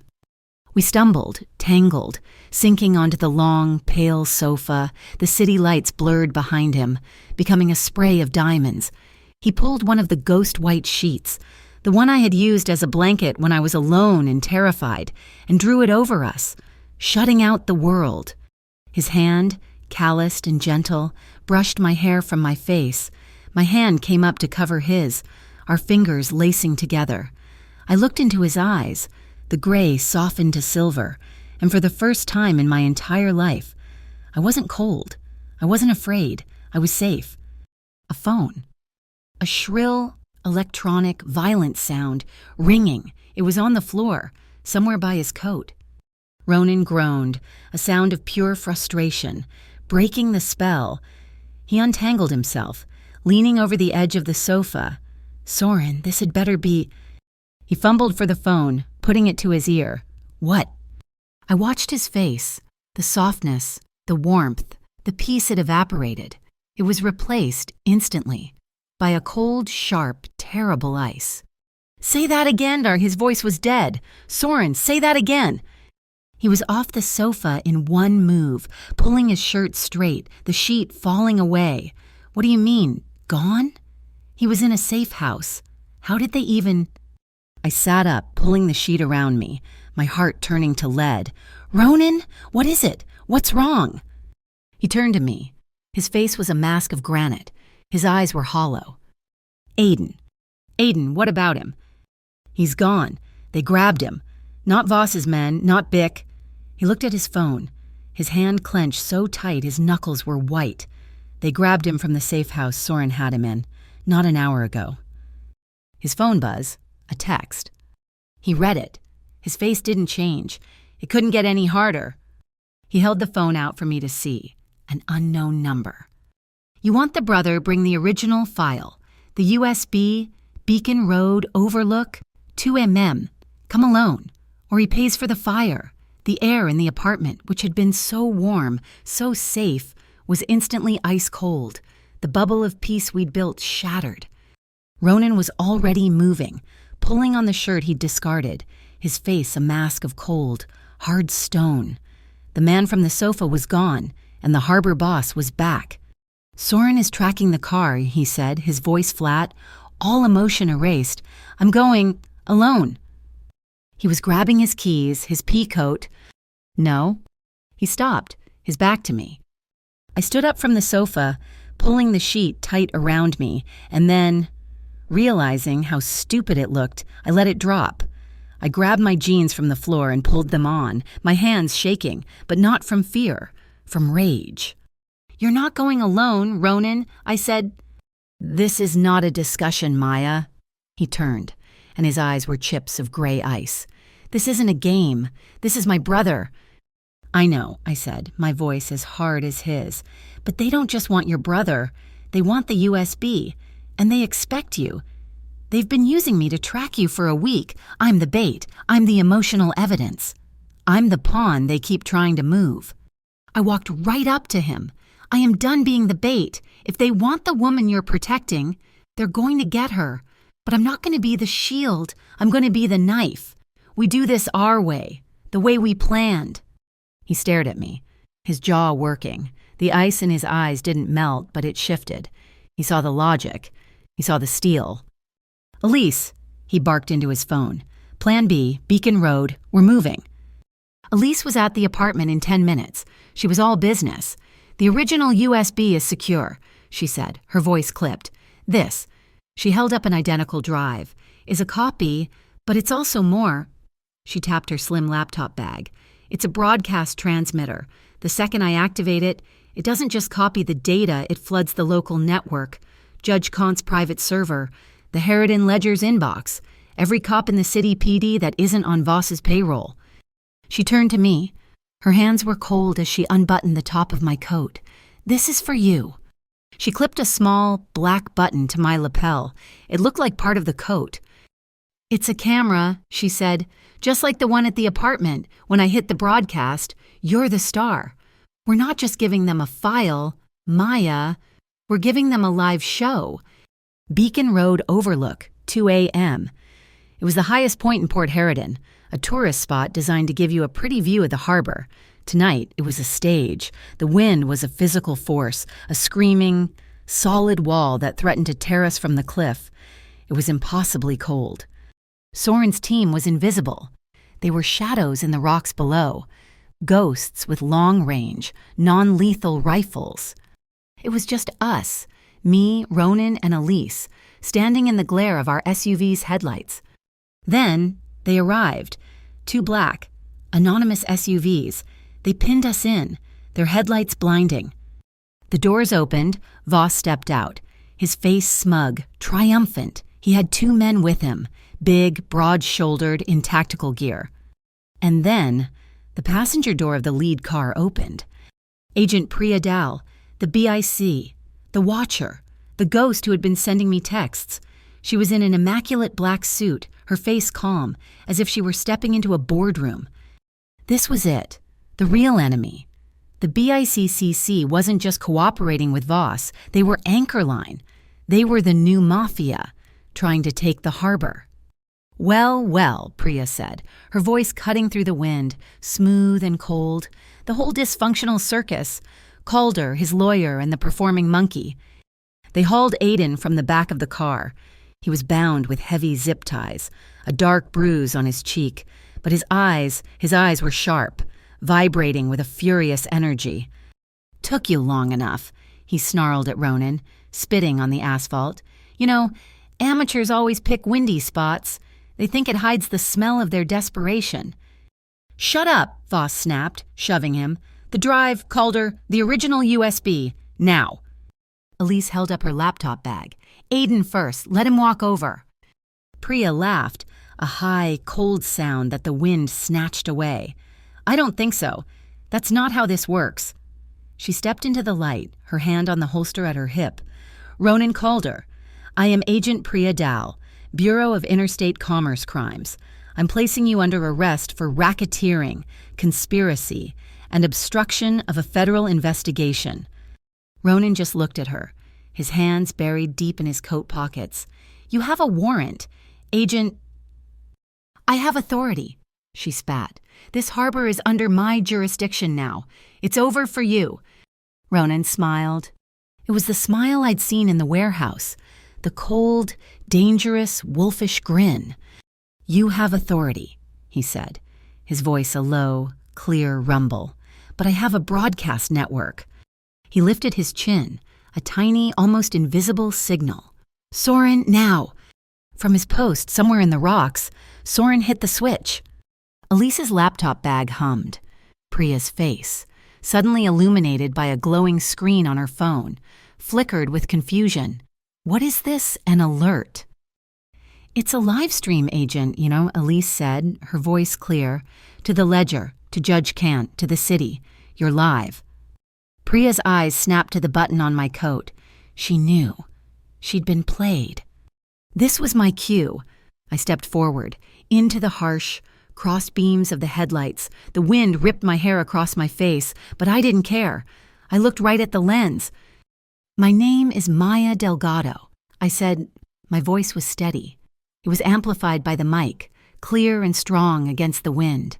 We stumbled, tangled, sinking onto the long, pale sofa, the city lights blurred behind him, becoming a spray of diamonds. He pulled one of the ghost-white sheets, the one I had used as a blanket when I was alone and terrified, and drew it over us, shutting out the world. His hand, calloused and gentle, brushed my hair from my face. My hand came up to cover his, our fingers lacing together. I looked into his eyes. The gray softened to silver, and for the first time in my entire life, I wasn't cold. I wasn't afraid. I was safe. A phone. A shrill, electronic, violent sound, ringing. It was on the floor, somewhere by his coat. Ronan groaned, a sound of pure frustration, breaking the spell. He untangled himself, leaning over the edge of the sofa. Soren, this had better be... He fumbled for the phone, putting it to his ear. What? I watched his face, the softness, the warmth, the peace had evaporated. It was replaced, instantly, by a cold, sharp, terrible ice. Say that again, his voice was dead. Soren, say that again. He was off the sofa in one move, pulling his shirt straight, the sheet falling away. What do you mean, gone? He was in a safe house. How did they even... I sat up, pulling the sheet around me, my heart turning to lead. Ronan, what is it? What's wrong? He turned to me. His face was a mask of granite. His eyes were hollow. Aiden, what about him? He's gone. They grabbed him. Not Voss's men, not Bick. He looked at his phone. His hand clenched so tight his knuckles were white. They grabbed him from the safe house Soren had him in, not an hour ago. His phone buzz. A text. He read it. His face didn't change. It couldn't get any harder. He held the phone out for me to see. An unknown number. You want the brother, bring the original file. The USB, Beacon Road, Overlook, 2mm. Come alone. Or he pays for the fire. The air in the apartment, which had been so warm, so safe, was instantly ice cold. The bubble of peace we'd built shattered. Ronan was already moving, pulling on the shirt he'd discarded, his face a mask of cold, hard stone. The man from the sofa was gone, and the harbor boss was back. Soren is tracking the car, he said, his voice flat, all emotion erased. I'm going alone. He was grabbing his keys, his pea coat. No. He stopped, his back to me. I stood up from the sofa, pulling the sheet tight around me, and then... Realizing how stupid it looked, I let it drop. I grabbed my jeans from the floor and pulled them on, my hands shaking, but not from fear, from rage. You're not going alone, Ronan, I said. This is not a discussion, Maya. He turned, and his eyes were chips of gray ice. This isn't a game. This is my brother. I know, I said, my voice as hard as his. But they don't just want your brother. They want the USB. And they expect you. They've been using me to track you for a week. I'm the bait. I'm the emotional evidence. I'm the pawn they keep trying to move. I walked right up to him. I am done being the bait. If they want the woman you're protecting, they're going to get her. But I'm not going to be the shield. I'm going to be the knife. We do this our way, the way we planned. He stared at me, his jaw working. The ice in his eyes didn't melt, but it shifted. He saw the logic. He saw the steel. Elise, he barked into his phone. Plan B, Beacon Road, we're moving. Elise was at the apartment in 10 minutes. She was all business. The original USB is secure, she said, her voice clipped. This, she held up an identical drive, is a copy, but it's also more. She tapped her slim laptop bag. It's a broadcast transmitter. The second I activate it, it doesn't just copy the data, it floods the local network, Judge Kant's private server, the Harridan Ledger's inbox, every cop in the city PD that isn't on Voss's payroll. She turned to me. Her hands were cold as she unbuttoned the top of my coat. This is for you. She clipped a small, black button to my lapel. It looked like part of the coat. It's a camera, she said, just like the one at the apartment. When I hit the broadcast, you're the star. We're not just giving them a file, Maya. We're giving them a live show. Beacon Road Overlook, 2 a.m. It was the highest point in Port Harridan, a tourist spot designed to give you a pretty view of the harbor. Tonight, it was a stage. The wind was a physical force, a screaming, solid wall that threatened to tear us from the cliff. It was impossibly cold. Soren's team was invisible. They were shadows in the rocks below, ghosts with long-range, non-lethal rifles. It was just us, me, Ronan, and Elise, standing in the glare of our SUV's headlights. Then they arrived, 2 black, anonymous SUVs. They pinned us in, their headlights blinding. The doors opened, Voss stepped out, his face smug, triumphant. He had 2 men with him, big, broad-shouldered, in tactical gear. And then, the passenger door of the lead car opened. Agent Priya Dal, the BIC, the Watcher, the ghost who had been sending me texts. She was in an immaculate black suit, her face calm, as if she were stepping into a boardroom. This was it, the real enemy. The BICCC wasn't just cooperating with Voss, they were Anchorline. They were the new Mafia, trying to take the harbor. Well, well, Priya said, her voice cutting through the wind, smooth and cold. The whole dysfunctional circus, Calder, his lawyer, and the performing monkey. They hauled Aiden from the back of the car. He was bound with heavy zip ties, a dark bruise on his cheek, but his eyes were sharp, vibrating with a furious energy. "Took you long enough," he snarled at Ronan, spitting on the asphalt. "You know, amateurs always pick windy spots. They think it hides the smell of their desperation." "Shut up," Voss snapped, shoving him. "The drive, Calder, the original USB, now." Elise held up her laptop bag. "Aiden first, let him walk over." Priya laughed, a high, cold sound that the wind snatched away. "I don't think so. That's not how this works." She stepped into the light, her hand on the holster at her hip. "Ronan Calder, I am Agent Priya Dal, Bureau of Interstate Commerce Crimes. I'm placing you under arrest for racketeering, conspiracy, and obstruction of a federal investigation." Ronan just looked at her, his hands buried deep in his coat pockets. "You have a warrant, Agent—" "I have authority," she spat. "This harbor is under my jurisdiction now. It's over for you." Ronan smiled. It was the smile I'd seen in the warehouse, the cold, dangerous, wolfish grin. "You have authority," he said, his voice a low, clear rumble. "But I have a broadcast network." He lifted his chin, a tiny, almost invisible signal. "Soren, now!" From his post, somewhere in the rocks, Soren hit the switch. Elise's laptop bag hummed. Priya's face, suddenly illuminated by a glowing screen on her phone, flickered with confusion. "What is this? An alert?" "It's a live stream, Agent, Elise said, her voice clear. "To the Ledger, to Judge Kant, to the city. You're live." Priya's eyes snapped to the button on my coat. She knew. She'd been played. This was my cue. I stepped forward, into the harsh, crossed beams of the headlights. The wind ripped my hair across my face, but I didn't care. I looked right at the lens. "My name is Maya Delgado," I said. My voice was steady. It was amplified by the mic, clear and strong against the wind.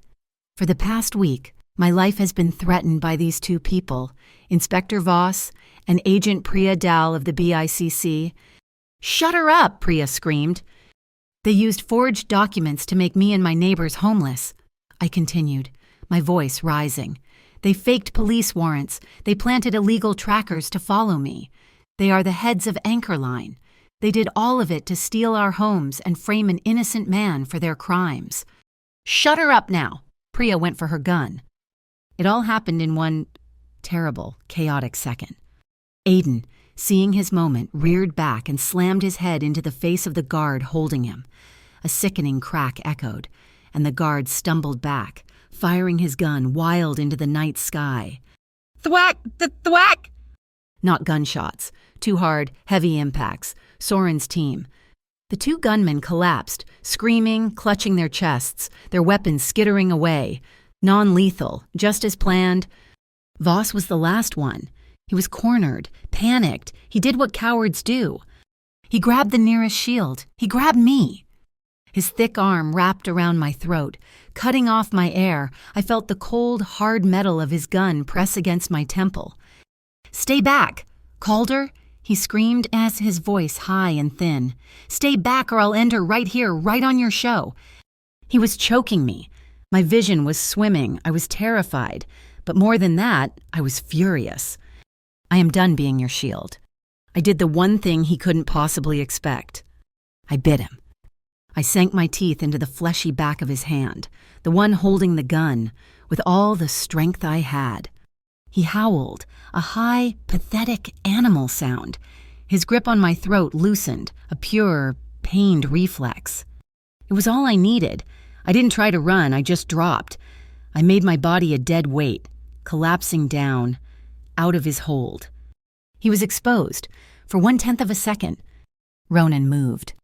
"For the past week, my life has been threatened by these 2 people, Inspector Voss and Agent Priya Dal of the BICC. "Shut her up," Priya screamed. "They used forged documents to make me and my neighbors homeless," I continued, my voice rising. "They faked police warrants. They planted illegal trackers to follow me. They are the heads of Anchorline. They did all of it to steal our homes and frame an innocent man for their crimes." "Shut her up now." Priya went for her gun. It all happened in one terrible, chaotic second. Aiden, seeing his moment, reared back and slammed his head into the face of the guard holding him. A sickening crack echoed, and the guard stumbled back, firing his gun wild into the night sky. "Thwack! Thwack!" Not gunshots. 2 hard, heavy impacts. Soren's team. The 2 gunmen collapsed, screaming, clutching their chests, their weapons skittering away. Non-lethal, just as planned. Voss was the last one. He was cornered, panicked. He did what cowards do. He grabbed the nearest shield. He grabbed me. His thick arm wrapped around my throat, cutting off my air. I felt the cold, hard metal of his gun press against my temple. "Stay back! Calder!" he screamed as his voice high and thin. "Stay back or I'll end her right here, right on your show." He was choking me. My vision was swimming. I was terrified. But more than that, I was furious. I am done being your shield. I did the one thing he couldn't possibly expect. I bit him. I sank my teeth into the fleshy back of his hand, the one holding the gun, with all the strength I had. He howled, a high, pathetic animal sound. His grip on my throat loosened, a pure, pained reflex. It was all I needed. I didn't try to run, I just dropped. I made my body a dead weight, collapsing down, out of his hold. He was exposed, for 1/10 of a second. Ronan moved.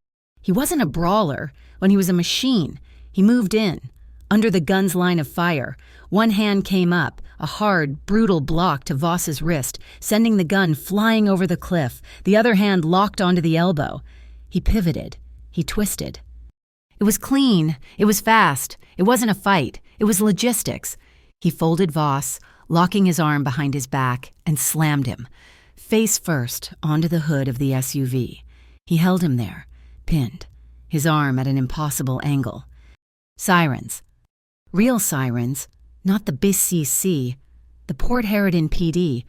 He wasn't a brawler. When he was a machine, he moved in. Under the gun's line of fire, one hand came up, a hard, brutal block to Voss's wrist, sending the gun flying over the cliff, the other hand locked onto the elbow. He pivoted. He twisted. It was clean. It was fast. It wasn't a fight. It was logistics. He folded Voss, locking his arm behind his back, and slammed him, face first, onto the hood of the SUV. He held him there, pinned, his arm at an impossible angle. Sirens. Real sirens, not the BCC, the Port Harridan PD.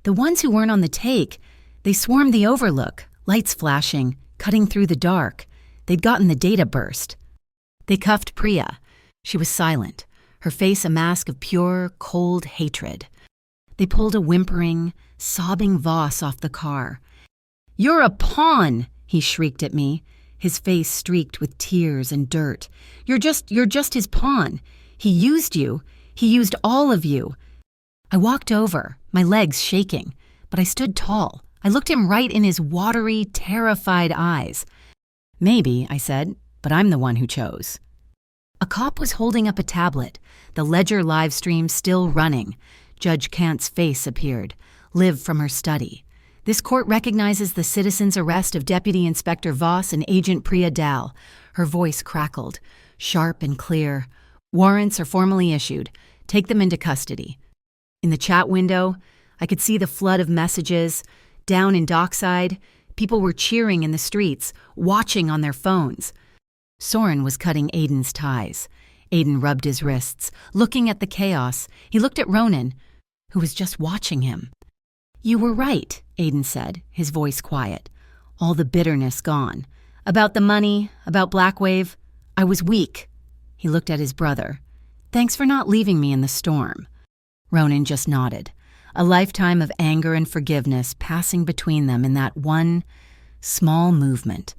The ones who weren't on the take. They swarmed the overlook, lights flashing, cutting through the dark. They'd gotten the data burst. They cuffed Priya. She was silent, her face a mask of pure, cold hatred. They pulled a whimpering, sobbing Voss off the car. "You're a pawn!" he shrieked at me, his face streaked with tears and dirt. You're just his pawn. He used you. He used all of you." I walked over, my legs shaking, but I stood tall. I looked him right in his watery, terrified eyes. "Maybe," I said, "but I'm the one who chose." A cop was holding up a tablet, the Ledger live stream still running. Judge Kant's face appeared, Liv from her study. "This court recognizes the citizen's arrest of Deputy Inspector Voss and Agent Priya Dal." Her voice crackled, sharp and clear. "Warrants are formally issued. Take them into custody." In the chat window, I could see the flood of messages. Down in Dockside, people were cheering in the streets, watching on their phones. Soren was cutting Aiden's ties. Aiden rubbed his wrists, looking at the chaos. He looked at Ronan, who was just watching him. "You were right," Aiden said, his voice quiet, all the bitterness gone. "About the money, about Blackwave, I was weak." He looked at his brother. "Thanks for not leaving me in the storm." Ronan just nodded, a lifetime of anger and forgiveness passing between them in that one small movement.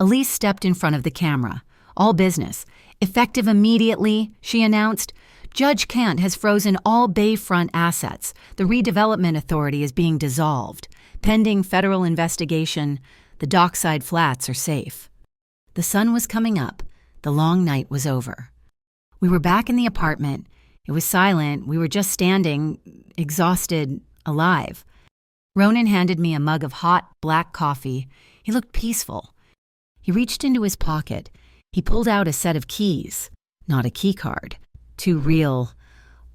Elise stepped in front of the camera. "All business. Effective immediately," she announced. "Judge Kant has frozen all Bayfront assets. The redevelopment authority is being dissolved. Pending federal investigation, the Dockside flats are safe." The sun was coming up. The long night was over. We were back in the apartment. It was silent. We were just standing, exhausted, alive. Ronan handed me a mug of hot, black coffee. He looked peaceful. He reached into his pocket. He pulled out a set of keys, not a key card. 2 real,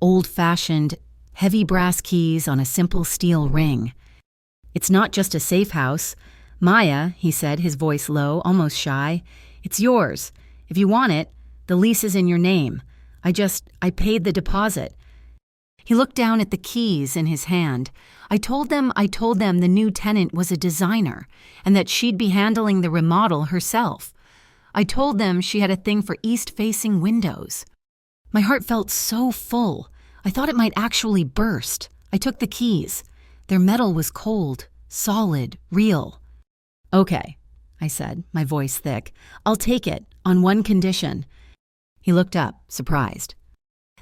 old-fashioned, heavy brass keys on a simple steel ring. "It's not just a safe house. Maya," he said, his voice low, almost shy, "it's yours. If you want it, the lease is in your name. I paid the deposit." He looked down at the keys in his hand. I told them the new tenant was a designer and that she'd be handling the remodel herself. I told them she had a thing for east-facing windows. My heart felt so full. I thought it might actually burst. I took the keys. Their metal was cold, solid, real. "Okay," I said, my voice thick. "I'll take it, on one condition." He looked up, surprised.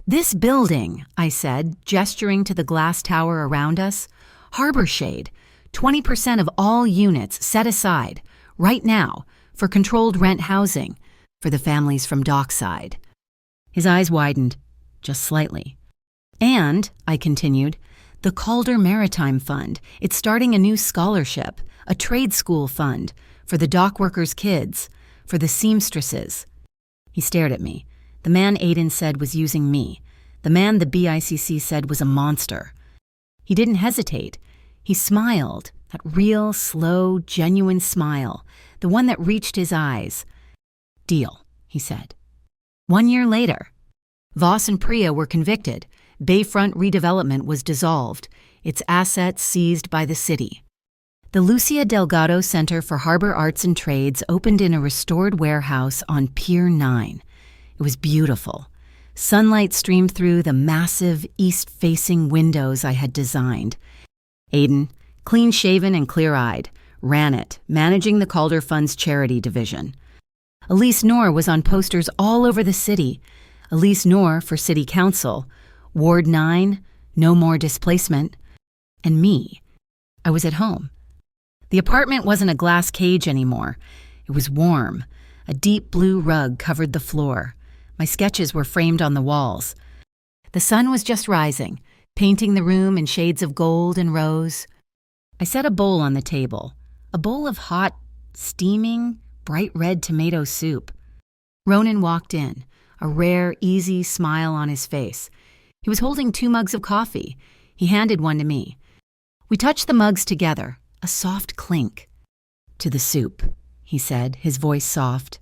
"This building," I said, gesturing to the glass tower around us, "Harbor Shade, 20% of all units set aside, right now, for controlled rent housing, for the families from Dockside." His eyes widened, just slightly. "And," I continued, "the Calder Maritime Fund, it's starting a new scholarship, a trade school fund, for the dock workers' kids, for the seamstresses." He stared at me. The man Aiden said was using me. The man the BICC said was a monster. He didn't hesitate. He smiled, that real, slow, genuine smile, the one that reached his eyes. "Deal," he said. 1 year later. Voss and Priya were convicted. Bayfront redevelopment was dissolved, its assets seized by the city. The Lucia Delgado Center for Harbor Arts and Trades opened in a restored warehouse on Pier 9. It was beautiful. Sunlight streamed through the massive east-facing windows I had designed. Aiden, clean-shaven and clear-eyed, ran it, managing the Calder Fund's charity division. Elise Noor was on posters all over the city. Elise Noor for City Council, Ward 9, No More Displacement, and me. I was at home. The apartment wasn't a glass cage anymore. It was warm. A deep blue rug covered the floor. My sketches were framed on the walls. The sun was just rising, painting the room in shades of gold and rose. I set a bowl on the table, a bowl of hot, steaming, bright red tomato soup. Ronan walked in, a rare, easy smile on his face. He was holding 2 mugs of coffee. He handed one to me. We touched the mugs together, a soft clink. "To the soup," he said, his voice soft.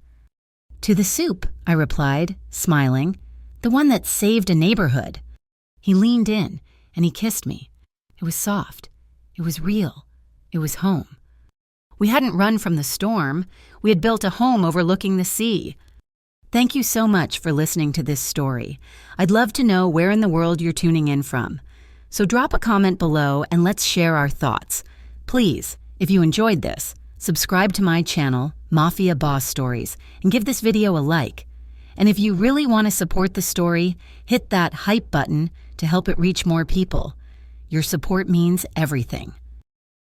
"To the soup," I replied, smiling. "The one that saved a neighborhood." He leaned in, and he kissed me. It was soft. It was real. It was home. We hadn't run from the storm. We had built a home overlooking the sea. Thank you so much for listening to this story. I'd love to know where in the world you're tuning in from. So drop a comment below and let's share our thoughts. Please, if you enjoyed this, subscribe to my channel, Mafia Boss Stories, and give this video a like. And if you really want to support the story, hit that hype button to help it reach more people. Your support means everything.